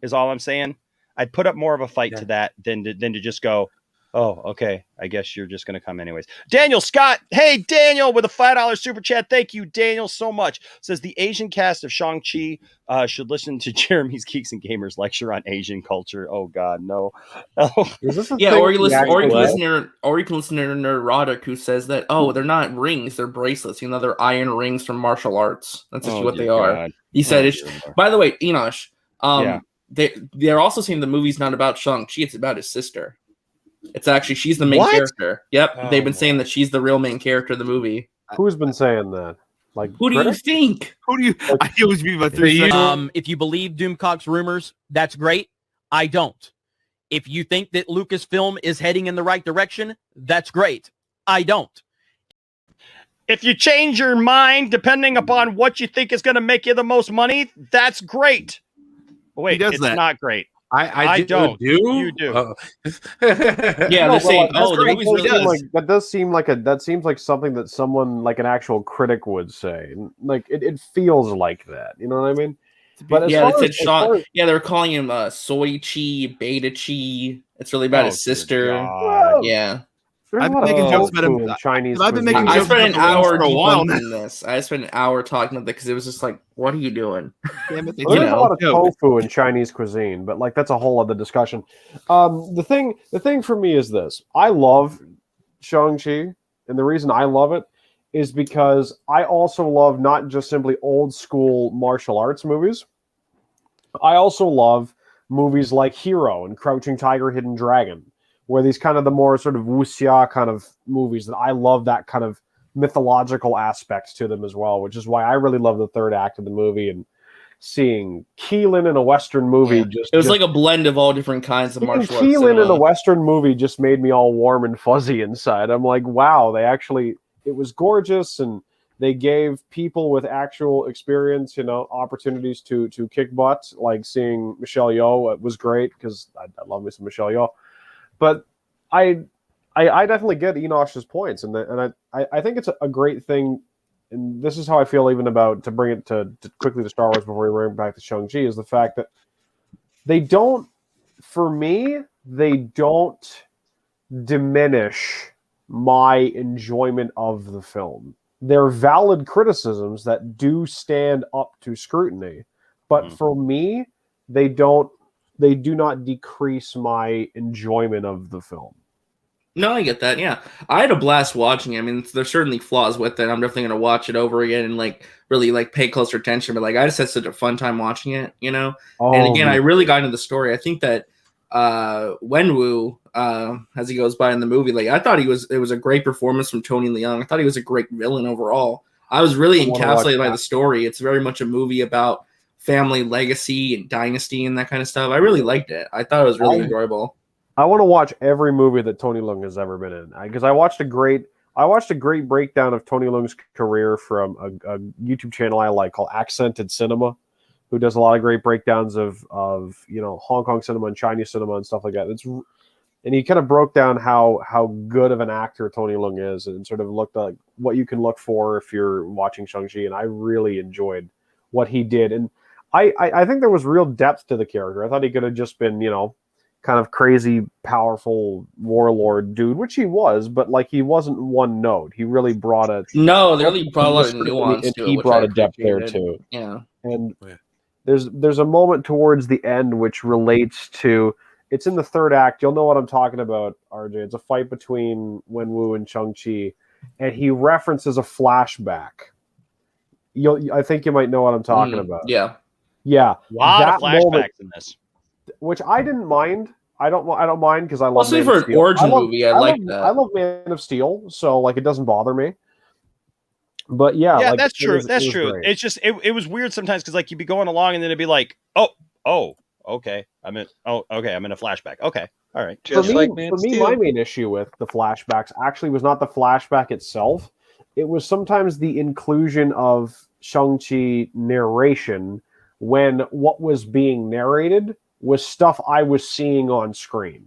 Is all I'm saying. I'd put up more of a fight to that than to just go, oh, okay, I guess you're just going to come anyways. Daniel Scott, hey, Daniel, with a $5 super chat. Thank you, Daniel, so much. Says the Asian cast of Shang-Chi should listen to Jeremy's Geeks and Gamers lecture on Asian culture. Oh, God, no. Oh. Yeah, or you can listen to Neurotic, who says that they're not rings, they're bracelets. You know, they're iron rings from martial arts. That's actually what they are. God. He said Oh, it's. dear Lord. By the way, Enosh, Yeah. they're also saying the movie's not about Shang-Chi, it's about his sister. It's actually she's the main What? character. Yep, Oh, they've been saying that she's the real main character of the movie. Who's been saying that? Like, Who do you critics? think? Who do you? I always be my 3 seconds. If you believe Doomcock's rumors, that's great. I don't. If you think that Lucasfilm is heading in the right direction, that's great. I don't. If you change your mind depending upon what you think is going to make you the most money, that's great. Wait, He does it's that. not great. I don't. do. You do. Yeah, No, they're but, saying, like, oh, the movie's really. that seems like something that someone like an actual critic would say. Like it feels like that. You know what I mean? But as Yeah, far they said as, Sean. Yeah, they were calling him Soy Chi, Beta Chi. It's really about Oh, his sister. Well, Yeah. there's I've a been lot of making jokes about tofu him. in Chinese I've been cuisine. making I jokes spent about an the wings hour for a while now. debunking this. I spent an hour talking about it because it was just like, what are you doing? Damn it, Well, there's a lot of tofu in Chinese cuisine, but like that's a whole other discussion. The thing for me is this: I love Shang-Chi, and the reason I love it is because I also love not just simply old school martial arts movies. I also love movies like Hero and Crouching Tiger, Hidden Dragon, where these kind of the more sort of wuxia kind of movies that I love that kind of mythological aspects to them as well, which is why I really love the third act of the movie and seeing Keelan in a Western movie. It was like a blend of all different kinds of martial arts Keelan in a cinema. Western movie just made me all warm and fuzzy inside. I'm like, wow, it was gorgeous, and they gave people with actual experience, opportunities to kick butt. Like seeing Michelle Yeoh was great because I love me some Michelle Yeoh. But I definitely get Enosh's points, and I think it's a great thing. And this is how I feel even about, to bring it to quickly to Star Wars before we bring back to Shang-Chi, is the fact that they don't diminish my enjoyment of the film. They're valid criticisms that do stand up to scrutiny, but for me, they do not decrease my enjoyment of the film. No, I get that. Yeah, I had a blast watching it. I mean, there's certainly flaws with it. I'm definitely gonna watch it over again and really pay closer attention. But I just had such a fun time watching it, And again, I really got into the story. I think that Wenwu, as he goes by in the movie, I thought it was a great performance from Tony Leung. I thought he was a great villain overall. I was really encapsulated by the story. It's very much a movie about family legacy and dynasty and that kind of stuff. I really liked it. I thought it was really enjoyable. I want to watch every movie that Tony Leung has ever been in, because I watched a great breakdown of Tony Leung's career from a YouTube channel I like called Accented Cinema, who does a lot of great breakdowns of Hong Kong cinema and Chinese cinema and stuff like that. And he kind of broke down how good of an actor Tony Leung is, and sort of looked at what you can look for if you're watching Shang-Chi. And I really enjoyed what he did, and I think there was real depth to the character. I thought he could have just been kind of crazy, powerful warlord dude, which he was, but he wasn't one note. He really brought they really brought a lot of nuance and to it. he which brought I a depth there appreciated. too. Yeah, and there's a moment towards the end which relates to. It's in the third act. You'll know what I'm talking about, RJ. It's a fight between Wenwu and Shang-Chi, and he references a flashback. I think you might know what I'm talking about. Yeah. Yeah. A lot of flashbacks moment, in this. which I didn't mind. I don't mind because I love. Mostly for an origin movie, I like that. I love Man of Steel, so it doesn't bother me. But yeah, that's true. That's true. Great. It's just it was weird sometimes because you'd be going along and then it'd be like, oh, okay, I'm in a flashback. Okay, all right. For me, my main issue with the flashbacks actually was not the flashback itself. It was sometimes the inclusion of Shang-Chi narration when what was being narrated was stuff I was seeing on screen.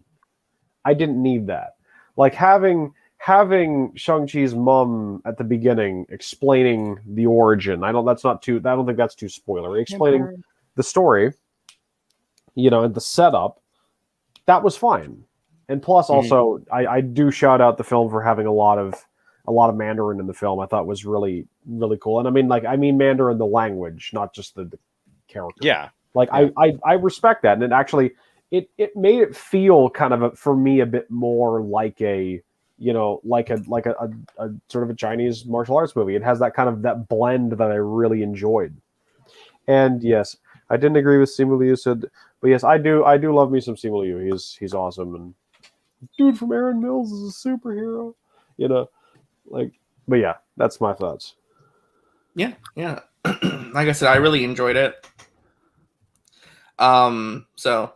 I didn't need that. Having Shang-Chi's mom at the beginning explaining the origin. I don't think that's too spoilery. Explaining the story, and the setup, that was fine. And plus, also, I do shout out the film for having a lot of Mandarin in the film. I thought was really, really cool. And I mean Mandarin, the language, not just the character. Yeah. I respect that. And it actually, it made it feel kind of for me a bit more like a sort of a Chinese martial arts movie. It has that kind of that blend that I really enjoyed. And yes, I didn't agree with Simu Liu said, but yes, I do love me some Simu Liu. He's awesome, and dude from Aaron Mills is a superhero. But yeah, that's my thoughts. Yeah. Like I said, I really enjoyed it. So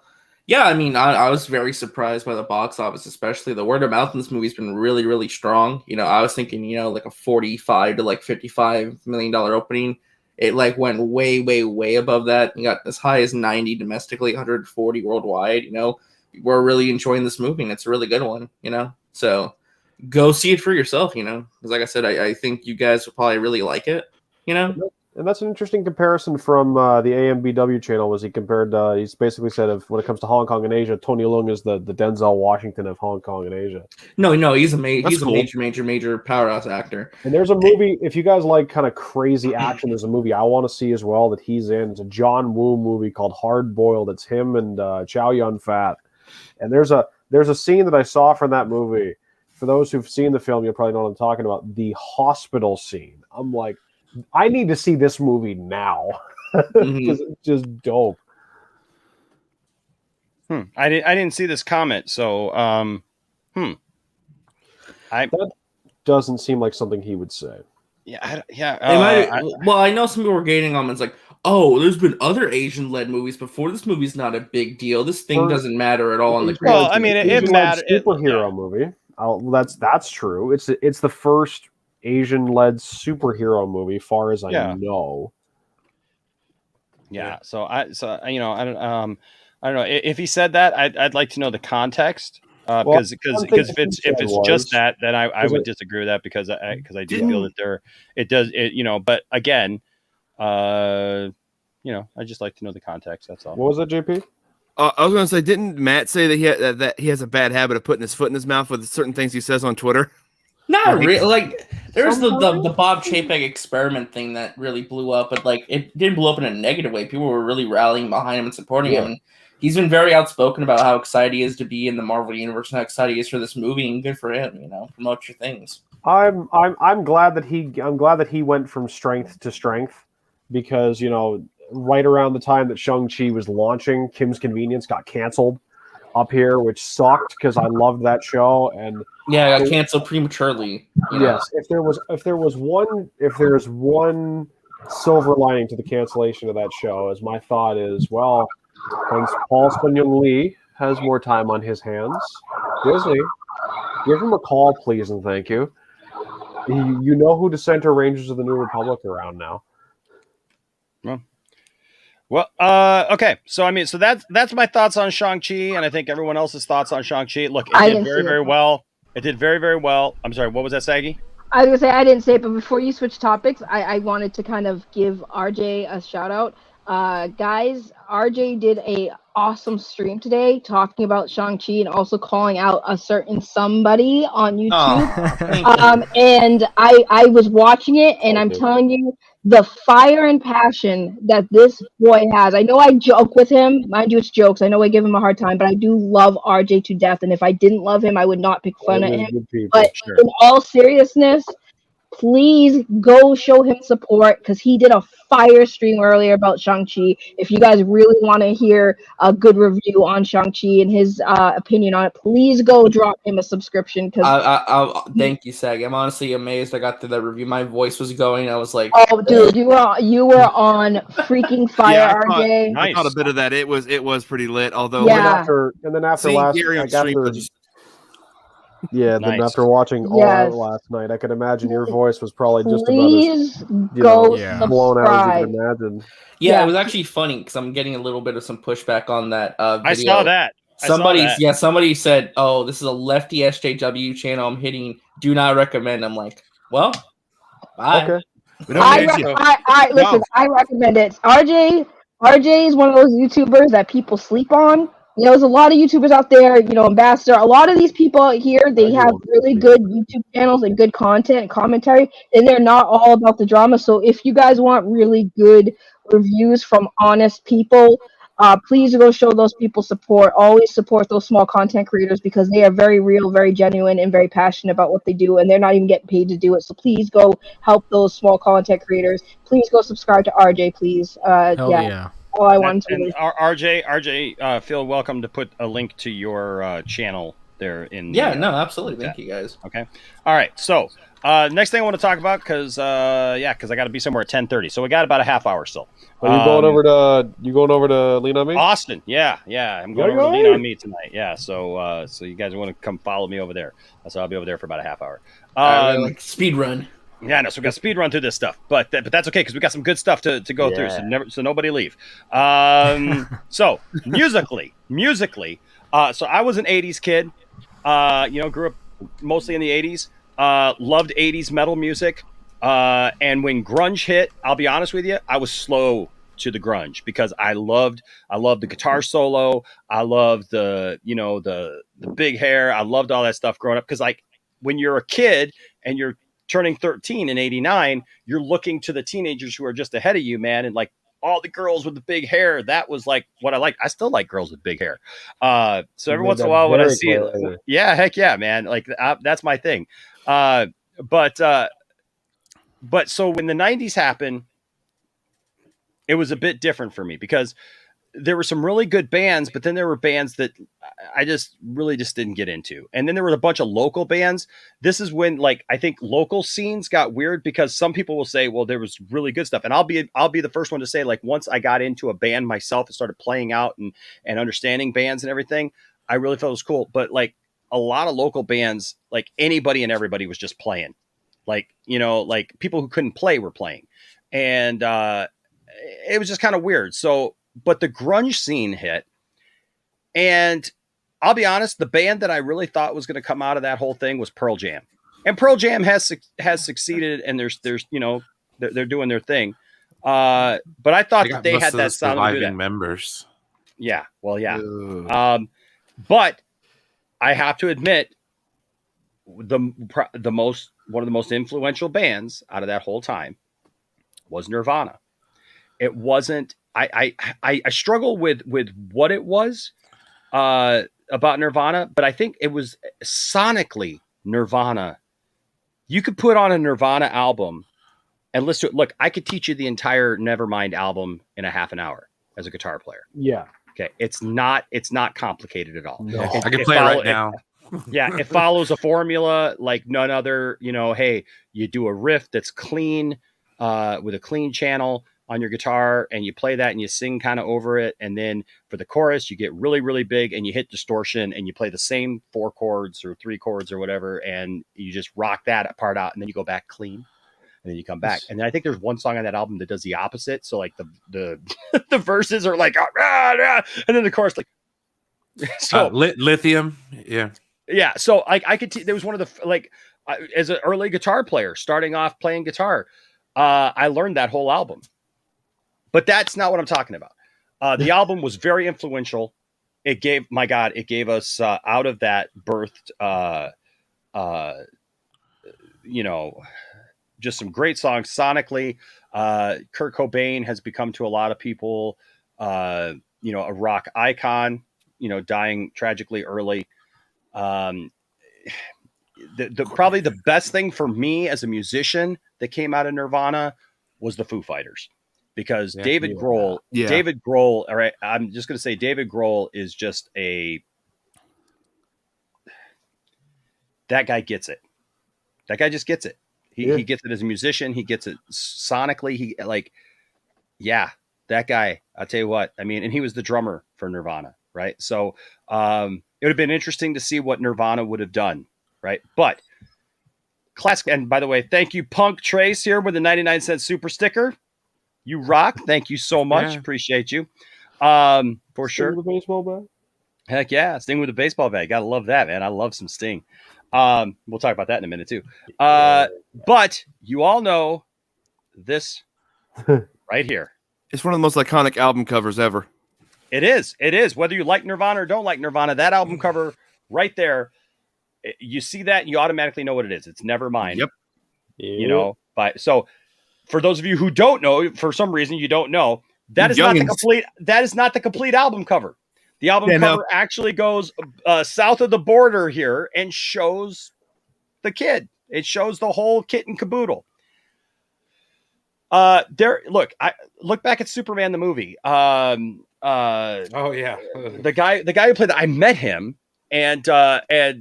yeah, I mean, I was very surprised by the box office, especially the word of mouth in this movie's been really, really strong. I was thinking, like a $45 to $55 million opening, it like went way, way, way above that and got as high as 90 domestically, 140 worldwide. You know, we're really enjoying this movie, and it's a really good one. You know, so go see it for yourself. You know, because like I said, I think you guys will probably really like it. You know. And that's an interesting comparison from the AMBW channel. Was he compared? He's basically said, of when it comes to Hong Kong and Asia, Tony Leung is the Denzel Washington of Hong Kong and Asia. No, he's a cool. major powerhouse actor. And there's a movie, if you guys like kind of crazy action, there's a movie I want to see as well that he's in. It's a John Woo movie called Hard Boiled. It's him and Chow Yun Fat. And there's a scene that I saw from that movie. For those who've seen the film, you'll probably know what I'm talking about. The hospital scene. I'm like, I need to see this movie now because it's just dope. I didn't see this comment, so that doesn't seem like something he would say. Well, I know some people were gating on. It's like, oh, there's been other Asian-led movies before. This movie's not a big deal. This thing doesn't matter at all on the. Well, I mean, it matters. Superhero movie. That's true. It's the first Asian-led superhero movie, far as I know. Yeah. So I don't know if he said that. I'd like to know the context. Because if it's just that, then I would disagree with that because I do feel that but again, I just like to know the context. That's all. What was that, JP? I was going to say, didn't Matt say that he has a bad habit of putting his foot in his mouth with certain things he says on Twitter? Not really. Like, there's the Bob Chapek experiment thing that really blew up, but like it didn't blow up in a negative way. People were really rallying behind him and supporting him. And he's been very outspoken about how excited he is to be in the Marvel universe and how excited he is for this movie, and good for him. You know, promote your things. I'm glad that he went from strength to strength because right around the time that Shang-Chi was launching, Kim's Convenience got canceled up here, which sucked because I loved that show. And yeah, it got canceled prematurely. Yes, if there is one silver lining to the cancellation of that show, as my thought is, well, once Paul Sun-Young Lee has more time on his hands, Disney, give him a call, please, and thank you. You know who to center Rangers of the New Republic around now. Well, okay. So I mean, so that's my thoughts on Shang-Chi, and I think everyone else's thoughts on Shang-Chi. Look, it did very, very well. It did very, very well. I'm sorry, what was that, Saggy? I was gonna say I didn't say it, but before you switch topics, I wanted to kind of give RJ a shout out. Guys, RJ did a awesome stream today talking about Shang-Chi and also calling out a certain somebody on YouTube. And I was watching it, and I'm telling you, the fire and passion that this boy has. I know I joke with him. Mind you, it's jokes. I know I give him a hard time, but I do love RJ to death. And if I didn't love him, I would not pick fun at him. But in all seriousness, please go show him support because he did a fire stream earlier about Shang-Chi. If you guys really want to hear a good review on Shang-Chi and his opinion on it, please go drop him a subscription. Thank you, Sag. I'm honestly amazed I got through that review. My voice was going. I was like, oh, dude, you were on freaking fire, RJ. I caught a bit of that. It was pretty lit. Although after watching all that last night, I could imagine your voice was probably just about as blown out as you can imagine. Yeah, it was actually funny because I'm getting a little bit of some pushback on that video. I saw that. Somebody said, "Oh, this is a lefty SJW channel. I'm hitting. Do not recommend." I'm like, well, bye. Okay. I recommend it. RJ is one of those YouTubers that people sleep on. There's a lot of YouTubers out there, Ambassador. A lot of these people out here, they have really good YouTube channels and good content and commentary, and they're not all about the drama. So if you guys want really good reviews from honest people, please go show those people support. Always support those small content creators because they are very real, very genuine, and very passionate about what they do, and they're not even getting paid to do it. So please go help those small content creators. Please go subscribe to RJ, please. Yeah. All I wanted to and RJ, feel welcome to put a link to your channel there in. Yeah, no, absolutely. Thank you guys. Okay. All right. So next thing I want to talk about because I got to be somewhere at 10:30, so we got about a half hour still. Are you going over to Lean on Me? Austin, yeah, I'm going over to Lean on Me tonight. Yeah, so you guys want to come follow me over there? So I'll be over there for about a half hour. Like speed run. Yeah, no, so we got speed run through this stuff, but that's okay because we got some good stuff to go through. So nobody leave. So musically, so I was an '80s kid. Grew up mostly in the '80s. Loved '80s metal music. And when grunge hit, I'll be honest with you, I was slow to the grunge because I loved the guitar solo. I loved the big hair. I loved all that stuff growing up because like when you're a kid and you're turning 13 in '89, you're looking to the teenagers who are just ahead of you, man. And like all the girls with the big hair, that was like what I liked. I still like girls with big hair. So every once in a while when I see it, yeah, heck yeah, man. Like that's my thing. But so when the '90s happened, it was a bit different for me because there were some really good bands, but then there were bands that I just didn't get into. And then there were a bunch of local bands. This is when like I think local scenes got weird because some people will say, well, there was really good stuff. And I'll be the first one to say, like, once I got into a band myself and started playing out and understanding bands and everything, I really felt it was cool. But like a lot of local bands, like anybody and everybody was just playing. Like, like people who couldn't play were playing. And it was just kind of weird. So, but the grunge scene hit, and I'll be honest, the band that I really thought was going to come out of that whole thing was Pearl Jam, and Pearl Jam has succeeded, and there's they're doing their thing. But I thought that they had that sound to do that. Members. Yeah, well, yeah. But I have to admit, one of the most influential bands out of that whole time was Nirvana. It wasn't. I struggle with what it was about Nirvana, but I think it was sonically Nirvana. You could put on a Nirvana album and listen to it. Look, I could teach you the entire Nevermind album in a half an hour as a guitar player. Yeah. Okay. It's not complicated at all. No. I can play it right now. It follows a formula like none other. Hey, you do a riff that's clean with a clean channel on your guitar, and you play that and you sing kind of over it. And then for the chorus, you get really, really big and you hit distortion and you play the same 4 chords or 3 chords or whatever. And you just rock that part out. And then you go back clean and then you come back. And then I think there's one song on that album that does the opposite. So like the the verses are like, and then the chorus, like, so lithium. Yeah. Yeah. So I could, there was one of the, as an early guitar player starting off playing guitar, I learned that whole album. But that's not what I'm talking about. The album was very influential. It gave us out of that birthed, just some great songs sonically. Kurt Cobain has become to a lot of people, a rock icon, dying tragically early. Probably the best thing for me as a musician that came out of Nirvana was the Foo Fighters. Because David Grohl, all right, I'm just going to say David Grohl is just that guy gets it. That guy just gets it. He gets it as a musician. He gets it sonically. That guy, I'll tell you what, I mean, and he was the drummer for Nirvana, right? So it would have been interesting to see what Nirvana would have done, right? But classic, and by the way, thank you, Punk Trace here with the 99-cent super sticker. You rock. Thank you so much. Yeah. Appreciate you. For sure. Sting with a baseball bat? Heck yeah. Sting with a baseball bat. Gotta love that, man. I love some Sting. We'll talk about that in a minute too. But you all know this right here. It's one of the most iconic album covers ever. It is. It is. Whether you like Nirvana or don't like Nirvana, that album cover right there, you see that and you automatically know what it is. It's Nevermind. Yep. So for those of you who don't know, for some reason you don't know, that is not the complete album cover. The album cover actually goes south of the border here and shows the kid. It shows the whole kit and caboodle. I look back at Superman the movie. The guy who played that, I met him and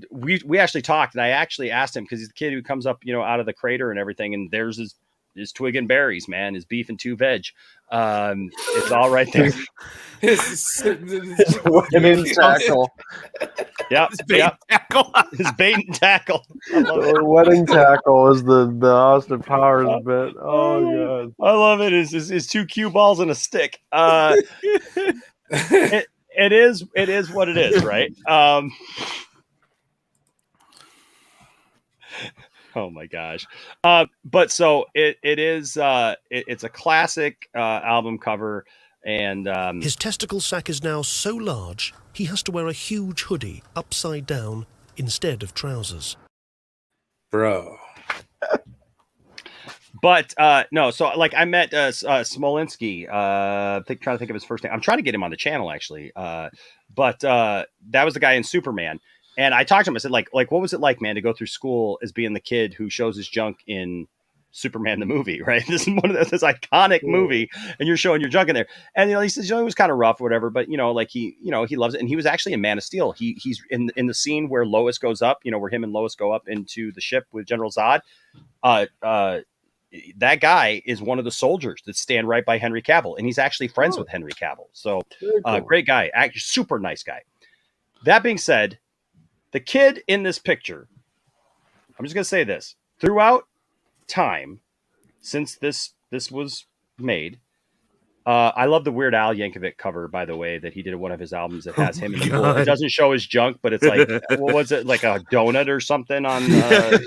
we actually talked, and I actually asked him because he's the kid who comes up, out of the crater and everything, and there's his his twig and berries, man, his beef and 2 veg. It's all right there. His wedding tackle. Yep. His bait and tackle. His bait and tackle. I love it. The wedding tackle is the Austin Powers bit. Oh god, I love it. Is 2 cue balls and a stick. It is what it is, right? Oh my gosh. But so it's a classic album cover, and his testicle sack is now so large he has to wear a huge hoodie upside down instead of trousers. Bro. But no, so like I met Smolinski, trying to think of his first name. I'm trying to get him on the channel actually. But that was the guy in Superman. And I talked to him. I said, like, what was it like, man, to go through school as being the kid who shows his junk in Superman the movie, right? This is one of this iconic movie, and you're showing your junk in there. And he says, it was kind of rough, or whatever, but he loves it. And he was actually in Man of Steel. He's in the scene where Lois goes up, where him and Lois go up into the ship with General Zod. That guy is one of the soldiers that stand right by Henry Cavill, and he's actually friends with Henry Cavill. So, cool. Great guy, actually super nice guy. That being said, the kid in this picture, I'm just going to say this, throughout time since this was made, I love the Weird Al Yankovic cover, by the way, that he did at one of his albums that has him in the pool. It doesn't show his junk, but it's like, what was it, like a donut or something on?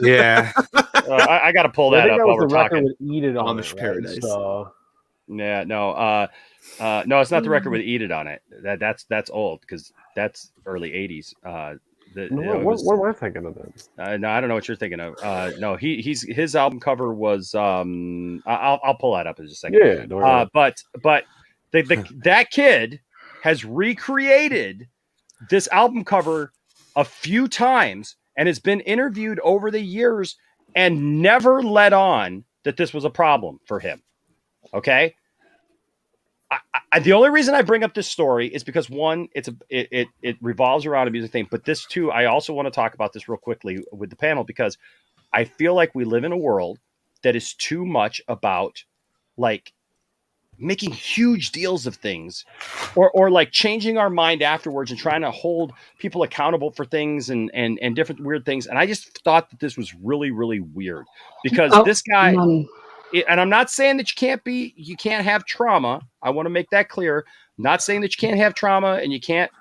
Yeah. I got to pull that up while we're talking. Eat It on Amish it, Paradise. Right? So... Yeah, no, it's not the record with "Eat It" on it. That's old because that's early '80s. What am I thinking of then? No, I don't know what you're thinking of. No, his album cover was. I'll pull that up in just a second. Yeah, don't worry. But that kid has recreated this album cover a few times and has been interviewed over the years and never let on that this was a problem for him. Okay. The only reason I bring up this story is because one, it revolves around a music thing, but this too, I also want to talk about this real quickly with the panel because I feel like we live in a world that is too much about like making huge deals of things or like changing our mind afterwards and trying to hold people accountable for things and different weird things. And I just thought that this was really, really weird because this guy, and I'm not saying that you can't have trauma. I want to make that clear. I'm not saying that you can't have trauma and you can't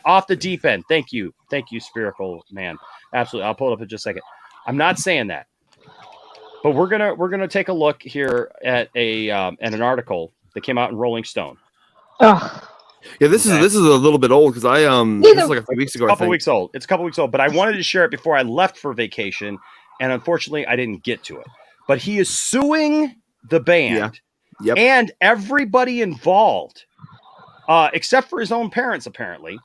off the deep end. Thank you, Spherical Man. Absolutely. I'll pull it up in just a second. I'm not saying that, but we're gonna take a look here at an article that came out in Rolling Stone. Yeah, this is a little bit old because this is like a few weeks ago. It's a couple weeks old, but I wanted to share it before I left for vacation, and unfortunately, I didn't get to it. But he is suing the band and everybody involved, except for his own parents, apparently.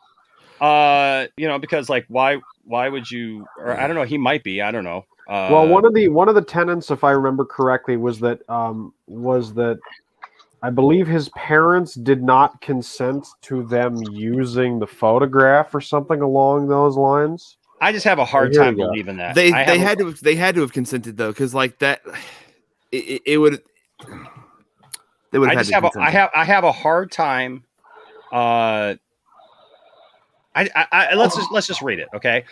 Because like, why would you? Or I don't know. He might be. I don't know. Well, one of the tenets, if I remember correctly, was that I believe his parents did not consent to them using the photograph or something along those lines. I just have a hard time believing that. They had to have consented though, because like that, it would. They would. I have a hard time. Let's just read it, okay?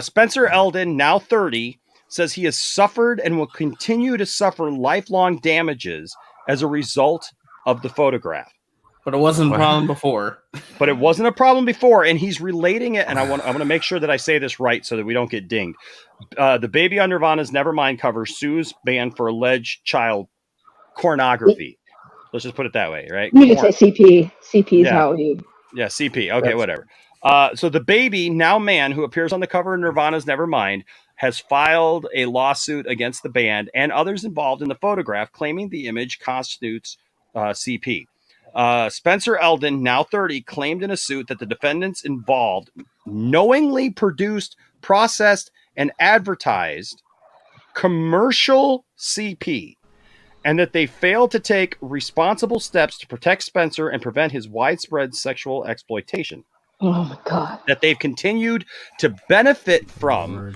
Spencer Eldon, now 30, says he has suffered and will continue to suffer lifelong damages as a result of the photograph. But it wasn't a problem before. But it wasn't a problem before, and he's relating it. And I want to make sure that I say this right so that we don't get dinged. The Baby on Nirvana's Nevermind cover sues band for alleged child pornography. Let's just put it that way, right? You just say CP. CP is how he. Yeah, CP. Okay, whatever. So the Baby, now man, who appears on the cover of Nirvana's Nevermind, has filed a lawsuit against the band and others involved in the photograph, claiming the image constitutes CP. Spencer Eldon, now 30, claimed in a suit that the defendants involved knowingly produced, processed, and advertised commercial CP, and that they failed to take responsible steps to protect Spencer and prevent his widespread sexual exploitation. Oh my God. That they've continued to benefit from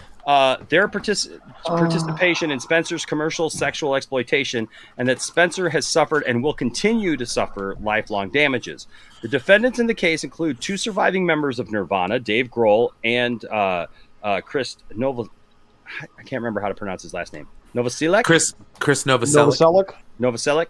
their participation in Spencer's commercial sexual exploitation, and that Spencer has suffered and will continue to suffer lifelong damages. The defendants in the case include 2 surviving members of Nirvana, Dave Grohl and Chris Nova. I can't remember how to pronounce his last name. Novoselic? Chris Novoselic. Novoselic.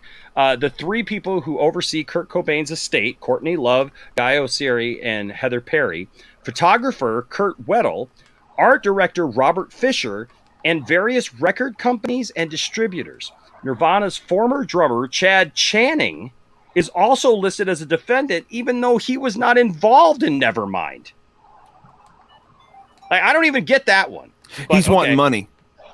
The 3 people who oversee Kurt Cobain's estate, Courtney Love, Guy Oseary, and Heather Perry, photographer Kurt Weddle, art director Robert Fisher, and various record companies and distributors. Nirvana's former drummer, Chad Channing, is also listed as a defendant, even though he was not involved in Nevermind. I don't even get that one. But, He's wanting money.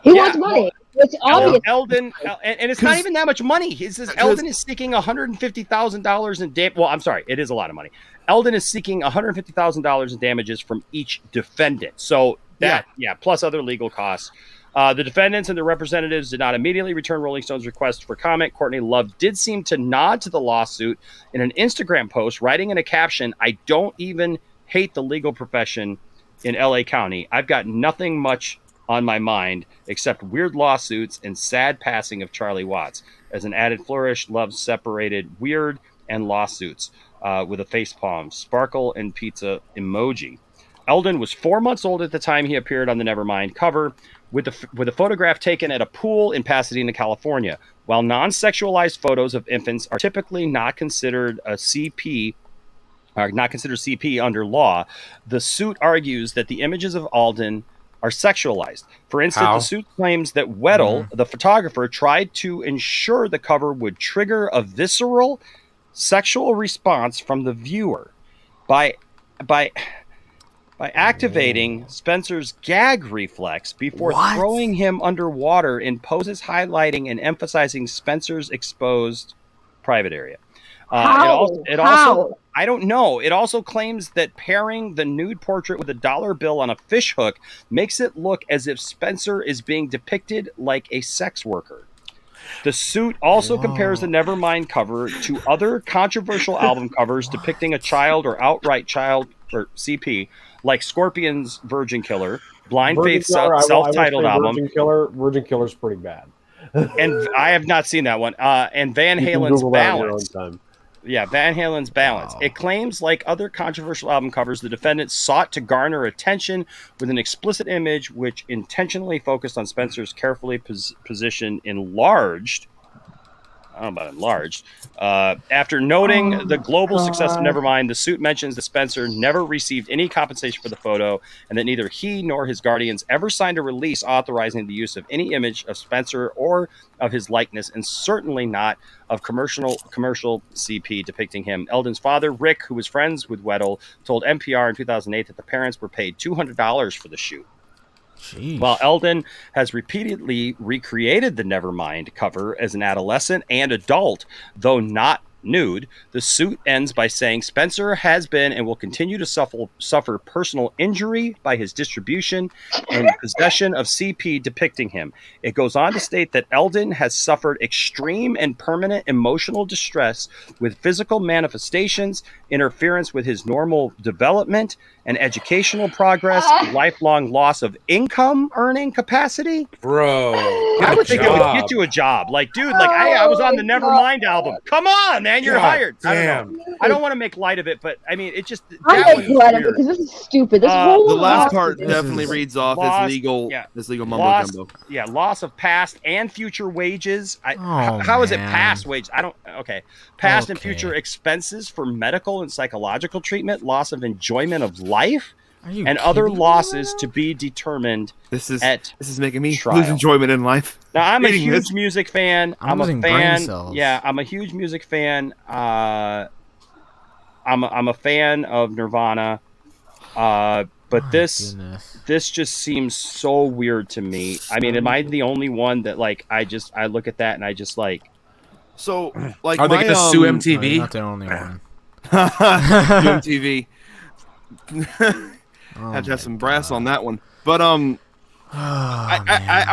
He wants money. It's obvious. Eldon, and it's not even that much money. He says Eldon is seeking $150,000 in damage. Well, I'm sorry, it is a lot of money. Eldon is seeking $150,000 in damages from each defendant. So that, plus other legal costs. The defendants and their representatives did not immediately return Rolling Stone's request for comment. Courtney Love did seem to nod to the lawsuit in an Instagram post, writing in a caption, "I don't even hate the legal profession in LA County. I've got nothing much on my mind except weird lawsuits and sad passing of Charlie Watts." As an added flourish, Love separated weird and lawsuits with a facepalm, sparkle, and pizza emoji. Eldon was 4 months old at the time he appeared on the Nevermind cover, with a photograph taken at a pool in Pasadena, California. While non-sexualized photos of infants are typically not considered a CP, are not considered CP under law, the suit argues that the images of Alden are sexualized. For instance, the suit claims that Weddle, the photographer, tried to ensure the cover would trigger a visceral sexual response from the viewer by activating Spencer's gag reflex before throwing him underwater in poses highlighting and emphasizing Spencer's exposed private area. It also, I don't know. It also claims that pairing the nude portrait with a dollar bill on a fish hook makes it look as if Spencer is being depicted like a sex worker. The suit also compares the Nevermind cover to other controversial album covers depicting a child or outright child or CP, like Scorpion's Virgin Killer, Blind Faith's self-titled album. Virgin Killer's pretty bad. And I have not seen that one. And Van Halen's Balance. Yeah, Van Halen's Balance. It claims, like other controversial album covers, the defendant sought to garner attention with an explicit image which intentionally focused on Spencer's carefully positioned enlarged. I don't know about enlarged. After noting the global success of Nevermind, the suit mentions that Spencer never received any compensation for the photo and that neither he nor his guardians ever signed a release authorizing the use of any image of Spencer or of his likeness, and certainly not of commercial CP depicting him. Eldon's father, Rick, who was friends with Weddle, told NPR in 2008 that the parents were paid $200 for the shoot. Jeez. While Eldon has repeatedly recreated the Nevermind cover as an adolescent and adult, though not nude, the suit ends by saying Spencer has been and will continue to suffer personal injury by his distribution and possession of CP depicting him. It goes on to state that Eldon has suffered extreme and permanent emotional distress with physical manifestations, interference with his normal development and educational progress, lifelong loss of income earning capacity. Bro, I would think it would get you a job. Like, dude, like I was on the Nevermind album. Come on, man, you're hired. I don't want to make light of it, but I mean, it just. I make light of it because this is stupid. This whole the last part definitely reads off as legal. As legal mumbo jumbo. Yeah, loss of past and future wages. How is it past wages? I don't. Okay, past and future expenses for medical and psychological treatment, loss of enjoyment of life, and other losses to be determined. This is making me trial. lose enjoyment in life. Now I'm a huge music fan. I'm a fan. Yeah, I'm a huge music fan. I'm a fan of Nirvana. But this just seems so weird to me. I mean, am I the only one that like I look at that and I just like. So like, are they going to sue MTV? No, you're not the only one. MTV. Had to have some brass on that one, but I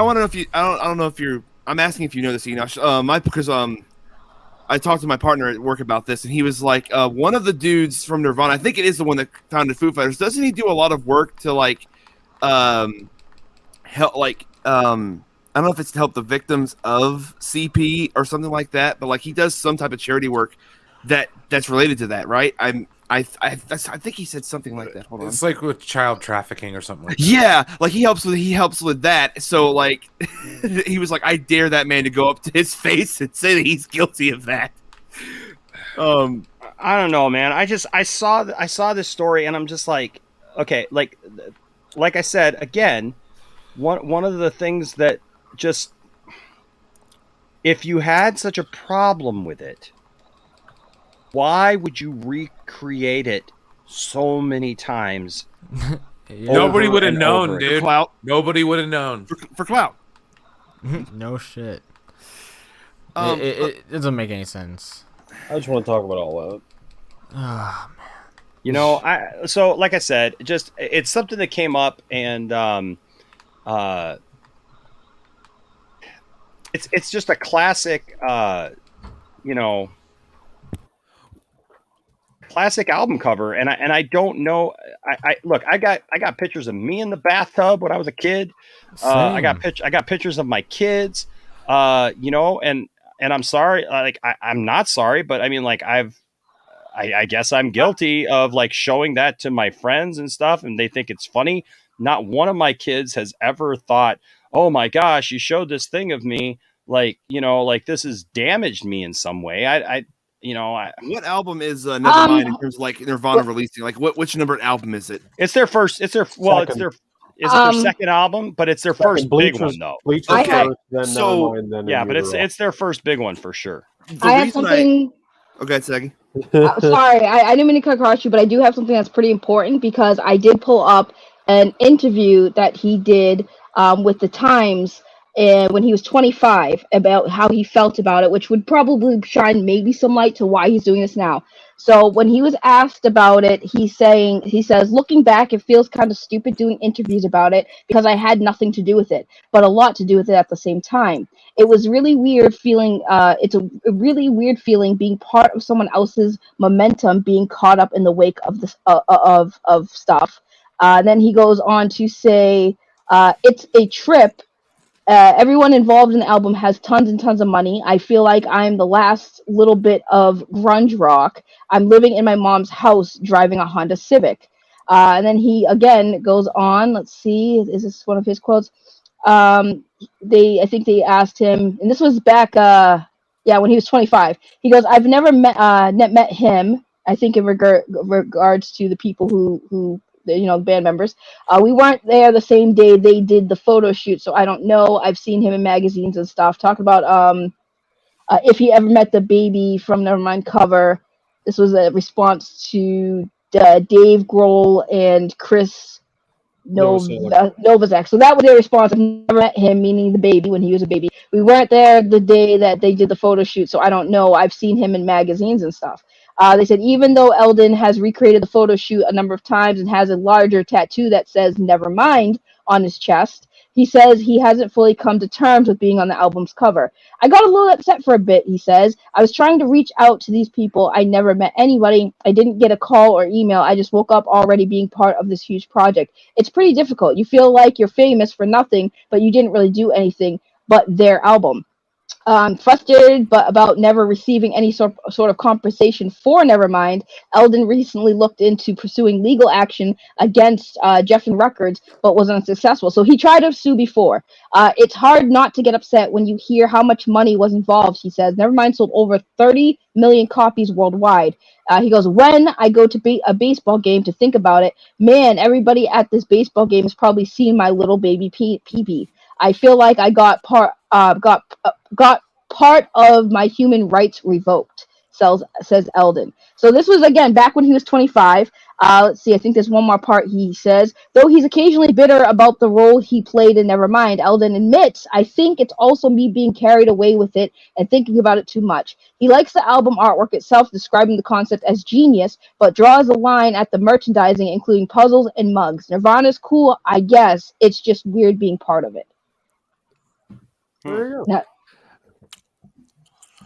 want to know if you. I don't know if you're. I'm asking if you know this, Enosh. Because I talked to my partner at work about this, and he was like, one of the dudes from Nirvana. I think it is the one that founded Foo Fighters. Doesn't he do a lot of work to like, help, like I don't know if it's to help the victims of CP or something like that, but like he does some type of charity work that's related to that, right? I think he said something like that. Hold on. It's like with child trafficking or something like that. Yeah, like he helps with that. So like he was like, I dare that man to go up to his face and say that he's guilty of that. I don't know, man. I saw this story and I'm just like, okay, like I said again, one of the things that just, if you had such a problem with it, why would you recreate it so many times? Nobody would have known, dude. For clout. Nobody would have known. For clout. No shit. It doesn't make any sense. I just want to talk about all that. Ah, man. You know, so like I said, just it's something that came up, and it's just a classic, you know, classic album cover, and I don't know. I look, I got pictures of me in the bathtub when I was a kid. I got pictures of my kids. You know, and I'm sorry, like I'm not sorry, but I mean, like I guess I'm guilty of like showing that to my friends and stuff, and they think it's funny. Not one of my kids has ever thought, "Oh my gosh, you showed this thing of me." Like, you know, like this has damaged me in some way. What album is Nevermind in terms of like Nirvana releasing? Like, which numbered album is it? It's their first. It's their their second album, but it's their first big one though. Okay, so but it's their first big one for sure. I have something. Okay, Saggy. Sorry, I didn't mean to cut across you, but I do have something that's pretty important because I did pull up an interview that he did with the Times when he was 25 about how he felt about it, which would probably shine maybe some light to why he's doing this now. So when he was asked about it, he says, looking back, it feels kind of stupid doing interviews about it because I had nothing to do with it, but a lot to do with it at the same time. It was really weird feeling. It's a really weird feeling being part of someone else's momentum, being caught up in the wake of this of stuff. Then he goes on to say, it's a trip. Everyone involved in the album has tons and tons of money. I feel like I'm the last little bit of grunge rock. I'm living in my mom's house driving a Honda Civic. And then he again goes on. Let's see, is this one of his quotes? I think they asked him, and this was back, when he was 25. He goes, "I've never met him." I think in regards to the people who the band members. We weren't there the same day they did the photo shoot, so I don't know. I've seen him in magazines and stuff. Talk about if he ever met the baby from Nevermind cover. This was a response to Dave Grohl and Chris Novoselic. So that was their response. I've never met him, meaning the baby, when he was a baby. We weren't there the day that they did the photo shoot, so I don't know. I've seen him in magazines and stuff. They said even though Eldon has recreated the photo shoot a number of times and has a larger tattoo that says Nevermind on his chest, he says he hasn't fully come to terms with being on the album's cover. I got a little upset for a bit, he says. I was trying to reach out to these people. I never met anybody. I didn't get a call or email. I just woke up already being part of this huge project. It's pretty difficult. You feel like you're famous for nothing, but you didn't really do anything but their album. Frustrated but about never receiving any sort of compensation for Nevermind, Eldon recently looked into pursuing legal action against Geffen Records, but was unsuccessful. So he tried to sue before. It's hard not to get upset when you hear how much money was involved, he says. Nevermind sold over 30 million copies worldwide. He goes, when I go to a baseball game to think about it, man, everybody at this baseball game has probably seen my little baby pee-pee. I feel like I got part of my human rights revoked, says Eldon. So this was, again, back when he was 25. Let's see, I think there's one more part he says. Though he's occasionally bitter about the role he played in Nevermind, Eldon admits, I think it's also me being carried away with it and thinking about it too much. He likes the album artwork itself, describing the concept as genius, but draws a line at the merchandising, including puzzles and mugs. Nirvana's cool, I guess. It's just weird being part of it. There you go. Yeah.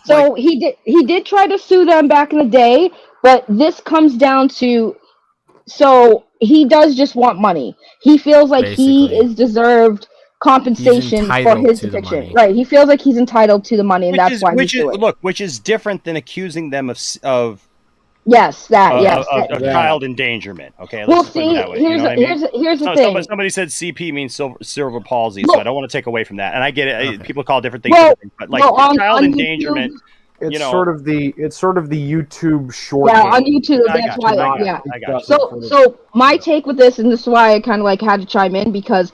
So he did try to sue them back in the day, but this comes down to, so he does just want money. He feels like he is deserved compensation for entitled his to the depiction. money. Right. He feels like he's entitled to the money, and that's why he's doing it. Which is different than accusing them of Yes, that. child endangerment. Okay, Well, let's just put it that way. You know what I mean? Here's the thing. Somebody said CP means cerebral palsy, Well- so I don't want to take away from that. And I get it. People call different things, Well- different things, but like well, on child YouTube- endangerment. It's sort of the YouTube short. Yeah, on game. YouTube, I that's got you, why. I got you. So my take with this, and this is why I kind of like had to chime in, because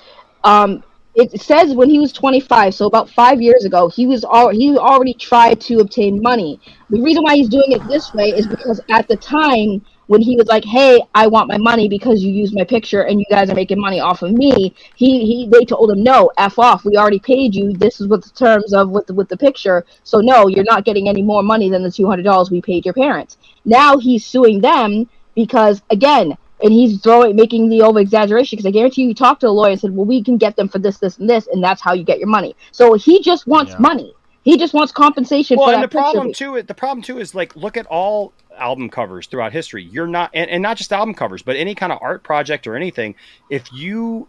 it says when he was 25, so about 5 years ago, he already tried to obtain money. The reason why he's doing it this way is because at the time when he was like, "Hey, I want my money because you used my picture and you guys are making money off of me," they told him, "No, F off. We already paid you. This is what the terms of with the picture. So no, you're not getting any more money than the $200 we paid your parents." Now he's suing them because, again, and he's making the over exaggeration, because I guarantee you, he talked to a lawyer and said, "Well, we can get them for this, this, and this, and that's how you get your money." So he just wants money. He just wants compensation for that. And the problem too is, like, look at all album covers throughout history. You're not, and not just album covers, but any kind of art project or anything. If you,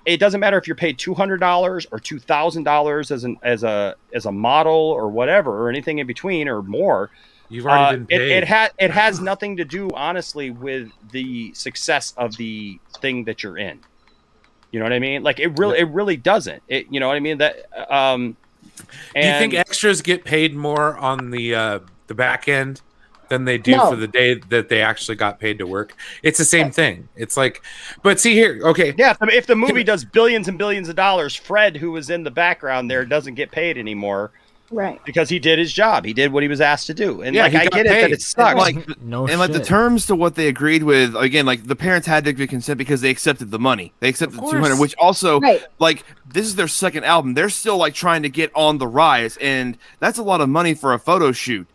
it doesn't matter if you're paid $200 or $2,000 as a model or whatever, or anything in between or more. You've already been paid. It has nothing to do, honestly, with the success of the thing that you're in. You know what I mean? Like, it really doesn't. You know what I mean? That. Do you think extras get paid more on the back end than they do for the day that they actually got paid to work? It's the same thing. It's like, but see here, okay. Yeah, if the movie does billions and billions of dollars, Fred, who was in the background there, doesn't get paid anymore. Right. Because he did his job. He did what he was asked to do. And Yeah, like, he I got get it that paid. it sucks. Like the terms to what they agreed with, again, like the parents had to give consent because they accepted the money. They accepted the 200, which also, like, this is their second album. They're still like trying to get on the rise, and that's a lot of money for a photo shoot.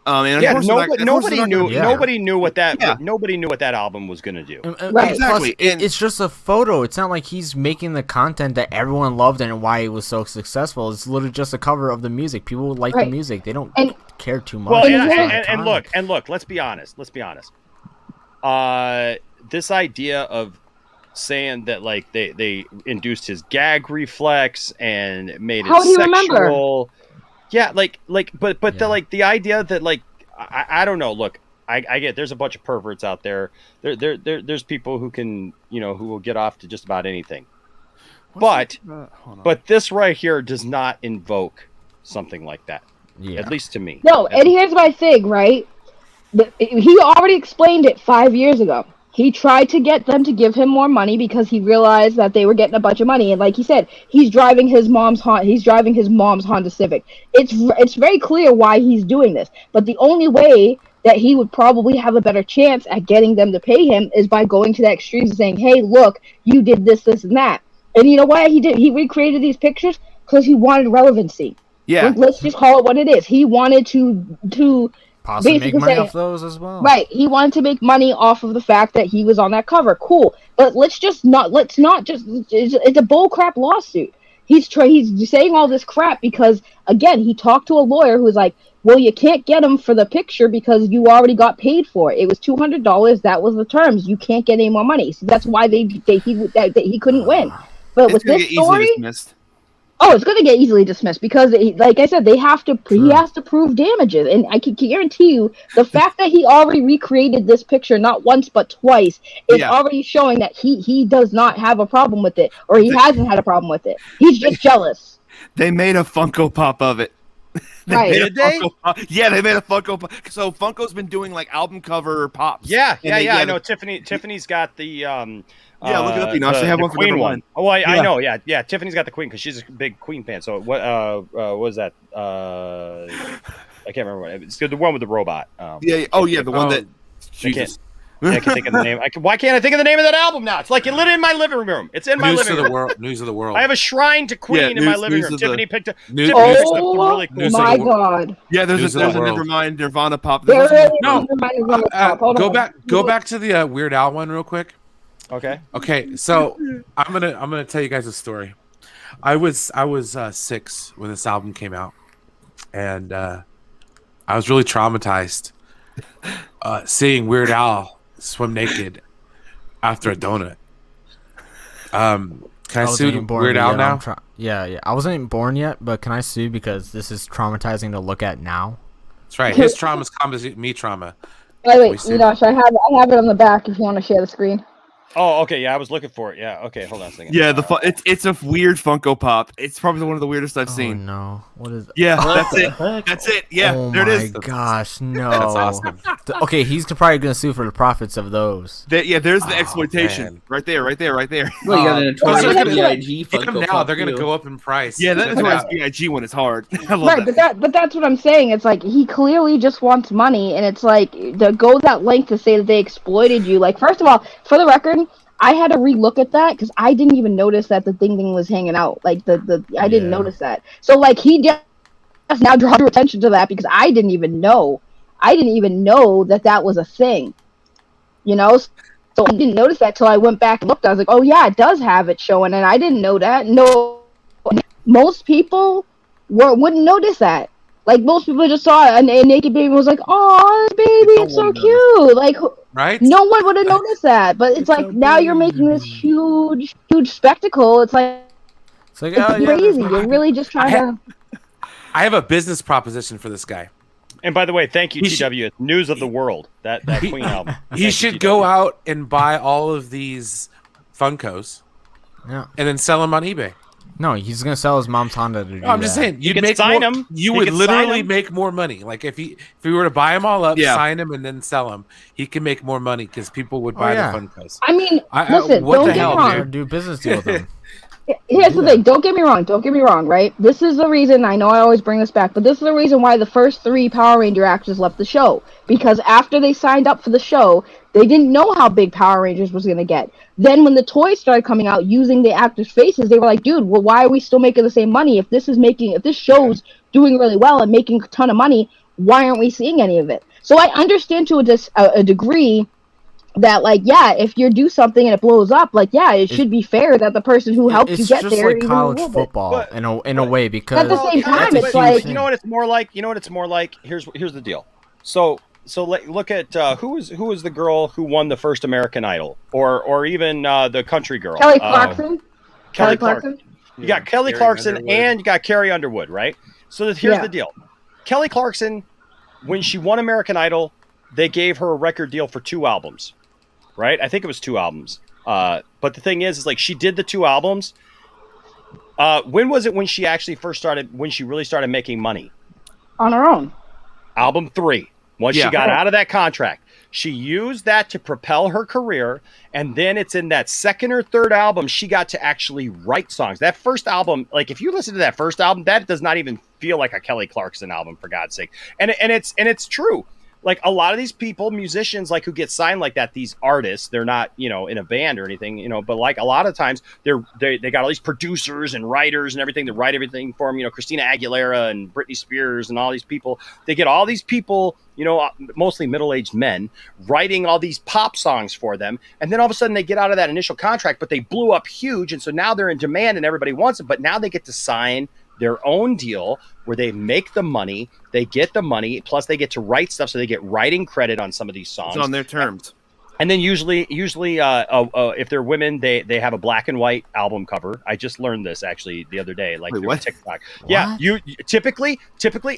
And yeah, unfortunately, nobody knew. Yeah. Nobody knew what that. Nobody knew what that album was going to do. Exactly. Plus, it's just a photo. It's not like he's making the content that everyone loved and why it was so successful. It's literally just a cover of the music. People like the music. They don't care too much. Well, and look. Let's be honest. This idea of saying that, like, they induced his gag reflex and made it sexual. Remember? Yeah, but the idea that, like, I don't know. Look, I get there's a bunch of perverts out there. There's people who can, who will get off to just about anything. But this right here does not invoke something like that. Yeah. At least to me. No, and here's my thing, right? He already explained it 5 years ago. He tried to get them to give him more money because he realized that they were getting a bunch of money, and like he said, he's driving his mom's Honda Civic. It's very clear why he's doing this. But the only way that he would probably have a better chance at getting them to pay him is by going to the extremes and saying, "Hey, look, you did this, this, and that." And you know why he did? He recreated these pictures because he wanted relevancy. Yeah. Let's just call it what it is. He wanted to possibly make money off those as well. Right. He wanted to make money off of the fact that he was on that cover. Cool. But let's not just, it's a bullcrap lawsuit. He's saying all this crap because, again, he talked to a lawyer who was like, "Well, you can't get him for the picture because you already got paid for it. It was $200. That was the terms. You can't get any more money." So that's why he couldn't win. But with this story, it's going to get easily dismissed because, like I said, he has to prove damages. And I can guarantee you the fact that he already recreated this picture not once but twice is already showing that he does not have a problem with it, or he hasn't had a problem with it. He's just jealous. They made a Funko Pop of it. Did they? Yeah, they made a Funko Pop. So Funko's been doing like album cover pops. Yeah, I know. Tiffany's got the yeah, look it up. They have one for Queen one. Oh, I know. Yeah. Tiffany's got the Queen because she's a big Queen fan. So what was that? I can't remember what it's the one with the robot. The one that. Jesus. I can think of the name. Why can't I think of the name of that album now? It's like it lit in my living room. It's in my living room. News of the world. I have a shrine to Queen in my living room. Tiffany picked up. Oh my god! Yeah, there's a Nevermind Nirvana pop. Go back to the Weird Al one real quick. Okay. So I'm gonna tell you guys a story. I was 6 when this album came out, and I was really traumatized seeing Weird Al swim naked after a donut. Can I wasn't sue even born Weird yet, Al I'm now? yeah. I wasn't even born yet, but can I sue because this is traumatizing to look at now? That's right. His trauma is compensating me trauma. Wait, Enosh, I have it on the back if you want to share the screen. Oh, okay. Yeah, I was looking for it. Yeah. Okay, hold on a second. Yeah, it's a weird Funko Pop. It's probably one of the weirdest I've seen. No, what is? Yeah, What that's the it. heck? That's it. Yeah, oh there it is. my gosh, no. That's awesome. Okay, he's probably gonna sue for the profits of those. There's the exploitation man. right there. Well, you got an BIG Get them now. They're going to go up in price. Yeah, that Check is it why out. it's BIG when it's hard. I love Right, but that's what I'm saying. It's like he clearly just wants money, and it's like to go that length to say that they exploited you. Like, first of all, for the record, I had to relook at that because I didn't even notice that the thing was hanging out. Like I didn't notice that. So like he just now draw your attention to that because I didn't even know. I didn't even know that was a thing. You know, so I didn't notice that till I went back and looked. I was like, oh yeah, it does have it showing, and I didn't know that. No, most people wouldn't notice that. Like most people just saw a naked baby and was like, "Oh, baby, it's so cute." Like, right? No one would have noticed that. But it's like now you're making this huge spectacle. It's like it's like crazy. You're really just trying to. I have a business proposition for this guy. And by the way, thank you, TW. It's News of the World. That Queen album. He should go out and buy all of these Funkos, Yeah. and then sell them on eBay. No, he's gonna sell his mom's Honda to do No, I'm just that. saying, you'd could make sign more, them. You He would could sign literally them. make more money. Like if we were to buy them all up, Yeah. sign them, and then sell them, he can make more money because people would buy yeah. the Funkos. I mean, listen. what Don't the get hell, me wrong. dude? Do a business deal with them. Here's the thing. Don't get me wrong. Right? This is the reason. I know I always bring this back, but this is the reason why the first 3 Power Ranger actors left the show. Because after they signed up for the show, they didn't know how big Power Rangers was gonna get. Then when the toys started coming out using the actors' faces, they were like, "Dude, well, why are we still making the same money? If this show's doing really well and making a ton of money, why aren't we seeing any of it?" So I understand to a degree that, like, yeah, if you do something and it blows up, like, yeah, it should be fair that the person who helped you get It's just there like even college a little bit. football in a way because at the same time, that's a it's huge like thing. You know what it's more like. Here's the deal. So look at who was the girl who won the first American Idol, or even the country girl, Kelly Clarkson. Kelly Clarkson. You got Kelly Carrie Clarkson Underwood. and you got Carrie Underwood, right? So here's Yeah. the deal. Kelly Clarkson, when she won American Idol, they gave her a record deal for 2 albums, right? I think it was 2 albums. But the thing is like she did the 2 albums. When was it when she really started making money? On her own. Album 3. Once Yeah. she got out of that contract, she used that to propel her career. And then it's in that second or third album, she got to actually write songs. That first album, like if you listen to that first album, that does not even feel like a Kelly Clarkson album, for God's sake. And it's true. Like a lot of these people, musicians, like who get signed like that, these artists, they're not, in a band or anything, but like a lot of times they got all these producers and writers and everything that write everything for them. Christina Aguilera and Britney Spears and all these people. They get all these people, mostly middle-aged men, writing all these pop songs for them. And then all of a sudden they get out of that initial contract, but they blew up huge. And so now they're in demand and everybody wants it. But now they get to sign their own deal where they make the money, they get the money, plus they get to write stuff, so they get writing credit on some of these songs. It's on their terms. And then usually, if they're women, they have a black and white album cover. I just learned this actually the other day, like through TikTok. Yeah, you typically,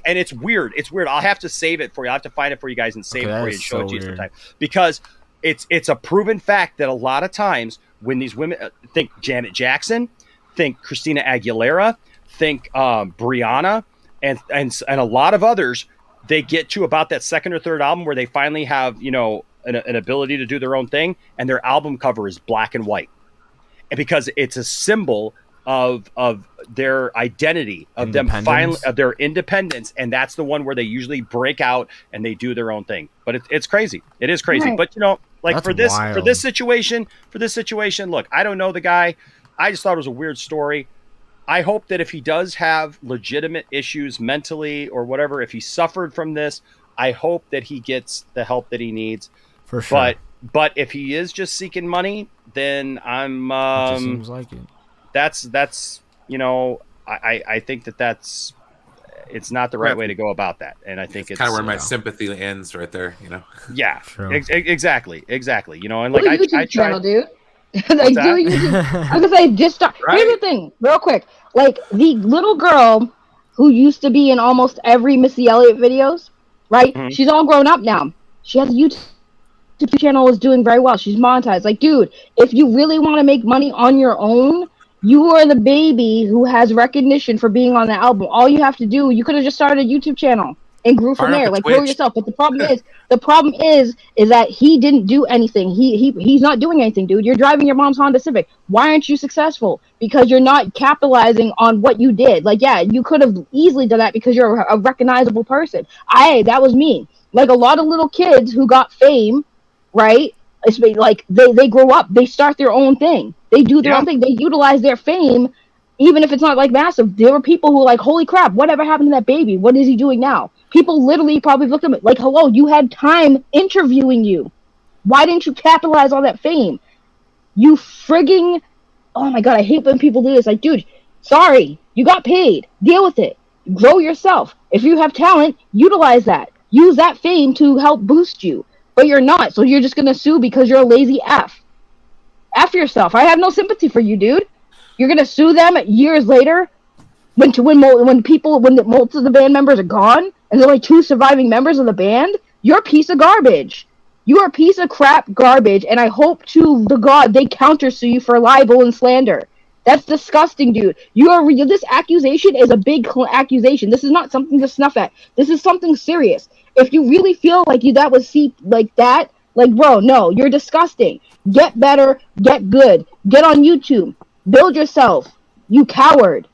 and it's weird. It's weird. I'll have to save it for you. I'll have to find it for you guys and save it for you and show it to you sometime, because it's a proven fact that a lot of times when these women think Janet Jackson, think Christina Aguilera, think Brianna, and a lot of others, they get to about that second or third album where they finally have an ability to do their own thing, and their album cover is black and white, and because it's a symbol of their identity, of them finally, of their independence, and that's the one where they usually break out and they do their own thing. But it's crazy. It is crazy. Right. But like That's for this wild. situation, look, I don't know the guy. I just thought it was a weird story. I hope that if he does have legitimate issues mentally or whatever, if he suffered from this, I hope that he gets the help that he needs. For sure. But if he is just seeking money, then I'm It just seems like it. that's I think that's it's not the right way to go about that. And I think it's kind of where my sympathy ends right there, Yeah, True. exactly. And What like a YouTube I channel, tried, dude. Like, do you? I was gonna say, just start. Here's the thing, real quick. Like the little girl who used to be in almost every Missy Elliott videos, right? She's all grown up now. She has a YouTube channel, is doing very well. She's monetized. Like, dude, if you really want to make money on your own, you are the baby who has recognition for being on the album. All you have to do, you could have just started a YouTube channel and grew from there. Like, grow yourself. But the problem is that he didn't do anything. He's not doing anything, dude. You're driving your mom's Honda Civic. Why aren't you successful? Because you're not capitalizing on what you did. Like, yeah, you could have easily done that because you're a recognizable person. That was me. Like a lot of little kids who got fame, right? It's like they grow up, they start their own thing, they do their own thing, they utilize their fame, even if it's not like massive. There were people who were like, holy crap, whatever happened to that baby? What is he doing now? People literally probably looked at me like, hello, you had time interviewing you. Why didn't you capitalize on that fame? You frigging, oh my god, I hate when people do this. Like, dude, sorry, you got paid, deal with it, grow yourself. If you have talent, utilize that, use that fame to help boost you. But you're not, so you're just gonna sue because you're a lazy F. F yourself. I have no sympathy for you, dude. You're gonna sue them years later when most of the band members are gone and there's only 2 surviving members of the band. You're a piece of garbage. You are a piece of crap garbage, and I hope to the God they countersue you for libel and slander. That's disgusting, dude. This accusation is a big accusation. This is not something to snuff at. This is something serious. If you really feel like that was like that, like, bro, no, you're disgusting. Get better, get good, get on YouTube, build yourself. You coward.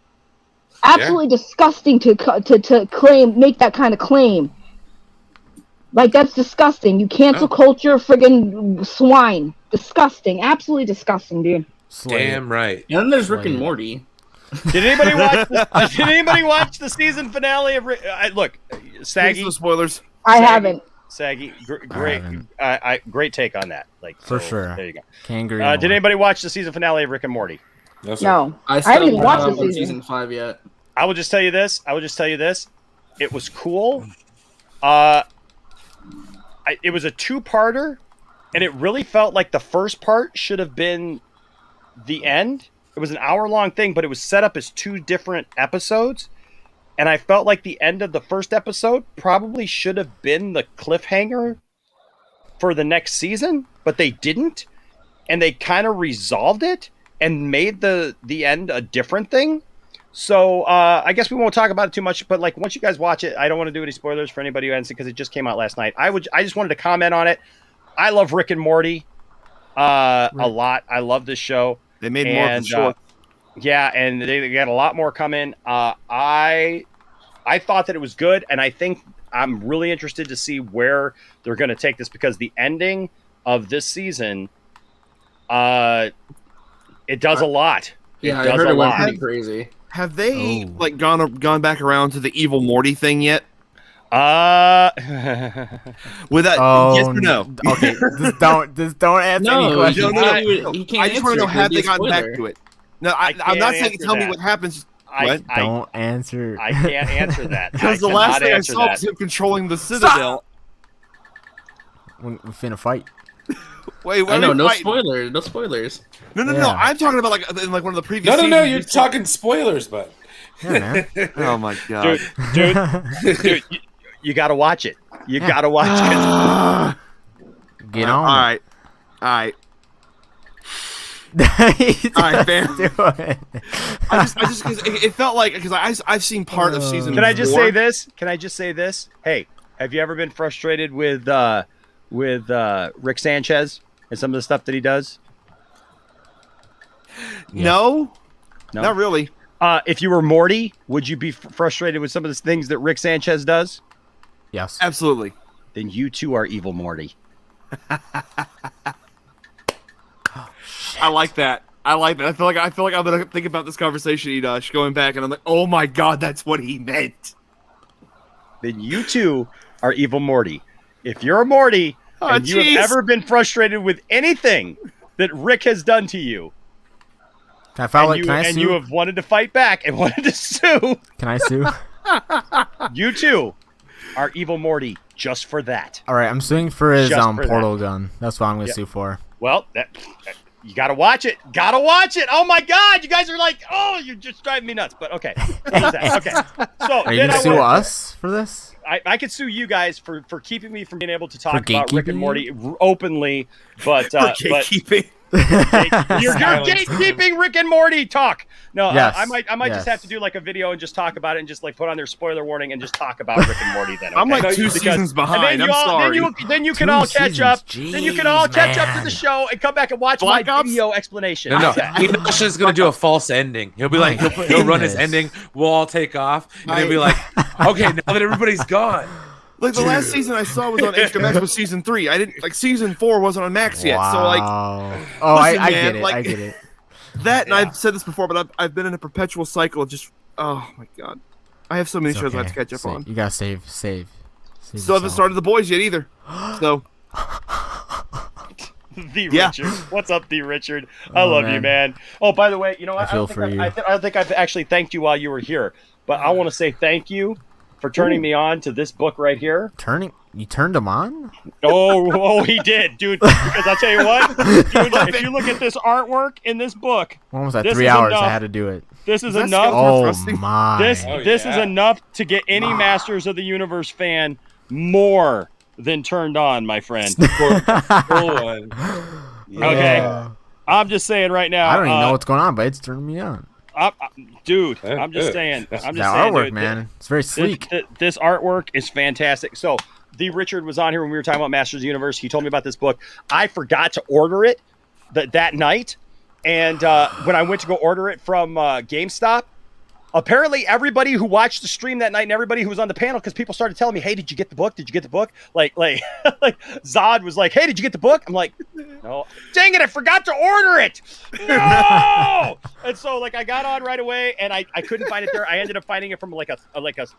Absolutely disgusting to claim, make that kind of claim. Like, that's disgusting. You cancel culture, friggin' swine. Disgusting. Absolutely disgusting, dude. Damn right. And then there's Rick and Morty. Did anybody watch the season finale of look, Saggy? Please, no spoilers. I haven't. Saggy, great, great take on that. Like, For so, sure. There you go. Can't agree Did anybody watch the season finale of Rick and Morty? No, I haven't even watched the season 5 yet. I will just tell you this. It was cool. It was a 2-parter, and it really felt like the first part should have been the end. It was an hour-long thing, but it was set up as 2 different episodes. And I felt like the end of the first episode probably should have been the cliffhanger for the next season, but they didn't. And they kind of resolved it and made the end a different thing. So I guess we won't talk about it too much, but like, once you guys watch it, I don't want to do any spoilers for anybody who hasn't seen, because it just came out last night. I just wanted to comment on it. I love Rick and Morty a lot. I love this show. They made more for sure. Yeah, and they got a lot more coming. I thought that it was good, and I think I'm really interested to see where they're going to take this, because the ending of this season, it does a lot. Yeah, I heard it went pretty crazy. Have they like gone back around to the evil Morty thing yet? With that, yes or no? Okay, just don't answer any questions. I just want to know, have they gotten back to it? No, I'm not saying tell me what happens. Don't answer. I can't answer that. Because the last thing I saw was him controlling the Citadel. We're finna fight. Wait, I know, no spoilers. No spoilers. No. I'm talking about like in like one of the previous. No. You're talking spoilers, but. Yeah, man. Oh my god, dude, you got to watch it. You got to watch it. Get on. All right. All right, man. I just cause it felt like, because I've seen part of season. Can I just say this? Hey, have you ever been frustrated with Rick Sanchez and some of the stuff that he does? No, not really. If you were Morty, would you be frustrated with some of the things that Rick Sanchez does? Yes, absolutely. Then you too are evil Morty. I like that. I feel like I'm gonna think about this conversation, Edosh, going back, and I'm like, oh my god, that's what he meant. Then you too are evil Morty. If you're a Morty and you have ever been frustrated with anything that Rick has done to you, and you have wanted to fight back and wanted to sue, can I sue? You too are evil Morty just for that. All right, I'm suing for his portal gun. That's what I'm gonna sue for. Well, You got to watch it. Got to watch it. Oh my God. You guys are like, oh, you're just driving me nuts. But okay. Okay. So are you going to sue us for this? I could sue you guys for keeping me from being able to talk about Rick and Morty openly, but gatekeeping. You're gatekeeping Rick and Morty talk. No, yes, I might just have to do like a video and just talk about it and just like put on their spoiler warning and just talk about Rick and Morty. Then okay? I'm like 2 seasons behind. I'm sorry. Then you can all catch up. Then you can all catch up to the show and come back and watch my video explanation. No, He's just gonna do a false ending. He'll be like, he'll run his ending. We'll all take off, and he'll be like, okay, now that everybody's gone. Like the last season I saw was on HBO Max was season 3. I didn't like season 4 wasn't on Max yet. So like, listen, I man, get it. like, I get it. That and I've said this before, but I've been in a perpetual cycle of just oh my God, I have so many shows I have to catch up on. You gotta save. Still haven't started The Boys yet either. So. The Richard. What's up, The Richard? I love you, man. Oh, by the way, you know what? I don't think I've actually thanked you while you were here, but I want to say thank you for turning me on to this book right here. You turned him on? Oh, he did, dude. Because I'll tell you what, dude, if you look at this artwork in this book, when was that? 3 hours. I had to do it. This is enough. Oh my! This is enough to get any Masters of the Universe fan more than turned on, my friend. Okay, I'm just saying right now. I don't even know what's going on, but it's turning me on. Dude, I'm just saying. That artwork, man. It's very sleek. This artwork is fantastic. So, the Richard was on here when we were talking about Masters of the Universe. He told me about this book. I forgot to order it that night, and when I went to go order it from GameStop, apparently everybody who watched the stream that night and everybody who was on the panel, because people started telling me, "Hey, did you get the book? Did you get the book?" Like Zod was like, "Hey, did you get the book?" I'm like, "No." Dang it, I forgot to order it. No. And so like I got on right away and I couldn't find it there. I ended up finding it from like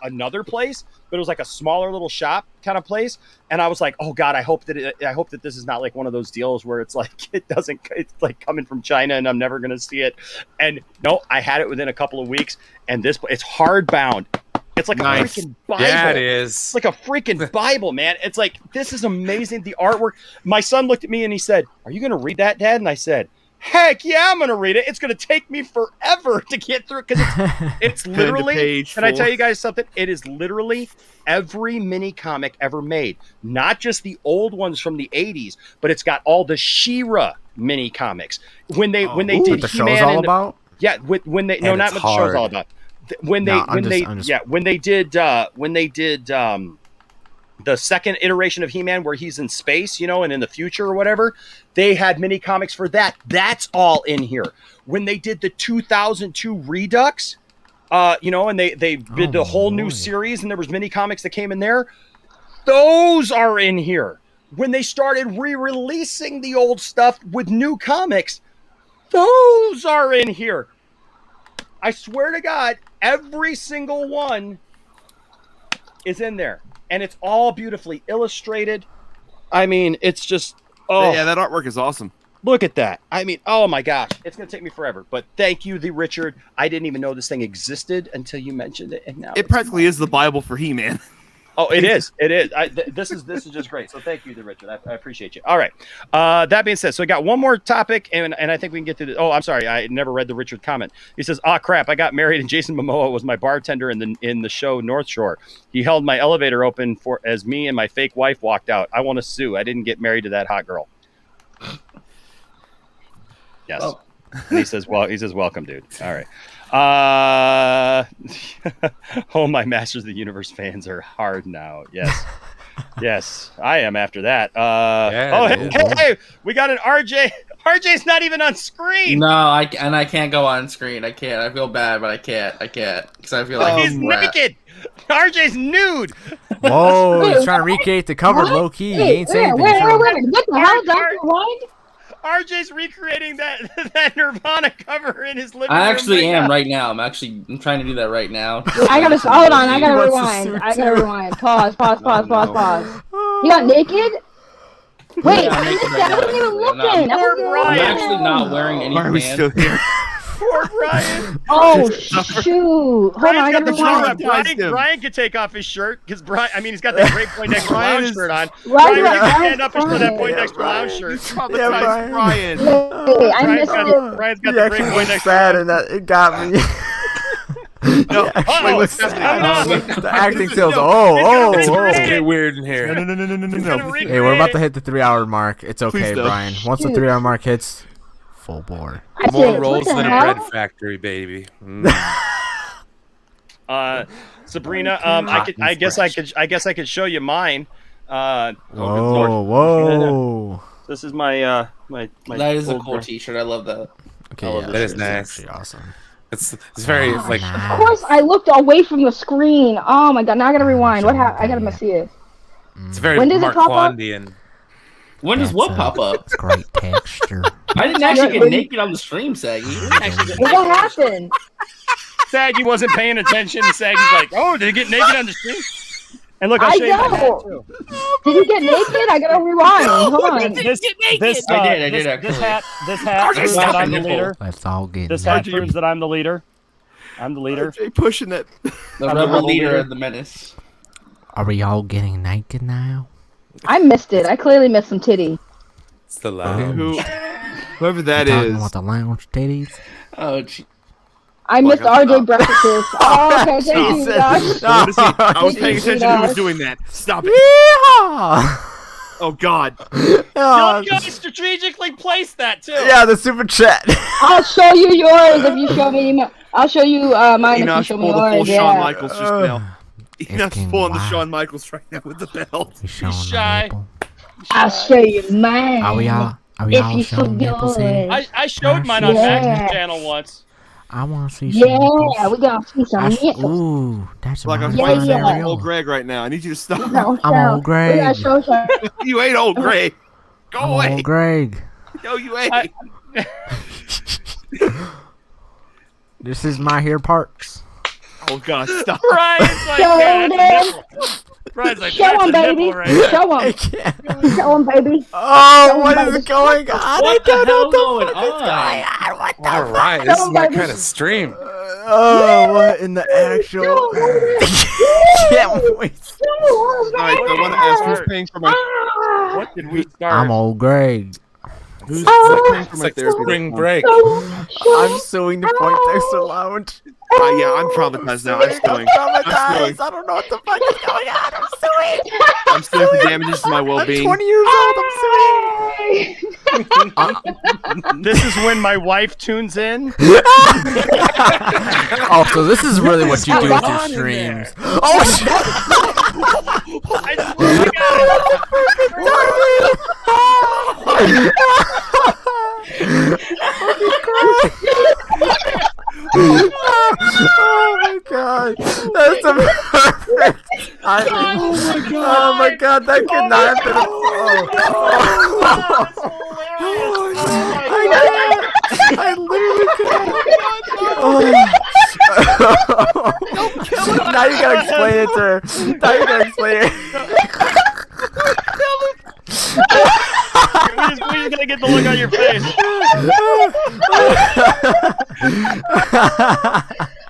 another place, but it was like a smaller little shop kind of place. And I was like, "Oh God, I hope that this is not like one of those deals where it's like it's like coming from China and I'm never gonna see it." And no, I had it within a couple of weeks. And it's hardbound. It's like a freaking Bible. Yeah, it is. It's like a freaking Bible, man. It's like, this is amazing. The artwork. My son looked at me and he said, "Are you going to read that, Dad?" And I said, "Heck yeah, I'm going to read it. It's going to take me forever to get through it." Because it's literally, can I tell you guys something? It is literally every mini comic ever made. Not just the old ones from the 80s, but it's got all the She-Ra mini comics. When they did the show's all about? Yeah, when they not what the show's all about. When they did the second iteration of He-Man where he's in space, and in the future or whatever, they had mini comics for that. That's all in here. When they did the 2002 Redux, and they did the whole new series and there was mini comics that came in there, those are in here. When they started re-releasing the old stuff with new comics, those are in here. I swear to God, every single one is in there. And it's all beautifully illustrated. I mean, it's just... Oh, yeah, that artwork is awesome. Look at that. I mean, oh my gosh. It's going to take me forever. But thank you, The Richard. I didn't even know this thing existed until you mentioned it. And now it practically is the Bible for He-Man. Oh, it is. It is. This is just great. So thank you, The Richard. I appreciate you. All right. That being said, so I got one more topic, and I think we can get to the. Oh, I'm sorry. I never read the Richard comment. He says, "Ah, crap. I got married, and Jason Momoa was my bartender in the show North Shore. He held my elevator open as me and my fake wife walked out. I want to sue. I didn't get married to that hot girl." Yes. Oh. And he says, "Welcome, dude." All right. Oh, my Masters of the Universe fans are hard now. Yes. Yes, I am after that. Hey, we got an RJ. RJ's not even on screen. No, I can't go on screen. I can't. I feel bad, but I can't because I feel like he's naked. RJ's nude. Whoa, he's trying to recreate the cover low key. He ain't saying anything. What the hell, Dr. White? RJ's recreating that Nirvana cover in his living room. I actually am right now. I'm trying to do that right now. I gotta hold on. I gotta rewind. Pause. You got naked? Wait, I wasn't even looking. I'm actually not wearing any pants. Why are we still here? Poor Brian. Oh shoot! Hold on, I gotta Oh, shoot! Hold on, I gotta rewind. Brian could take off his shirt because Brian. I mean, he's got that great Poindexter Brian Lounge is- shirt on. Why Brian, do I- you can stand up and show that Brian. Poindexter Lounge shirt. Traumatized Brian. Wait, I missed it. Brian's got He the great actually looked Poindexter. sad, and that it got me. No, Actually wait, looks what's sad. The acting This is- skills. no, It's get weird in here. No. Hey, we're about to hit the 3-hour mark. It's okay, Please don't. Brian. Once the 3-hour mark hits, full bore. More rolls than a bread factory, baby. Sabrina, I guess I could show you mine. Whoa. This is my my. That is a old cool girl. T-shirt. I love that. Okay, yeah, that is nice. Actually awesome. It's very like. Of course, I looked away from the screen. Oh my god! Now I gotta rewind. What happened? I gotta see it. It's very When does it pop up? Marquandian. When does what pop up? It's great texture. I didn't actually get naked on the stream, Saggy. What happened? Saggy wasn't paying attention. Saggy's like, "Oh, did he get naked on the street?" And look, I'll I show you my hat, know. too. Did you get naked? I gotta rewind. Hold on. I did, This actually. hat proves that I'm the leader. Let's all get This hat proves that I'm the leader. I'm the leader. Jay pushing it. The I'm rebel the leader leader. of the menace. Are we all getting naked now? I missed it. I clearly missed some titty. It's the lounge. We're Whoever that talking is. about the lounge titties. Oh, gee. I missed RJ breakfast. Oh, okay. Thank you, Josh. I was paying attention to who was doing that. Stop it. Oh God. Don't go strategically place that too. Yeah, the super chat. I'll show you yours if you show me. I'll show you mine if you Enoch show me pulled the full yours. Shawn Yeah. Michaels just now. Enoch's pulling the Shawn Michaels right now with the belt. He's showing He's the shy. nipple. I'll show you mine. Are we all If you showing nipples here? I showed mine on Yeah. Max's channel once. I want to see some nipples. Yeah, we gonna see some nipples. Ooh, that's Like I'm my fighting yeah. old Greg right now. I need you to stop. No, I'm no. old Greg. We gotta show some. You ain't old Greg. Go I'm away. old Greg. No, you ain't. This is my hair parts. Oh God, stop. Brian's like, Show yeah, them. that's a nipple. Brian's like, Show that's them, a baby. nipple right there. Show I them. can't. Show them, baby. Oh, what is going on? What the hell going What is on? going on? What the All right, this is my kind of stream. Oh, what in the actual? Can't wait. All right, so I want to ask who's paying for my. What did we start? I'm old Greg. Who's Oh, paying for my therapy? Spring break. I'm suing the Poindexter Lounge. Yeah, I'm traumatized now. I'm suing. I'm Traumatized. I don't know what the fuck is going on. I'm suing. I'm suing for damages to my I'm well-being. 20 years old. I'm suing. This is when my wife tunes in. Oh, so this is really what you do with your streams. Oh, shit. I just look Oh my god, that's a perfect timing. Oh my god, that could not have been. I literally could. Now you gotta explain it to her. Now you gotta explain it. we just gotta get the look on your face.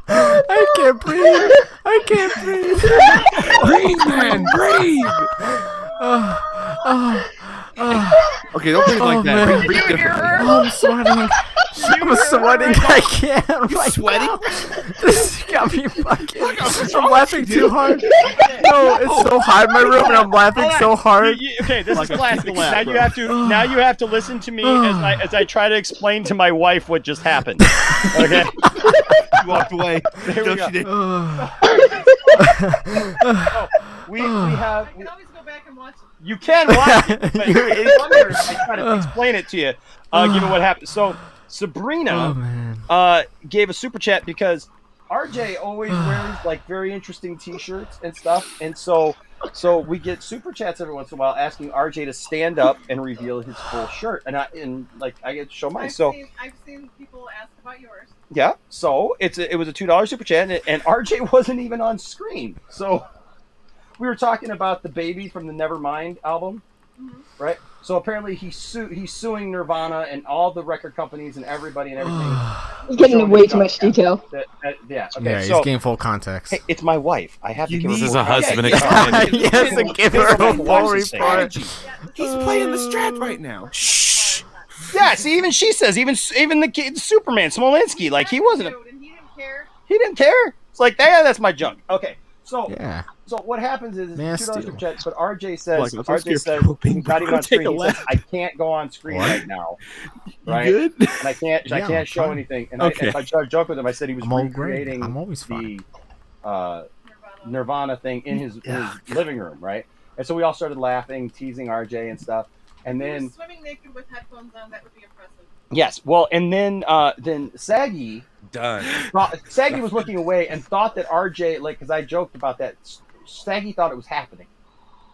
I can't breathe. I can't breathe. Breathe, man, breathe. Okay, don't breathe like that. man. Breathe differently. Oh, I'm sweating. I'm sweating. I can't. You sweating? This got me fucking. I'm laughing too hard. No, it's so hot in my room, and I'm laughing so hard. Okay, this Like is a classic. laugh, Now bro. you have to. Now you have to listen to me as I try to explain to my wife what just happened. Okay. You walked away. There we No, go. she didn't. We have. You can watch it, but I try to explain it to you, given what happened. So Sabrina gave a super chat because RJ always wears like very interesting T-shirts and stuff, and so we get super chats every once in a while asking RJ to stand up and reveal his full shirt, and I get to show mine. I've seen people ask about yours. Yeah, so it was a $2 super chat, and RJ wasn't even on screen. So we were talking about the baby from the Nevermind album, right? So apparently he's suing Nirvana and all the record companies and everybody and everything. He's getting into way too much detail. Yeah. Okay. Yeah, he's so, getting full context. Hey, it's my wife. I have to give her. This is a husband extended. Yes, and give her a full report. He's playing the strat right now. Shh. Yeah. See, even she says, even the kid, Superman Smolinski, like he wasn't. He didn't care. It's like, yeah, that's my junk. Okay. So yeah. So what happens is Man, $2 steal. check, but RJ says, Like, he's not even on screen. He says, I can't go on screen right now. Right? good? And I can't Yeah, show fine. anything. And Okay. I tried to joke with him. I said he was I'm all great. recreating I'm always fine. the Nirvana thing in his living room, right? And so we all started laughing, teasing RJ and stuff. And then swimming naked with headphones on, that would be impressive. yes, well, and then Saggy Saggy was looking away and thought that RJ, like, because I joked about that, Saggy thought it was happening.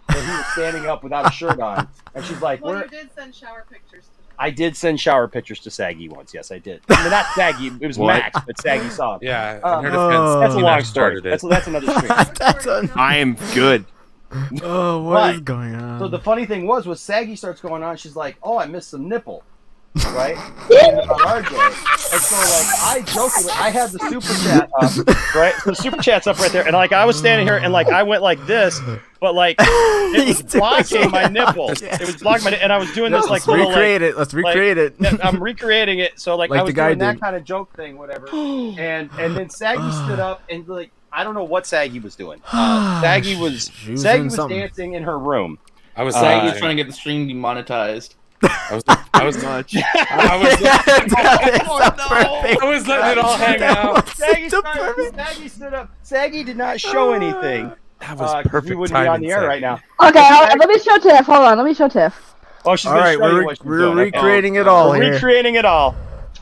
That he was standing up without a shirt on, and she's like, Well, "Where?" you did send shower pictures to me. I did send shower pictures to Saggy once. Yes, I did. I mean, not Saggy. It was What? Max, but Saggy saw him. Yeah, in her that's a defense, long Max story. started it. That's another stream. I am good. Oh, what is going on? So the funny thing was Saggy starts going on. She's like, "Oh, I missed some nipple." Right? And about RJ. And so, like, I jokingly, I had the super chat up, right? So the super chat's up right there, and like I was standing here, and like I went like this, but like it was blocking my nipple. It was blocking my, and I was doing this like little, recreate it. Let's recreate it. Yeah, I'm recreating it. So like I Like was the guy doing that did. kind of joke thing, whatever. And then Saggy stood up and like I don't know what Saggy was doing. Saggy was She was doing something. dancing in her room. I was Saggy was trying to get the stream demonetized. I was much. I was letting it all hang out. Saggy stood up. Saggy did not show anything. That was We perfect wouldn't be on timing, the air Saggy. right now. Okay, let me show Tiff. Hold on, let me show Tiff. Oh, she's All gonna right, show you we're what she's we're doing. Okay. recreating it all We're here. recreating it all.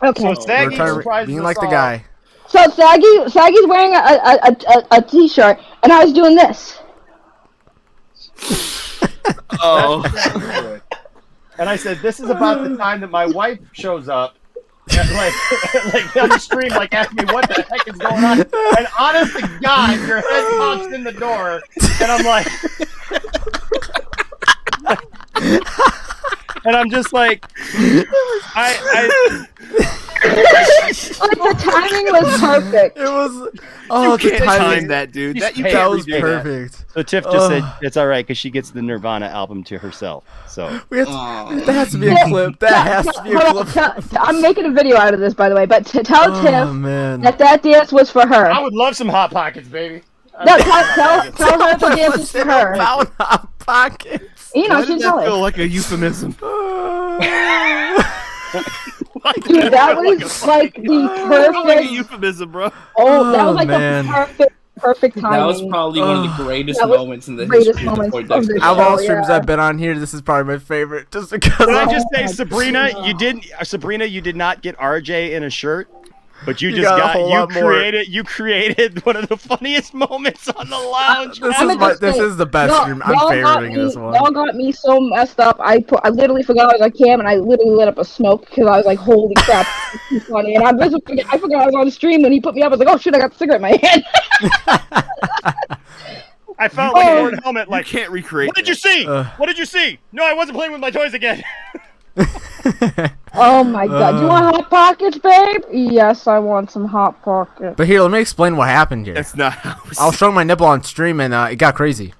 Okay. So We're Saggy trying to surprises being us like the all. guy. So Saggy's wearing a t-shirt, and I was doing this. Oh. And I said, "This is about the time that my wife shows up." And like on the stream, like asking me what the heck is going on. And honest to God, your head pops in the door, and I'm like, and I'm just like, Like the timing was perfect. It was. Oh, you can't timing- time that, dude. She's That you paid That can't was redo that. perfect. So Tiff just said it's all right because she gets the Nirvana album to herself. So We have to, that has to be a clip. That has to be a Hold clip. on, I'm making a video out of this, by the way. But tell Oh Tiff man. that dance was for her. I would love some Hot Pockets, baby. No, tell her the dance was for her. About Hot Pockets. You know, Why she's did that telling. feel like a euphemism? Dude, that was like the Like a perfect. euphemism, bro. Oh, that was Oh, like man. the perfect timing. That was probably one of the greatest That was moments in the greatest history of the moments Point of Dex. the Out of all show, streams yeah. I've been on here, this is probably my favorite, just because. Can I of- just say, Sabrina, you did not get RJ in a shirt, but you You just got a got whole you lot more. created one of the funniest moments on the lounge. This is the best stream. I'm favoriting this one. Y'all got me so messed up. I literally forgot I was on cam, and I literally lit up a smoke because I was like, "Holy crap, this is funny!" And I forgot I was on the stream when he put me up. I was like, "Oh shit, I got the cigarette in my hand." I felt like Lord Helmet. Like, can't recreate. what did you see? What did you see? No, I wasn't playing with my toys again. Oh my god, do you want Hot Pockets, babe? Yes, I want some Hot Pockets. But here, let me explain what happened here. That's not how I was showing my nipple on stream and it got crazy.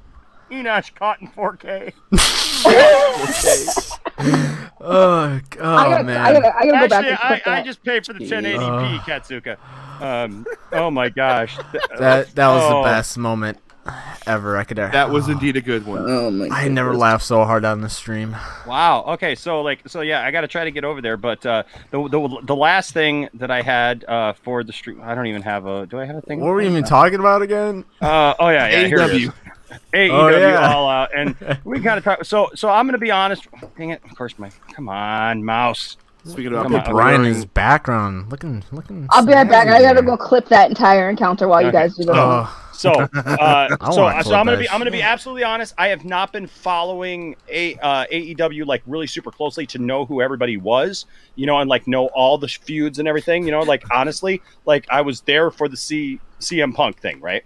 Enosh caught in 4K. Oh man. I gotta go back. Actually, and clip I that. just paid for the 1080p Katsuka. Oh my gosh. That was Oh. the best moment ever I could ever. That was indeed a good one. Oh my! I never laughed so hard on the stream. Wow. Okay. So yeah, I got to try to get over there. But the last thing that I had for the stream, I don't even have a. Do I have a thing? What were we even talking about again? Oh yeah. Here it is. AEW. AEW Oh, yeah. all out, and we kind of talk. So I'm gonna be honest. Dang it! Of course, come on, mouse. Speaking Look about at Brian in his background, looking. I'll be right back. I gotta go clip that entire encounter while you guys do the. So I'm clip gonna that be absolutely honest. I have not been following AEW like really super closely to know who everybody was, and like know all the feuds and everything. Like honestly, like I was there for the CM Punk thing, right?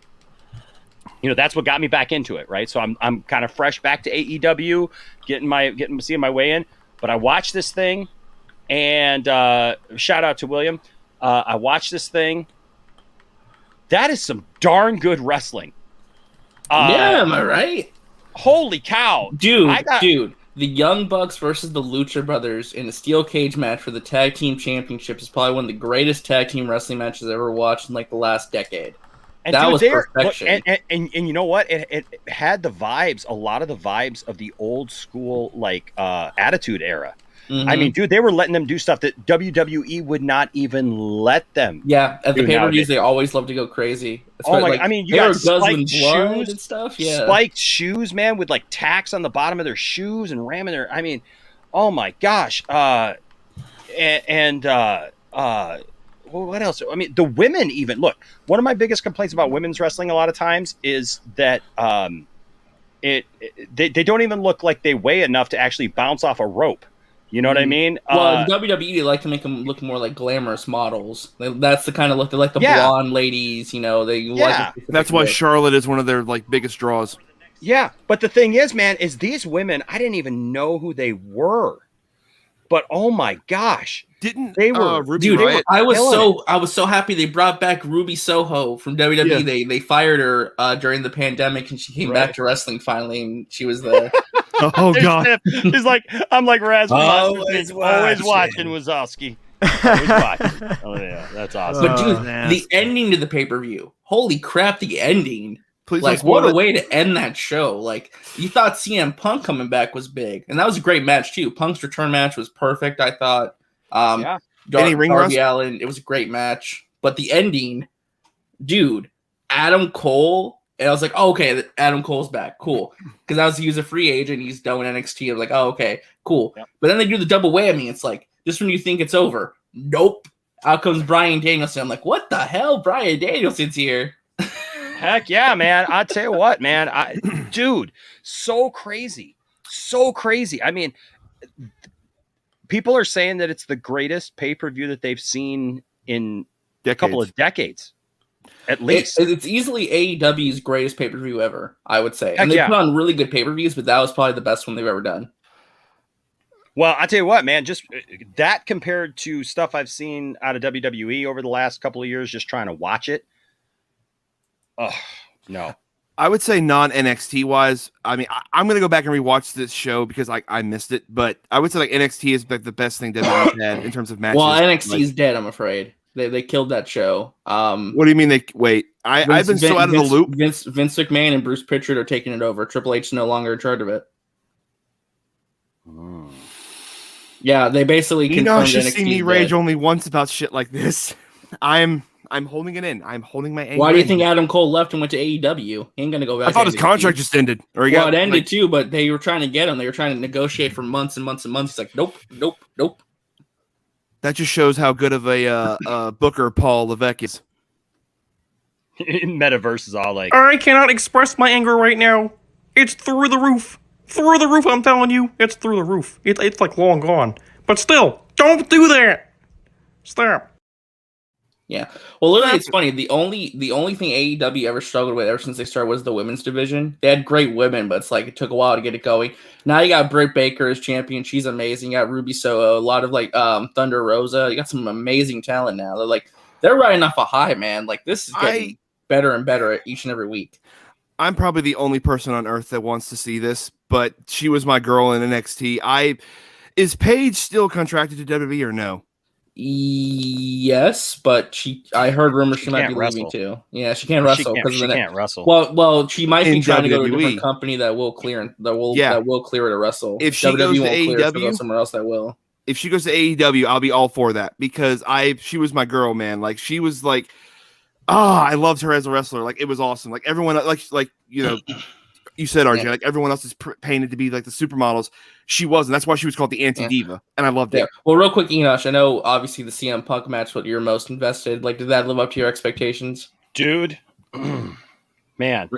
that's what got me back into it, right? So I'm kind of fresh back to AEW, seeing my way in. But I watched this thing, and shout out to William. I watched this thing. That is some darn good wrestling. Yeah, am I right? Holy cow, dude! The Young Bucks versus the Lucha Brothers in a steel cage match for the tag team championship is probably one of the greatest tag team wrestling matches I've ever watched in like the last decade. And that dude, was perfection. And you know what? It had the vibes, a lot of the vibes of the old school like Attitude Era. Mm-hmm. I mean, dude, they were letting them do stuff that WWE would not even let them. Yeah, at the do pay-per-views, nowadays. they always love to go crazy. Oh my! Like, I mean, you got spiked blood shoes and stuff. Yeah, spiked shoes, man, with like tacks on the bottom of their shoes and ramming their. I mean, oh my gosh! Well, what else? I mean, the women even look. One of my biggest complaints about women's wrestling a lot of times is that they don't even look like they weigh enough to actually bounce off a rope. You know what I mean? Well, in WWE, they like to make them look more like glamorous models. That's the kind of look. They like the blonde ladies. That's why Charlotte is one of their like biggest draws. Yeah, but the thing is, man, is these women, I didn't even know who they were. But oh my gosh, they were Ruby dude? Riott I was so happy they brought back Ruby Soho from WWE. Yeah. They fired her during the pandemic, and she came back to wrestling finally, and she was there. Oh god, he's like, I'm like Rasmus. Always watching Wazowski. Always watching. Oh yeah, that's awesome. But dude, the ending to the pay-per-view, holy crap, the ending. Please like, don't spoil what a it. way to end that show. Like, you thought CM Punk coming back was big, and that was a great match too. Punk's return match was perfect, I thought. Any ring Darby rust? Allin, it was a great match. But the ending, dude, Adam Cole, and I was like, oh, okay, Adam Cole's back, cool. Because he was a free agent, he's done with NXT. I was like, oh, okay, cool. Yep. But then they do the double whammy. It's like, just when you think it's over, nope. Out comes Bryan Danielson. I'm like, what the hell? Bryan Danielson's here. Heck yeah, man. I tell you what, man. Dude, so crazy. So crazy. I mean, people are saying that it's the greatest pay-per-view that they've seen in a couple of decades. At least. It's easily AEW's greatest pay-per-view ever, I would say. Heck And they yeah. put on really good pay-per-views, but that was probably the best one they've ever done. Well, I tell you what, man, just that compared to stuff I've seen out of WWE over the last couple of years, just trying to watch it. Oh, no. I would say non-NXT wise. I mean, I'm going to go back and rewatch this show because I missed it. But I would say like NXT is like the best thing WWE's had in terms of matches. Well, NXT's like, dead, I'm afraid. They killed that show. What do you mean they wait? I've been so out of the loop. Vince McMahon and Bruce Pritchard are taking it over. Triple H is no longer in charge of it. Yeah, they basically confirmed should NXT see me 's rage dead. only once about shit like this. I'm holding it in. I'm holding my anger. Why do you in. think Adam Cole left and went to AEW? He ain't gonna go back. I thought to his NXT. contract just ended. Or he Well, got it ended like, too, but they were trying to get him. They were trying to negotiate for months and months and months. He's like, nope. that just shows how good of a booker Paul Levesque is. Metaverse is all like, I cannot express my anger right now. It's through the roof. Through the roof, I'm telling you. It's through the roof. It's like long gone. But still, don't do that. Stop. Yeah. Well, literally, it's funny. The only thing AEW ever struggled with ever since they started was the women's division. They had great women, but it's like it took a while to get it going. Now you got Britt Baker as champion. She's amazing. You got Ruby Soho, a lot of like Thunder Rosa. You got some amazing talent now. They're riding off a high, man. Like this is getting better and better each and every week. I'm probably the only person on earth that wants to see this, but she was my girl in NXT. Is Paige still contracted to WWE or no? Yes, but I heard rumors she might be leaving too. Yeah, she can't wrestle because she can't wrestle. Well, she might be In trying to go to a WWE. different company that will clear her to wrestle. If she WWE goes to won't clear her, she'll go AEW, somewhere else that will. If she goes to AEW, I'll be all for that because she was my girl, man. Like she was like, I loved her as a wrestler. Like it was awesome. Like everyone, like you know, you said RJ, like everyone else is painted to be like the supermodels. She wasn't. That's why she was called the anti-diva, and I loved it. Yeah. Well, real quick, Enosh, I know obviously the CM Punk match, what you're most invested. Like, did that live up to your expectations, dude? Man.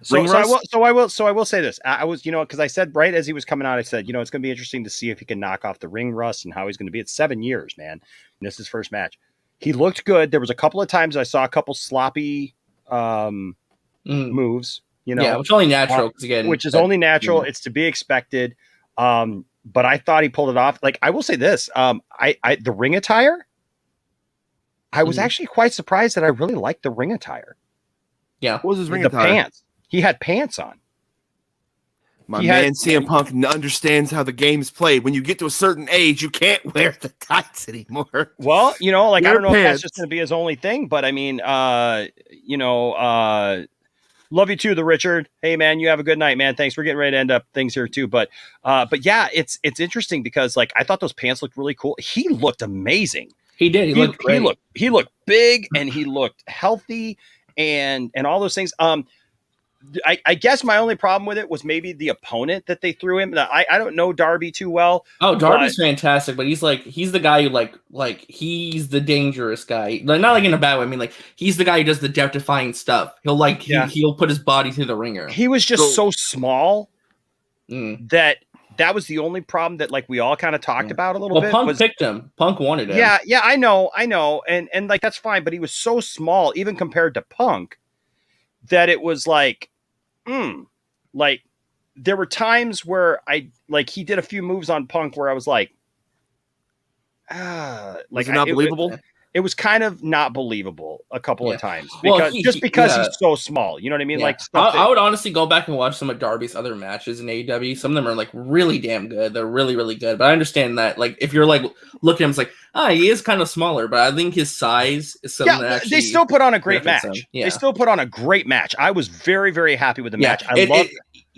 Ring rust? I will say this. I was, because I said right as he was coming out, I said, it's going to be interesting to see if he can knock off the ring rust and how he's going to be. It's 7 years, man. And this is his first match. He looked good. There was a couple of times I saw a couple sloppy moves, You know, Yeah, which is only natural because again, which is only natural. Yeah. It's to be expected. But I thought he pulled it off. Like I will say this, the ring attire. I was actually quite surprised that I really liked the ring attire. Yeah, what was his ring the attire? Pants. He had pants on. My man CM Punk understands how the game's played. When you get to a certain age, you can't wear the tights anymore. Well, you know, like I don't know if that's pants. just going to be his only thing, but I mean, you know, love you too, the Richard. Hey man, you have a good night, man. Thanks. We're getting ready to end up things here too, but yeah, it's interesting because like I thought those pants looked really cool. He looked amazing. He did. He looked great. He looked big and he looked healthy and all those things. I guess my only problem with it was maybe the opponent that they threw him. I don't know Darby too well. Oh, Darby's fantastic, but he's the guy who like he's the dangerous guy. Like, not like in a bad way. I mean, like he's the guy who does the death-defying stuff. He'll put his body through the ringer. He was just so small that was the only problem that like we all kind of talked about a little bit. Punk picked him. Punk wanted him. Yeah, I know, and like that's fine, but he was so small, even compared to Punk, that it was like, like there were times where he did a few moves on Punk where I was like, was it not believable? It was kind of not believable a couple of times because he's so small. You know what I mean? Yeah. Like I would honestly go back and watch some of Darby's other matches in AEW. Some of them are like really damn good. They're really, really good. But I understand that like if you're like looking at him, it's like, he is kind of smaller, but I think his size is something that actually they still put on a great match. Yeah. They still put on a great match. I was very, very happy with the match. I love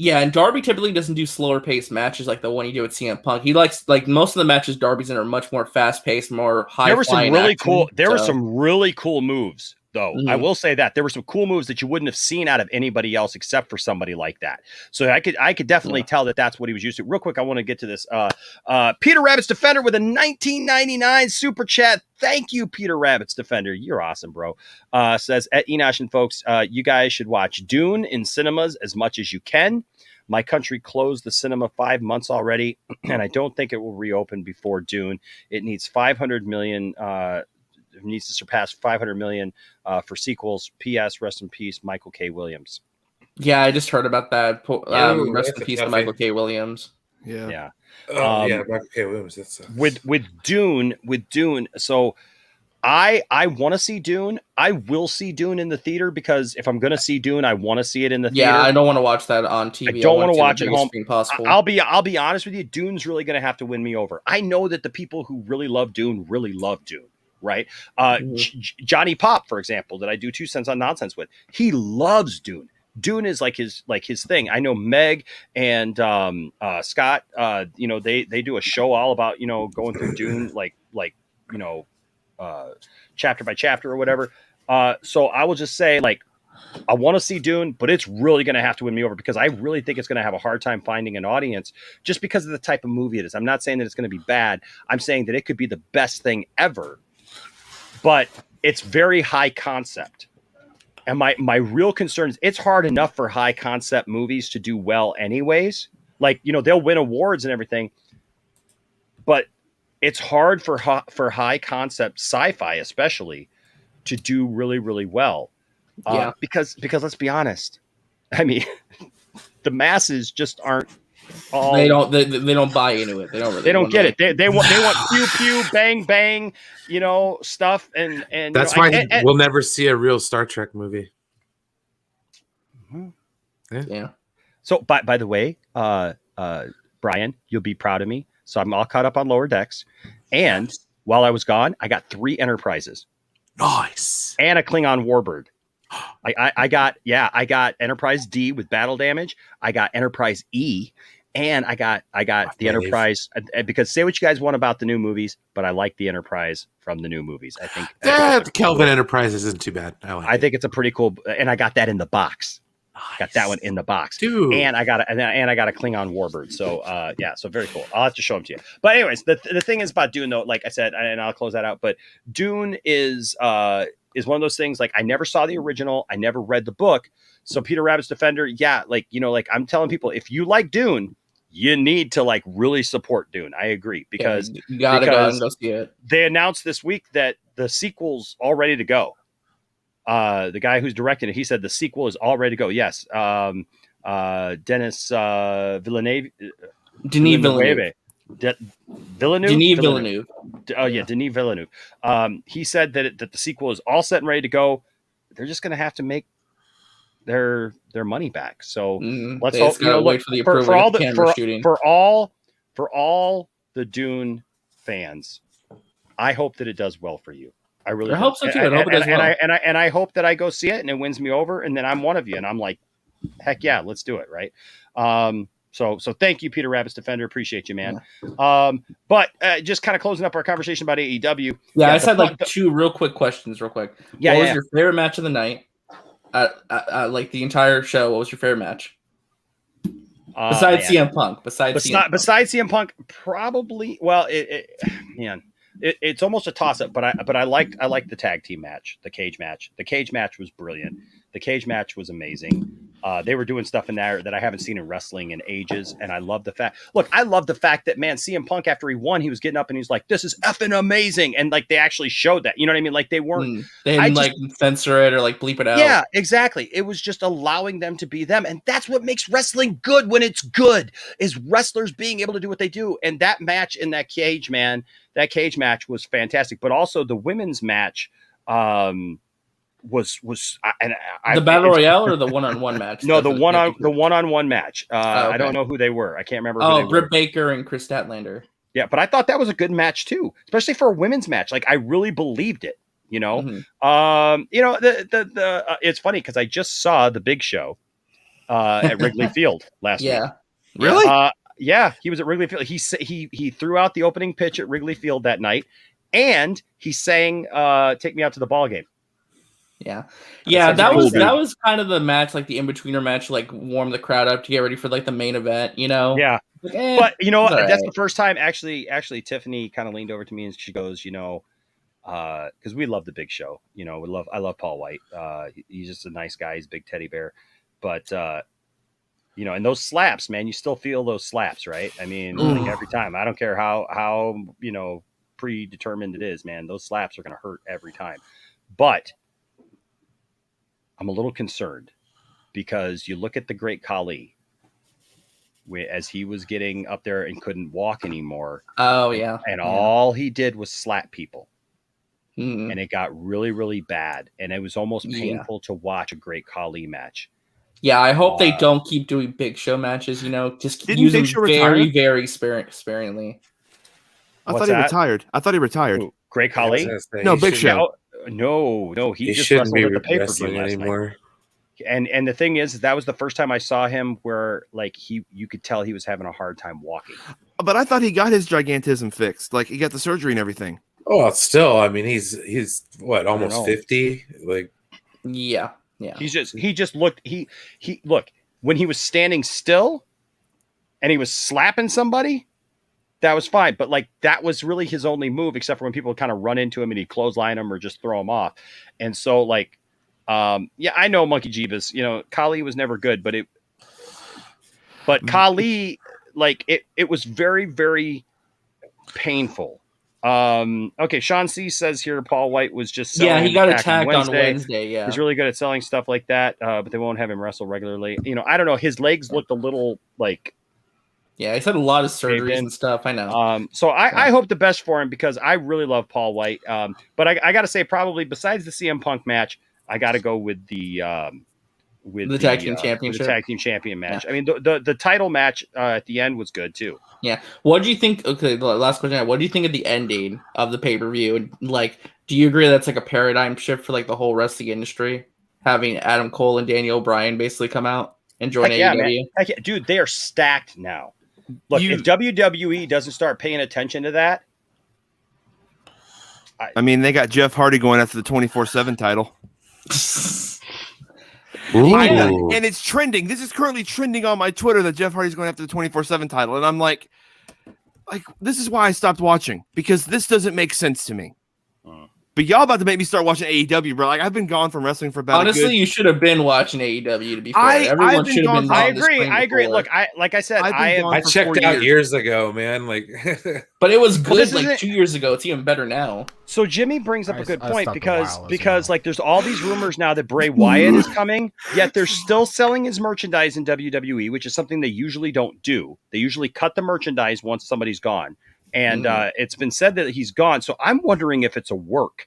Yeah, and Darby typically doesn't do slower paced matches like the one he did with CM Punk. He likes like most of the matches Darby's in are much more fast paced, more high. There were some really cool. There were some really cool moves, though. I will say that there were some cool moves that you wouldn't have seen out of anybody else except for somebody like that. So I could definitely tell that that's what he was used to. Real quick, I want to get to this. Peter Rabbit's Defender with a 1999 super chat. Thank you, Peter Rabbit's Defender. You're awesome, bro. Says at Enosh and folks, you guys should watch Dune in cinemas as much as you can. My country closed the cinema 5 months already, and I don't think it will reopen before Dune. It needs 500 million. It needs to surpass 500 million for sequels. P.S. Rest in peace, Michael K. Williams. Yeah, I just heard about that. Rest in peace to Michael K. Williams. Yeah. Michael K. Williams. That's with Dune. So I want to see Dune. I will see Dune in the theater because if I'm going to see Dune, I want to see it in the theater. Yeah, I don't want to watch that on TV. I don't want to watch it home. Possible. I'll be honest with you. Dune's really going to have to win me over. I know that the people who really love Dune, right? Johnny Pop, for example, that I do 2 Cents on Nonsense with, he loves Dune. Dune is like his thing. I know Meg and Scott. They do a show all about going through Dune, chapter by chapter or whatever. So I will just say, like, I want to see Dune, but it's really going to have to win me over because I really think it's going to have a hard time finding an audience just because of the type of movie it is. I'm not saying that it's going to be bad. I'm saying that it could be the best thing ever, but it's very high concept. And my real concern is it's hard enough for high concept movies to do well anyways. Like, they'll win awards and everything, but it's hard for high concept sci-fi, especially, to do really, really well. Because let's be honest. I mean, the masses just aren't all. They don't buy into it. They don't get it. They want pew pew bang bang, stuff and that's why we'll never see a real Star Trek movie. Yeah. So by the way, Brian, you'll be proud of me. So I'm all caught up on Lower Decks, and while I was gone, I got 3 Enterprises. Nice. And a Klingon Warbird. I got Enterprise D with battle damage. I got Enterprise E, and I got the Enterprise because say what you guys want about the new movies, but I like the Enterprise from the new movies. I think the Kelvin Enterprise isn't too bad. I think it's a pretty cool, and I got that in the box. Nice. Got that one in the box, dude. And I got a Klingon Warbird. So so very cool. I'll have to show them to you. But anyways, the thing is about Dune though, like I said, and I'll close that out. But Dune is one of those things. Like I never saw the original, I never read the book. So Peter Rabbit's Defender, I'm telling people if you like Dune, you need to like really support Dune. I agree because you gotta go and go see it. They announced this week that the sequel's all ready to go. the guy who's directing it, he said the sequel is all ready to go. Yes. Denis Villeneuve. Denis Villeneuve. Villeneuve. Oh yeah, Denis Villeneuve. He said that the sequel is all set and ready to go. They're just going to have to make their money back. So let's hope. Wait for the approval for all the camera shooting. for all the Dune fans, I hope that it does well for you. I really hope so too. I hope it does well. And I hope that I go see it and it wins me over, and then I'm one of you, and I'm like, heck yeah, let's do it, right? So thank you, Peter Rabbit's Defender. Appreciate you, man. But just kind of closing up our conversation about AEW. Yeah, I said like two real quick questions, real quick. Yeah, what was your favorite match of the night? Like the entire show, what was your favorite match? Besides CM Punk. Besides CM Punk, probably. Well, it's almost a toss up, but I like the tag team match, the cage match. The cage match was brilliant. The cage match was amazing. They were doing stuff in there that I haven't seen in wrestling in ages, and I love the fact. Look, I love the fact that, man, CM Punk, after he won, he was getting up and he's like, "This is effing amazing," and like they actually showed that. You know what I mean? Like they weren't. They didn't censor it or like bleep it out. Yeah, exactly. It was just allowing them to be them, and that's what makes wrestling good when it's good. Is wrestlers being able to do what they do, and that match in that cage, man, that cage match was fantastic. But also the women's match. Was the battle royale or the one-on-one match? No, the one-on-one match. Okay. I don't know who they were. I can't remember. Oh, Britt Baker and Chris Statlander. Yeah, but I thought that was a good match too, especially for a women's match. Like I really believed it. You know, it's funny because I just saw the Big Show at Wrigley Field last week. Really? Yeah, he was at Wrigley Field. He threw out the opening pitch at Wrigley Field that night, and he sang "Take Me Out to the Ball Game." Yeah, that was kind of the match, like the in-betweener match, like warm the crowd up to get ready for like the main event, you know? Yeah. Like, but you know, that's right. the first time actually Tiffany kind of leaned over to me and she goes, you know, because we love the Big Show, you know, I love Paul White. He's just a nice guy. He's a big teddy bear, but you know, and those slaps, man, you still feel those slaps, right? I mean, like every time. I don't care how you know predetermined it is, man. Those slaps are going to hurt every time, but. I'm a little concerned because you look at the great Khali as he was getting up there and couldn't walk anymore. Oh yeah. And all he did was slap people. And it got really, really bad. And it was almost painful to watch a great Khali match. Yeah. I hope they don't keep doing Big Show matches, you know, just use them very sparingly. I thought he retired. Who, Great Khali? No, Big Show. No, he just wrestled at the pay-per-view last night. And the thing is, that was the first time I saw him where like you could tell he was having a hard time walking. But I thought he got his gigantism fixed. Like he got the surgery and everything. Oh, still, I mean, he's what, almost 50? Like, yeah. He just looked. He look when he was standing still, and he was slapping somebody. That was fine, but like that was really his only move, except for when people kind of run into him and he clothesline him or just throw him off. And so, like, I know Monkey Jeebus. You know, Khali was never good, but Khali, like, it was very, very painful. Okay, Sean C says here Paul White was just selling he got attacked on Wednesday. Yeah, he's really good at selling stuff like that, but they won't have him wrestle regularly. You know, I don't know. His legs looked a little like. Yeah, he's had a lot of surgeries and stuff. I know. So I hope the best for him because I really love Paul White. But I got to say, probably besides the CM Punk match, I got to go with the tag team championship, the tag team champion match. I mean, the title match at the end was good too. Yeah. What do you think? Okay, the last question. What do you think of the ending of the pay-per-view? And like, do you agree that's like a paradigm shift for like the whole wrestling industry, having Adam Cole and Daniel Bryan basically come out and join AEW? Yeah, dude, they are stacked now. Look, if WWE doesn't start paying attention to that, I mean, they got Jeff Hardy going after the 24/7 title. And it's trending. This is currently trending on my Twitter that Jeff Hardy's going after the 24/7 title, and I'm like, this is why I stopped watching because this doesn't make sense to me. But y'all about to make me start watching AEW, bro. Like I've been gone from wrestling for about honestly, you should have been watching AEW. To be fair, everyone should have been. I agree. Look, I checked out years ago, man. Like, but it was good like 2 years ago. It's even better now. So Jimmy brings up a good point because like there's all these rumors now that Bray Wyatt is coming, yet they're still selling his merchandise in WWE, which is something they usually don't do. They usually cut the merchandise once somebody's gone. And it's been said that he's gone, so I'm wondering if it's a work,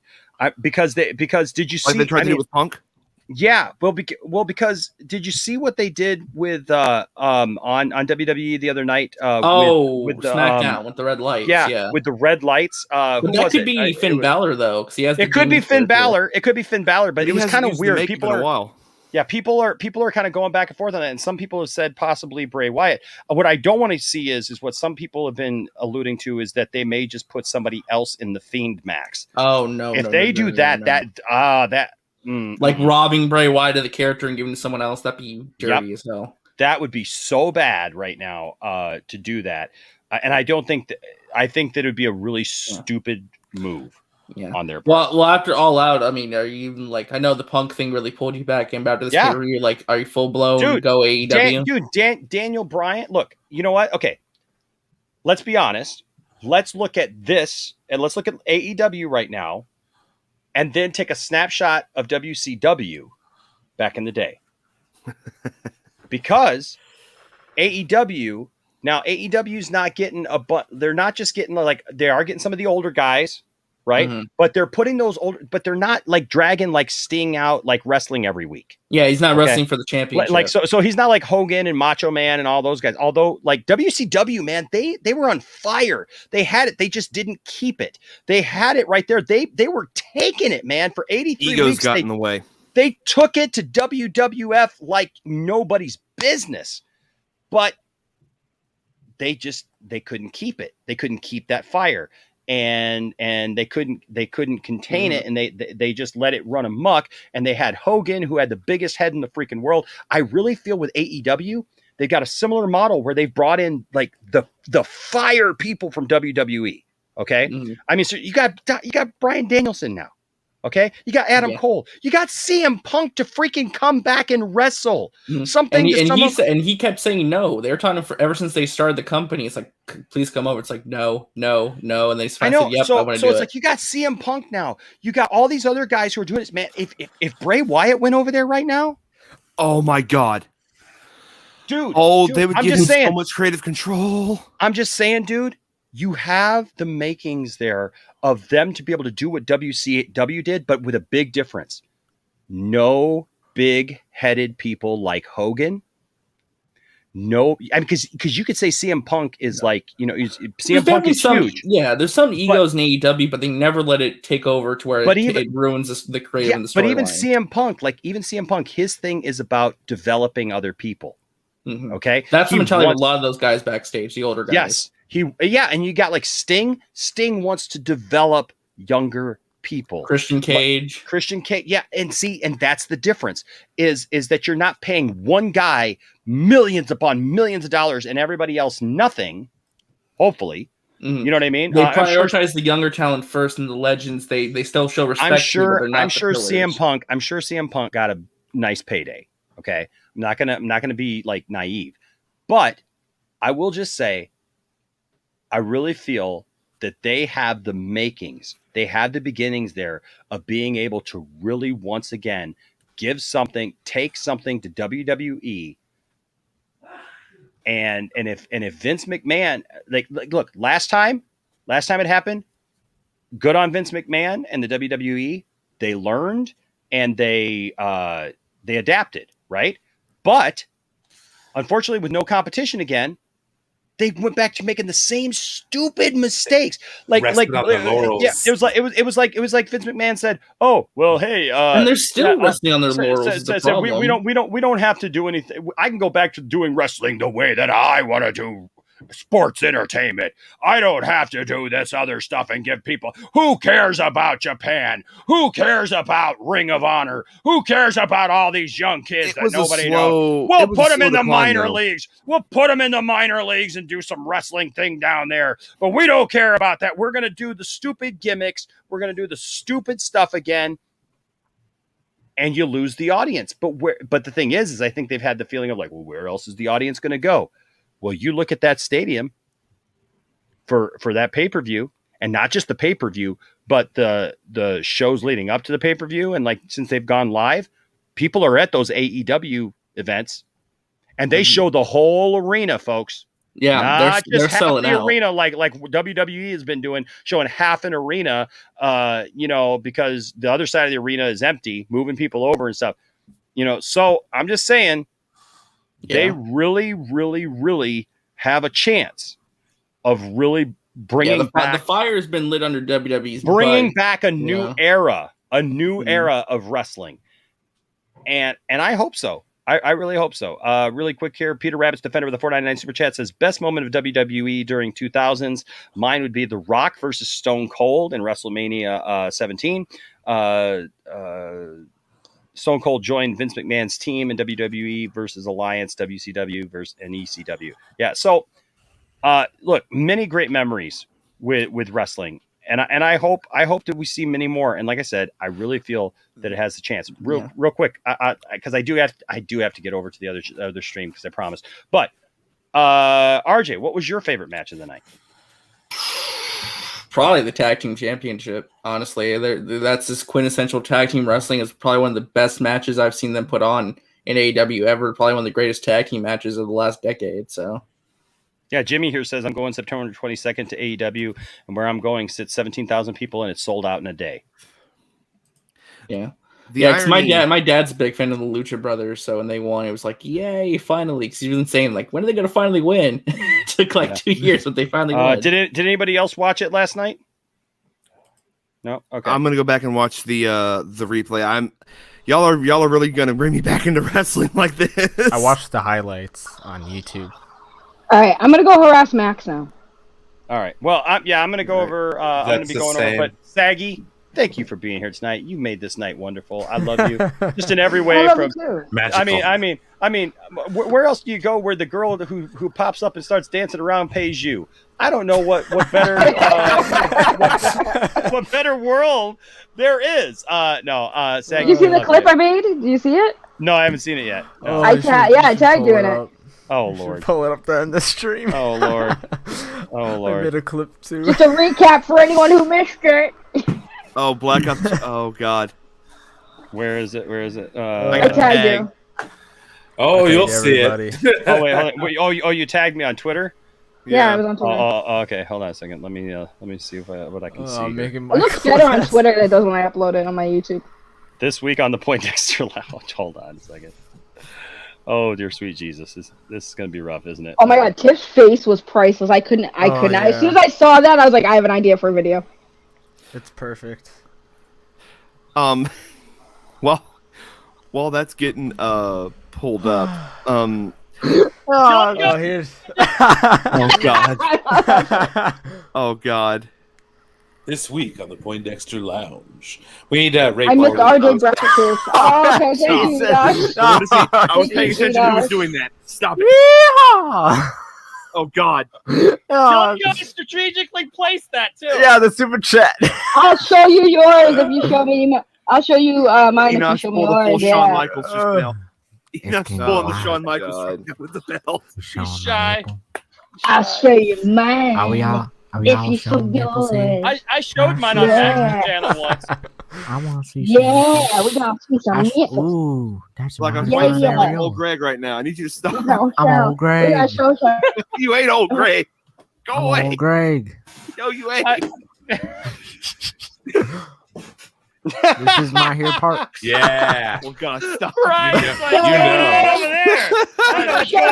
because did you see? Like they tried to do with Punk? Yeah, because did you see what they did with on WWE the other night? With SmackDown with the red lights. Yeah, with the red lights. But that could be Finn Balor though, because he has. It could be Finn Balor. It could be Finn Balor, but it was kind of weird. People are kind of going back and forth on it, and some people have said possibly Bray Wyatt. What I don't want to see is what some people have been alluding to is that they may just put somebody else in the Fiend Max. Oh no! If they do that, like robbing Bray Wyatt of the character and giving it to someone else, that'd be dirty as hell. That would be so bad right now to do that, and I don't think that. I think that it would be a really stupid move. On their part. Well, after All Out, I mean, are you even like? I know the Punk thing really pulled you back and back to this career. Like, are you full blown go AEW? Daniel Bryan. Look, you know what? Okay, let's be honest. Let's look at this and let's look at AEW right now, and then take a snapshot of WCW back in the day, because AEW is not getting they're not just getting they are getting some of the older guys. Right. Mm-hmm. But they're putting but they're not like dragging like Sting out like wrestling every week. Yeah, he's not wrestling for the championship. Like so he's not like Hogan and Macho Man and all those guys. Although like WCW, man, they were on fire. They had it. They just didn't keep it. They had it right there. They were taking it, man, for 83 Egos weeks. Got in the way. They took it to WWF like nobody's business. But they couldn't keep it. They couldn't keep that fire. And they couldn't contain it, and they just let it run amok. And they had Hogan, who had the biggest head in the freaking world. I really feel with AEW, they've got a similar model where they've brought in like the fire people from WWE. Okay, I mean, so you got Bryan Danielson now. Okay, you got Adam Cole, you got CM Punk to freaking come back and wrestle something. And he kept saying no. They were talking ever since they started the company. It's like, please come over. It's like no, and they said, yep, I want to do it. So it's like you got CM Punk now. You got all these other guys who are doing this. Man, if Bray Wyatt went over there right now, oh my god, dude, they would give him so much creative control. I'm just saying, dude. You have the makings there of them to be able to do what WCW did, but with a big difference. No big-headed people like Hogan. No, I mean, because you could say CM Punk is like, CM Punk is huge. Yeah, there's some egos in AEW, but they never let it take over to where it ruins the creative and the storyline. But even CM Punk, his thing is about developing other people. Mm-hmm. Okay, that's the mentality of a lot of those guys backstage, the older guys. Yes. And you got like Sting. Sting wants to develop younger people. Christian Cage. Yeah. And that's the difference is that you're not paying one guy millions upon millions of dollars and everybody else nothing. Hopefully. You know what I mean? They prioritize the younger talent first, and the legends, they still show respect. I'm sure CM Punk got a nice payday. Okay. I'm not gonna be like naive. But I will just say I really feel that they have the makings, they have the beginnings there of being able to really once again take something to WWE. And if Vince McMahon, like look, last time it happened, good on Vince McMahon and the WWE. They learned and they adapted, right? But unfortunately, with no competition again, they went back to making the same stupid mistakes. It was like Vince McMahon said, "Oh, well, hey," and they're still resting on their laurels. We don't have to do anything. I can go back to doing wrestling the way that I want to do sports entertainment. I don't have to do this other stuff and give people. Who cares about Japan? Who cares about Ring of Honor? Who cares about all these young kids that nobody knows? We'll put them in the minor leagues. We'll put them in the minor leagues and do some wrestling thing down there. But we don't care about that. We're going to do the stupid gimmicks. We're going to do the stupid stuff again. And you lose the audience. But the thing is I think they've had the feeling of like, well, where else is the audience going to go? Well, you look at that stadium for that pay-per-view, and not just the pay-per-view, but the shows leading up to the pay-per-view. And like, since they've gone live, people are at those AEW events and they show the whole arena, folks. Yeah, not they're just half selling the out. arena like WWE has been doing, showing half an arena, because the other side of the arena is empty, moving people over and stuff. So I'm just saying they really, really, really have a chance of really bringing back. The fire has been lit under WWE's Bringing butt. back a new era era of wrestling. And I hope so. I really hope so. Really quick here. Peter Rabbit's Defender with the $4.99 super chat says, best moment of WWE during 2000s. Mine would be The Rock versus Stone Cold in WrestleMania 17. Stone Cold joined Vince McMahon's team in WWE versus Alliance, WCW versus and ECW. Yeah. So, look, many great memories with wrestling. And I hope that we see many more. And like I said, I really feel that it has a chance. Real quick, because I do have to get over to the other stream because I promised. But RJ, what was your favorite match of the night? Probably the tag team championship. Honestly, that's this quintessential tag team wrestling. Is probably one of the best matches I've seen them put on in AEW ever. Probably one of the greatest tag team matches of the last decade. So. Yeah, Jimmy here says, I'm going September 22nd to AEW, and where I'm going sits 17,000 people, and it's sold out in a day. Yeah. Because my dad's a big fan of the Lucha Brothers, so when they won, it was like, yay, finally. Because he's been saying, like, when are they going to finally win? It took like 2 years, but they finally won. Did anybody else watch it last night? No? Okay. I'm going to go back and watch the replay. Y'all are really going to bring me back into wrestling like this. I watched the highlights on YouTube. All right, I'm gonna go harass Max now. All right. Well, I'm going to go over. I'm going to be going over. But Saggy, thank you for being here tonight. You made this night wonderful. I love you, just in every way. From magical. I mean, where else do you go where the girl who pops up and starts dancing around pays you? I don't know what better what better world there is. No, Saggy. Did you see the clip I made? Do you see it? No, I haven't seen it yet. No. I tagged you in it. Oh Lord! Pull it up there in the stream. Oh Lord! Oh Lord! I made a clip too. Just a recap for anyone who missed it. Oh, Black Ops! Oh God! Where is it? I tagged you. Oh, you'll see it. Oh wait, hold on. Wait, oh, you tagged me on Twitter? Yeah, I was on Twitter. Oh, okay. Hold on a second. Let me see what I can see. It looks better on Twitter than it does when I upload it on my YouTube. This week on the Poindexter Lounge. Hold on a second. Oh dear sweet Jesus, this is gonna be rough, isn't it? Oh my God, Tiff's face was priceless. I could not. Yeah. As soon as I saw that, I was like, I have an idea for a video. It's perfect. Well, while that's getting pulled up, Here's. Oh God. Oh God. This week on the Poindexter Lounge, we need Ray. I missed RJ breakfast. Oh, okay, thank you, Josh. I was paying attention who was doing that. Stop it. Oh God. Joe strategically placed that too. Yeah, the super chat. I'll show you yours if you show me. I'll show you mine if you show me yours. Shawn Michaels just fell. Enoch pulling the Shawn Michaels with the belt. He's shy. I'll show you mine. Are we all if you show yours. I showed mine on Max's channel once. I want to see. Yeah, we're gonna see some nipples. Ooh, that's like I'm Yeah, fighting yeah. old Greg right now. I need you to stop. I'm old Greg. We gotta show some. You ain't old Greg. Go away. Old Greg. No, you ain't. This is my hair part. Yeah. Oh God, stop. Right. You know. Show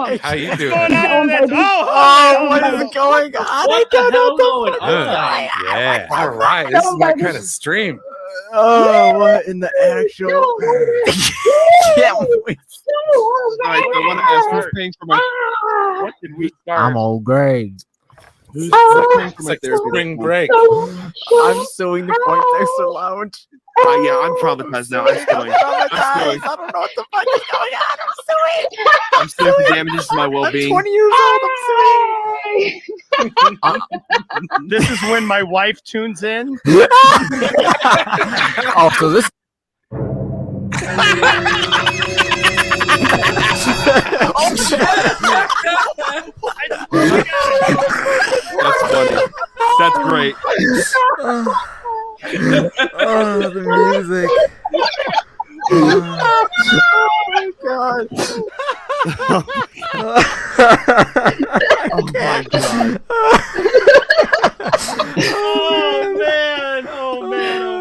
him. How you doing? Oh, what is going on? What the hell going on? Yeah. All right. This is my kind of stream. Oh, what in the actual? Can't wait. All right, so I want to ask who's paying for my. What did we start? I'm old Greg. It's like spring break. I'm suing the Poindexter Lounge. Yeah, I'm traumatized now. I'm suing. I don't know what the fuck is going on. I'm suing for damages to my well-being. 20 years old. I'm suing. This is when my wife tunes in. Oh, so this. That's funny. That's great. Oh, the music. Oh my god. Oh my god. Oh man.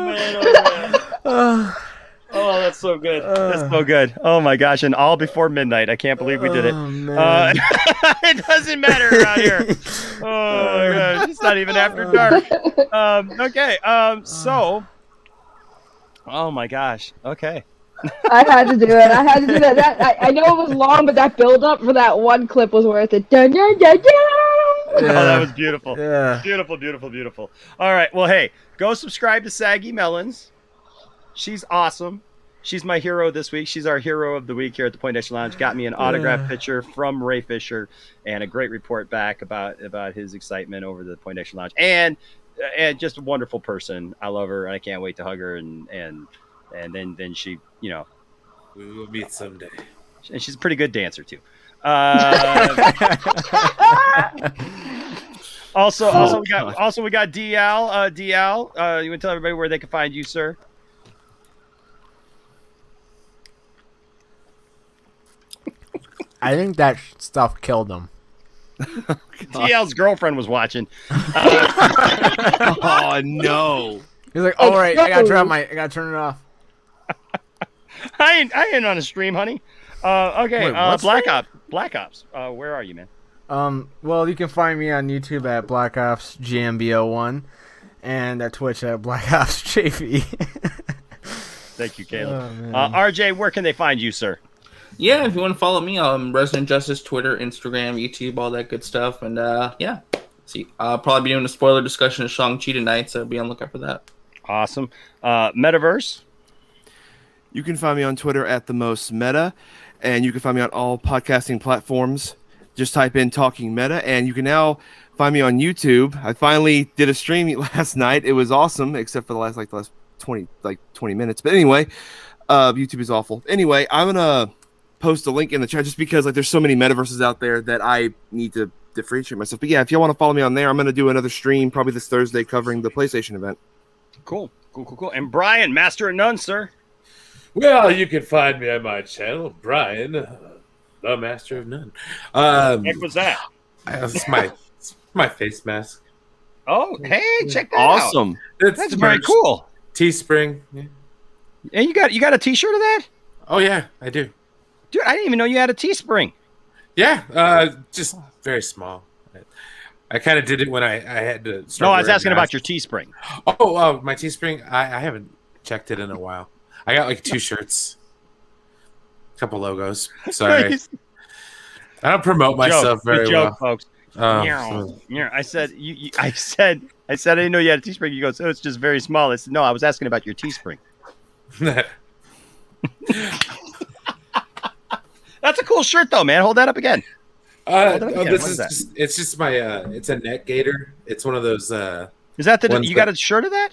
Oh, that's so good. That's so good. Oh my gosh. And all before midnight. I can't believe we did it. It doesn't matter around here. Oh my gosh. It's not even after dark. Okay. So. Oh my gosh. Okay. I had to do it. I had to do that. I know it was long, but that build up for that one clip was worth it. Dun, dun, dun, dun. Oh, that was beautiful. Yeah. Beautiful. All right. Well, hey, go subscribe to Saggy Melons. She's awesome. She's my hero this week. She's our hero of the week here at the Poindexter Lounge. Got me an autographed picture from Ray Fisher and a great report back about his excitement over the Poindexter Lounge. And just a wonderful person. I love her, and I can't wait to hug her. And then she, we will meet someday. And she's a pretty good dancer too. Also we got DL. DL, you want to tell everybody where they can find you, sir? I think that stuff killed him. DL's girlfriend was watching. Oh no! He's like, all right, I gotta turn it off. I ain't on a stream, honey. Okay. Wait, Black Ops. Where are you, man? Well, you can find me on YouTube at Black Ops GMB01 and at Twitch at Black Ops JV. Thank you, Caleb. RJ, where can they find you, sir? Yeah, if you want to follow me, Resident Justice, Twitter, Instagram, YouTube, all that good stuff. And yeah, see, I'll probably be doing a spoiler discussion of Shang-Chi tonight, so be on the lookout for that. Awesome. Metaverse. You can find me on Twitter at @themostmeta, and you can find me on all podcasting platforms. Just type in Talking Meta, and you can now find me on YouTube. I finally did a stream last night. It was awesome, except for the last 20 minutes. But anyway, YouTube is awful. Anyway, I'm gonna post a link in the chat just because there's so many metaverses out there that I need to differentiate myself. But yeah, if y'all want to follow me on there, I'm gonna do another stream probably this Thursday covering the PlayStation event. Cool. And Brian, Master of None, sir. Well, you can find me on my channel, Brian, the Master of None. What was that? It's my face mask. Oh, hey, check that awesome. out. That's very cool. Teespring. Yeah. And you got a T-shirt of that? Oh yeah, I do. Dude, I didn't even know you had a Teespring. Yeah, just very small. I kind of did it when I had to start. No, I was asking about your Teespring. Oh, my Teespring. I haven't checked it in a while. I got 2 shirts, a couple logos. Sorry, I don't promote myself very well, folks. I said I didn't know you had a Teespring. You go, so it's just very small. I said, no, I was asking about your Teespring. That's a cool shirt, though, man. Hold that up again. It's just my. It's a neck gaiter. It's one of those. Is that you got a shirt of that?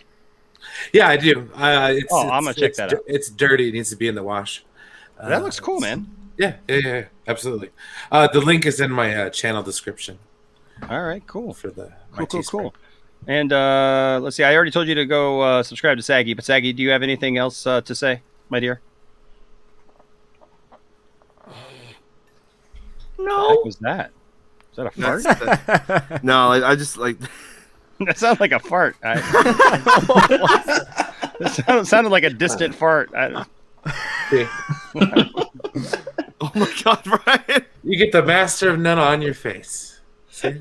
Yeah, I do. I'm gonna check that out. It's dirty. It needs to be in the wash. That looks cool, man. Yeah, absolutely. The link is in my channel description. All right, cool. For the cool. And let's see. I already told you to go subscribe to Saggy, but Saggy, do you have anything else to say, my dear? No. What was that? Is that a fart? No, I just That sounded like a fart. It sounded like a distant fart. Oh my god, Brian! You get the Master of None on your face.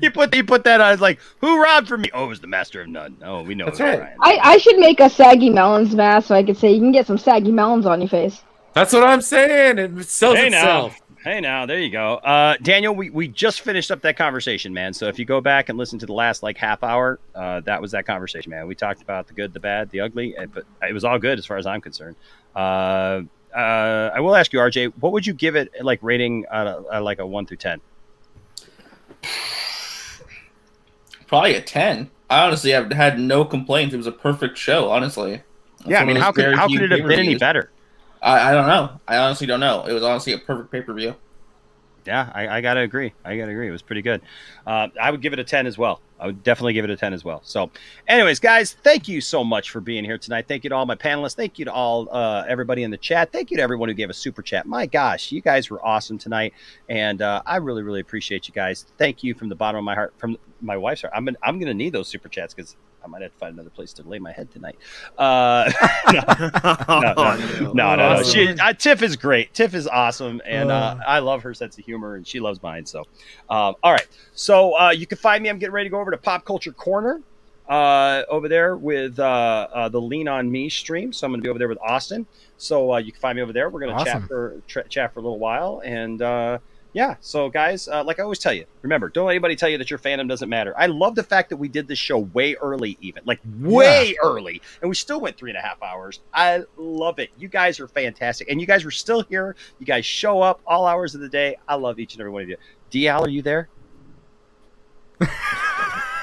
You put that on. It's like, who robbed from me? Oh, it was the Master of None. Oh, we know. That's right. Brian. I should make a Saggy Melons mask so I could say you can get some Saggy Melons on your face. That's what I'm saying. It sells itself. Hey, now there you go, Daniel. We just finished up that conversation, man. So if you go back and listen to the last like half hour, that was that conversation, man. We talked about the good, the bad, the ugly, but it was all good as far as I'm concerned. I will ask you, RJ, what would you give it like rating like a 1 through 10? Probably a 10. I honestly have had no complaints. It was a perfect show, honestly. Yeah, I mean, how could it have been any better? I don't know. I honestly don't know. It was honestly a perfect pay-per-view. Yeah, I gotta agree. It was pretty good. I would give it a 10 as well. I would definitely give it a 10 as well. So anyways, guys, thank you so much for being here tonight. Thank you to all my panelists. Thank you to all everybody in the chat. Thank you to everyone who gave a super chat. My gosh, you guys were awesome tonight. And I really, really appreciate you guys. Thank you from the bottom of my heart, from my wife's heart. I'm gonna need those super chats because I might have to find another place to lay my head tonight. No. Tiff is great. Tiff is awesome, and I love her sense of humor, and she loves mine. So, all right. So you can find me. I'm getting ready to go over to Pop Culture Corner over there with the Lean on Me stream. So I'm going to be over there with Austin. So you can find me over there. We're going to chat for a little while, and yeah, so guys, like I always tell you, remember, don't let anybody tell you that your fandom doesn't matter. I love the fact that we did this show way early, even like way early, and we still went 3.5 hours. I love it. You guys are fantastic, and you guys were still here. You guys show up all hours of the day. I love each and every one of you. DL, are you there?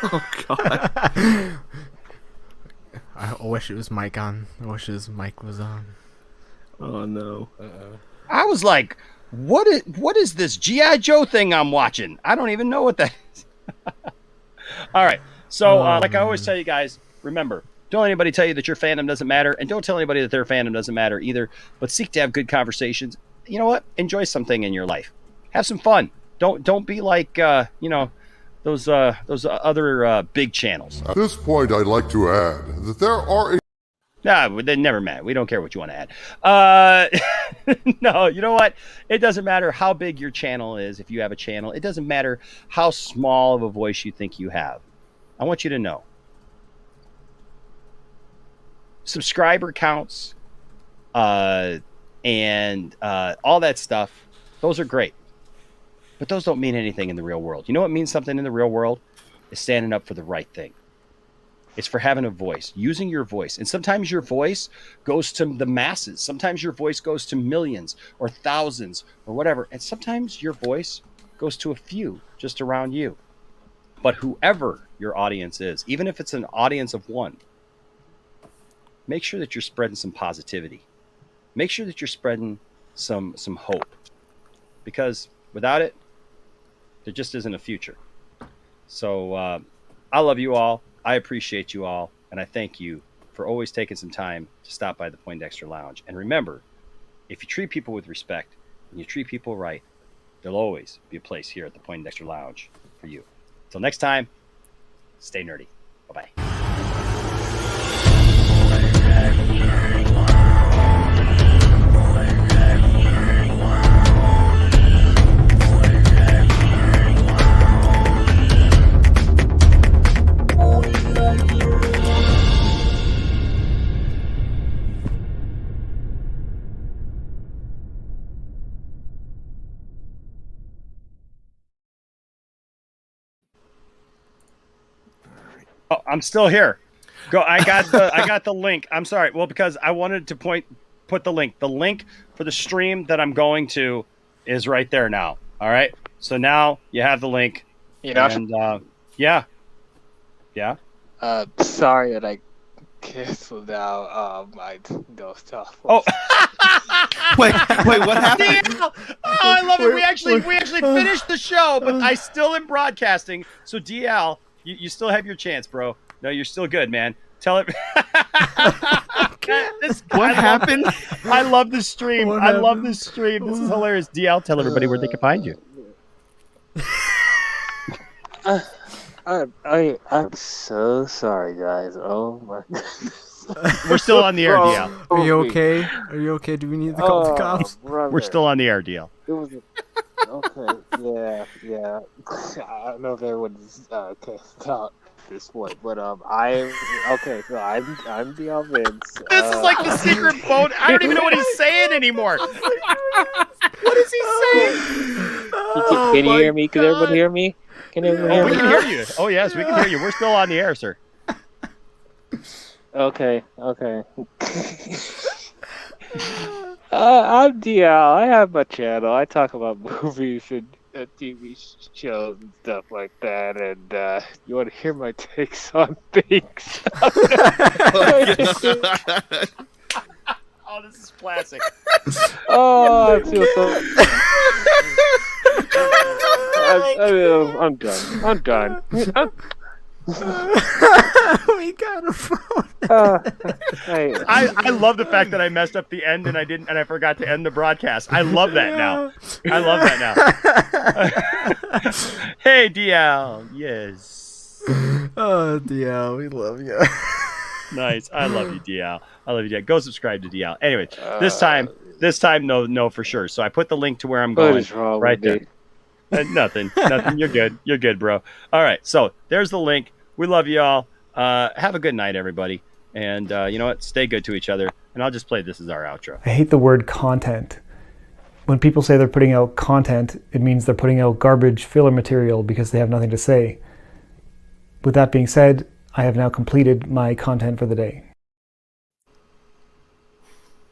Oh God! I wish it was mic on. I wish his mic was on. Oh no! I was like, what is this G.I. Joe thing I'm watching? I don't even know what that is. All right. So like I always tell you guys, remember, don't let anybody tell you that your fandom doesn't matter, and don't tell anybody that their fandom doesn't matter either, but seek to have good conversations. You know what? Enjoy something in your life. Have some fun. Don't be like, those other big channels. At this point, I'd like to add that there are a... No, they never mind. We don't care what you want to add. No, you know what? It doesn't matter how big your channel is. If you have a channel, it doesn't matter how small of a voice you think you have. I want you to know. Subscriber counts and all that stuff, those are great. But those don't mean anything in the real world. You know what means something in the real world? Is standing up for the right thing. It's for having a voice, using your voice. And sometimes your voice goes to the masses. Sometimes your voice goes to millions or thousands or whatever. And sometimes your voice goes to a few just around you. But whoever your audience is, even if it's an audience of one, make sure that you're spreading some positivity. Make sure that you're spreading some hope. Because without it, there just isn't a future. So I love you all. I appreciate you all, and I thank you for always taking some time to stop by the Poindexter Lounge. And remember, if you treat people with respect and you treat people right, there'll always be a place here at the Poindexter Lounge for you. Until next time, stay nerdy. Bye-bye. Oh, I'm still here. Go. I got the link. I'm sorry. Well, because I wanted to put the link. The link for the stream that I'm going to is right there now. All right. So now you have the link. And yeah. Sorry that I canceled out my stuff. Oh. wait, what happened? DL! Oh, I love it. We actually finished the show, but I still am broadcasting. So DL, you still have your chance, bro. No, you're still good, man. Tell it. What happened? I love this stream. Love this stream. This is hilarious. DL, tell everybody where they can find you. I'm so sorry, guys. Oh my goodness. We're still on the air, DL. Are you okay? Are you okay? Do we need to call the cops? Brother. We're still on the air, DL. It was okay. Yeah. I don't know if everyone's caught this point, but I'm okay. So I'm DL Vince. This is like the secret phone. I don't even know what he's saying anymore. What is he saying? Can you hear me? Can everyone hear me? Can everyone hear We me? can hear you. Oh yes, we can hear you. We're still on the air, sir. Okay. I'm DL. I have my channel. I talk about movies and TV shows and stuff like that. And you want to hear my takes on things? Oh, this is classic. Oh, I feel so. I'm done. I'm done. We got a phone. I love the fact that I messed up the end and I forgot to end the broadcast. I love that now. I love that now. Hey DL, yes. Oh DL, we love you. Nice. I love you, DL. I love you, DL. Go subscribe to DL. Anyway, this time, no, for sure. So I put the link to where I'm going right there. Nothing. You're good. You're good, bro. All right. So there's the link. We love you all. Have a good night, everybody. And you know what? Stay good to each other. And I'll just play this as our outro. I hate the word content. When people say they're putting out content, it means they're putting out garbage filler material because they have nothing to say. With that being said, I have now completed my content for the day.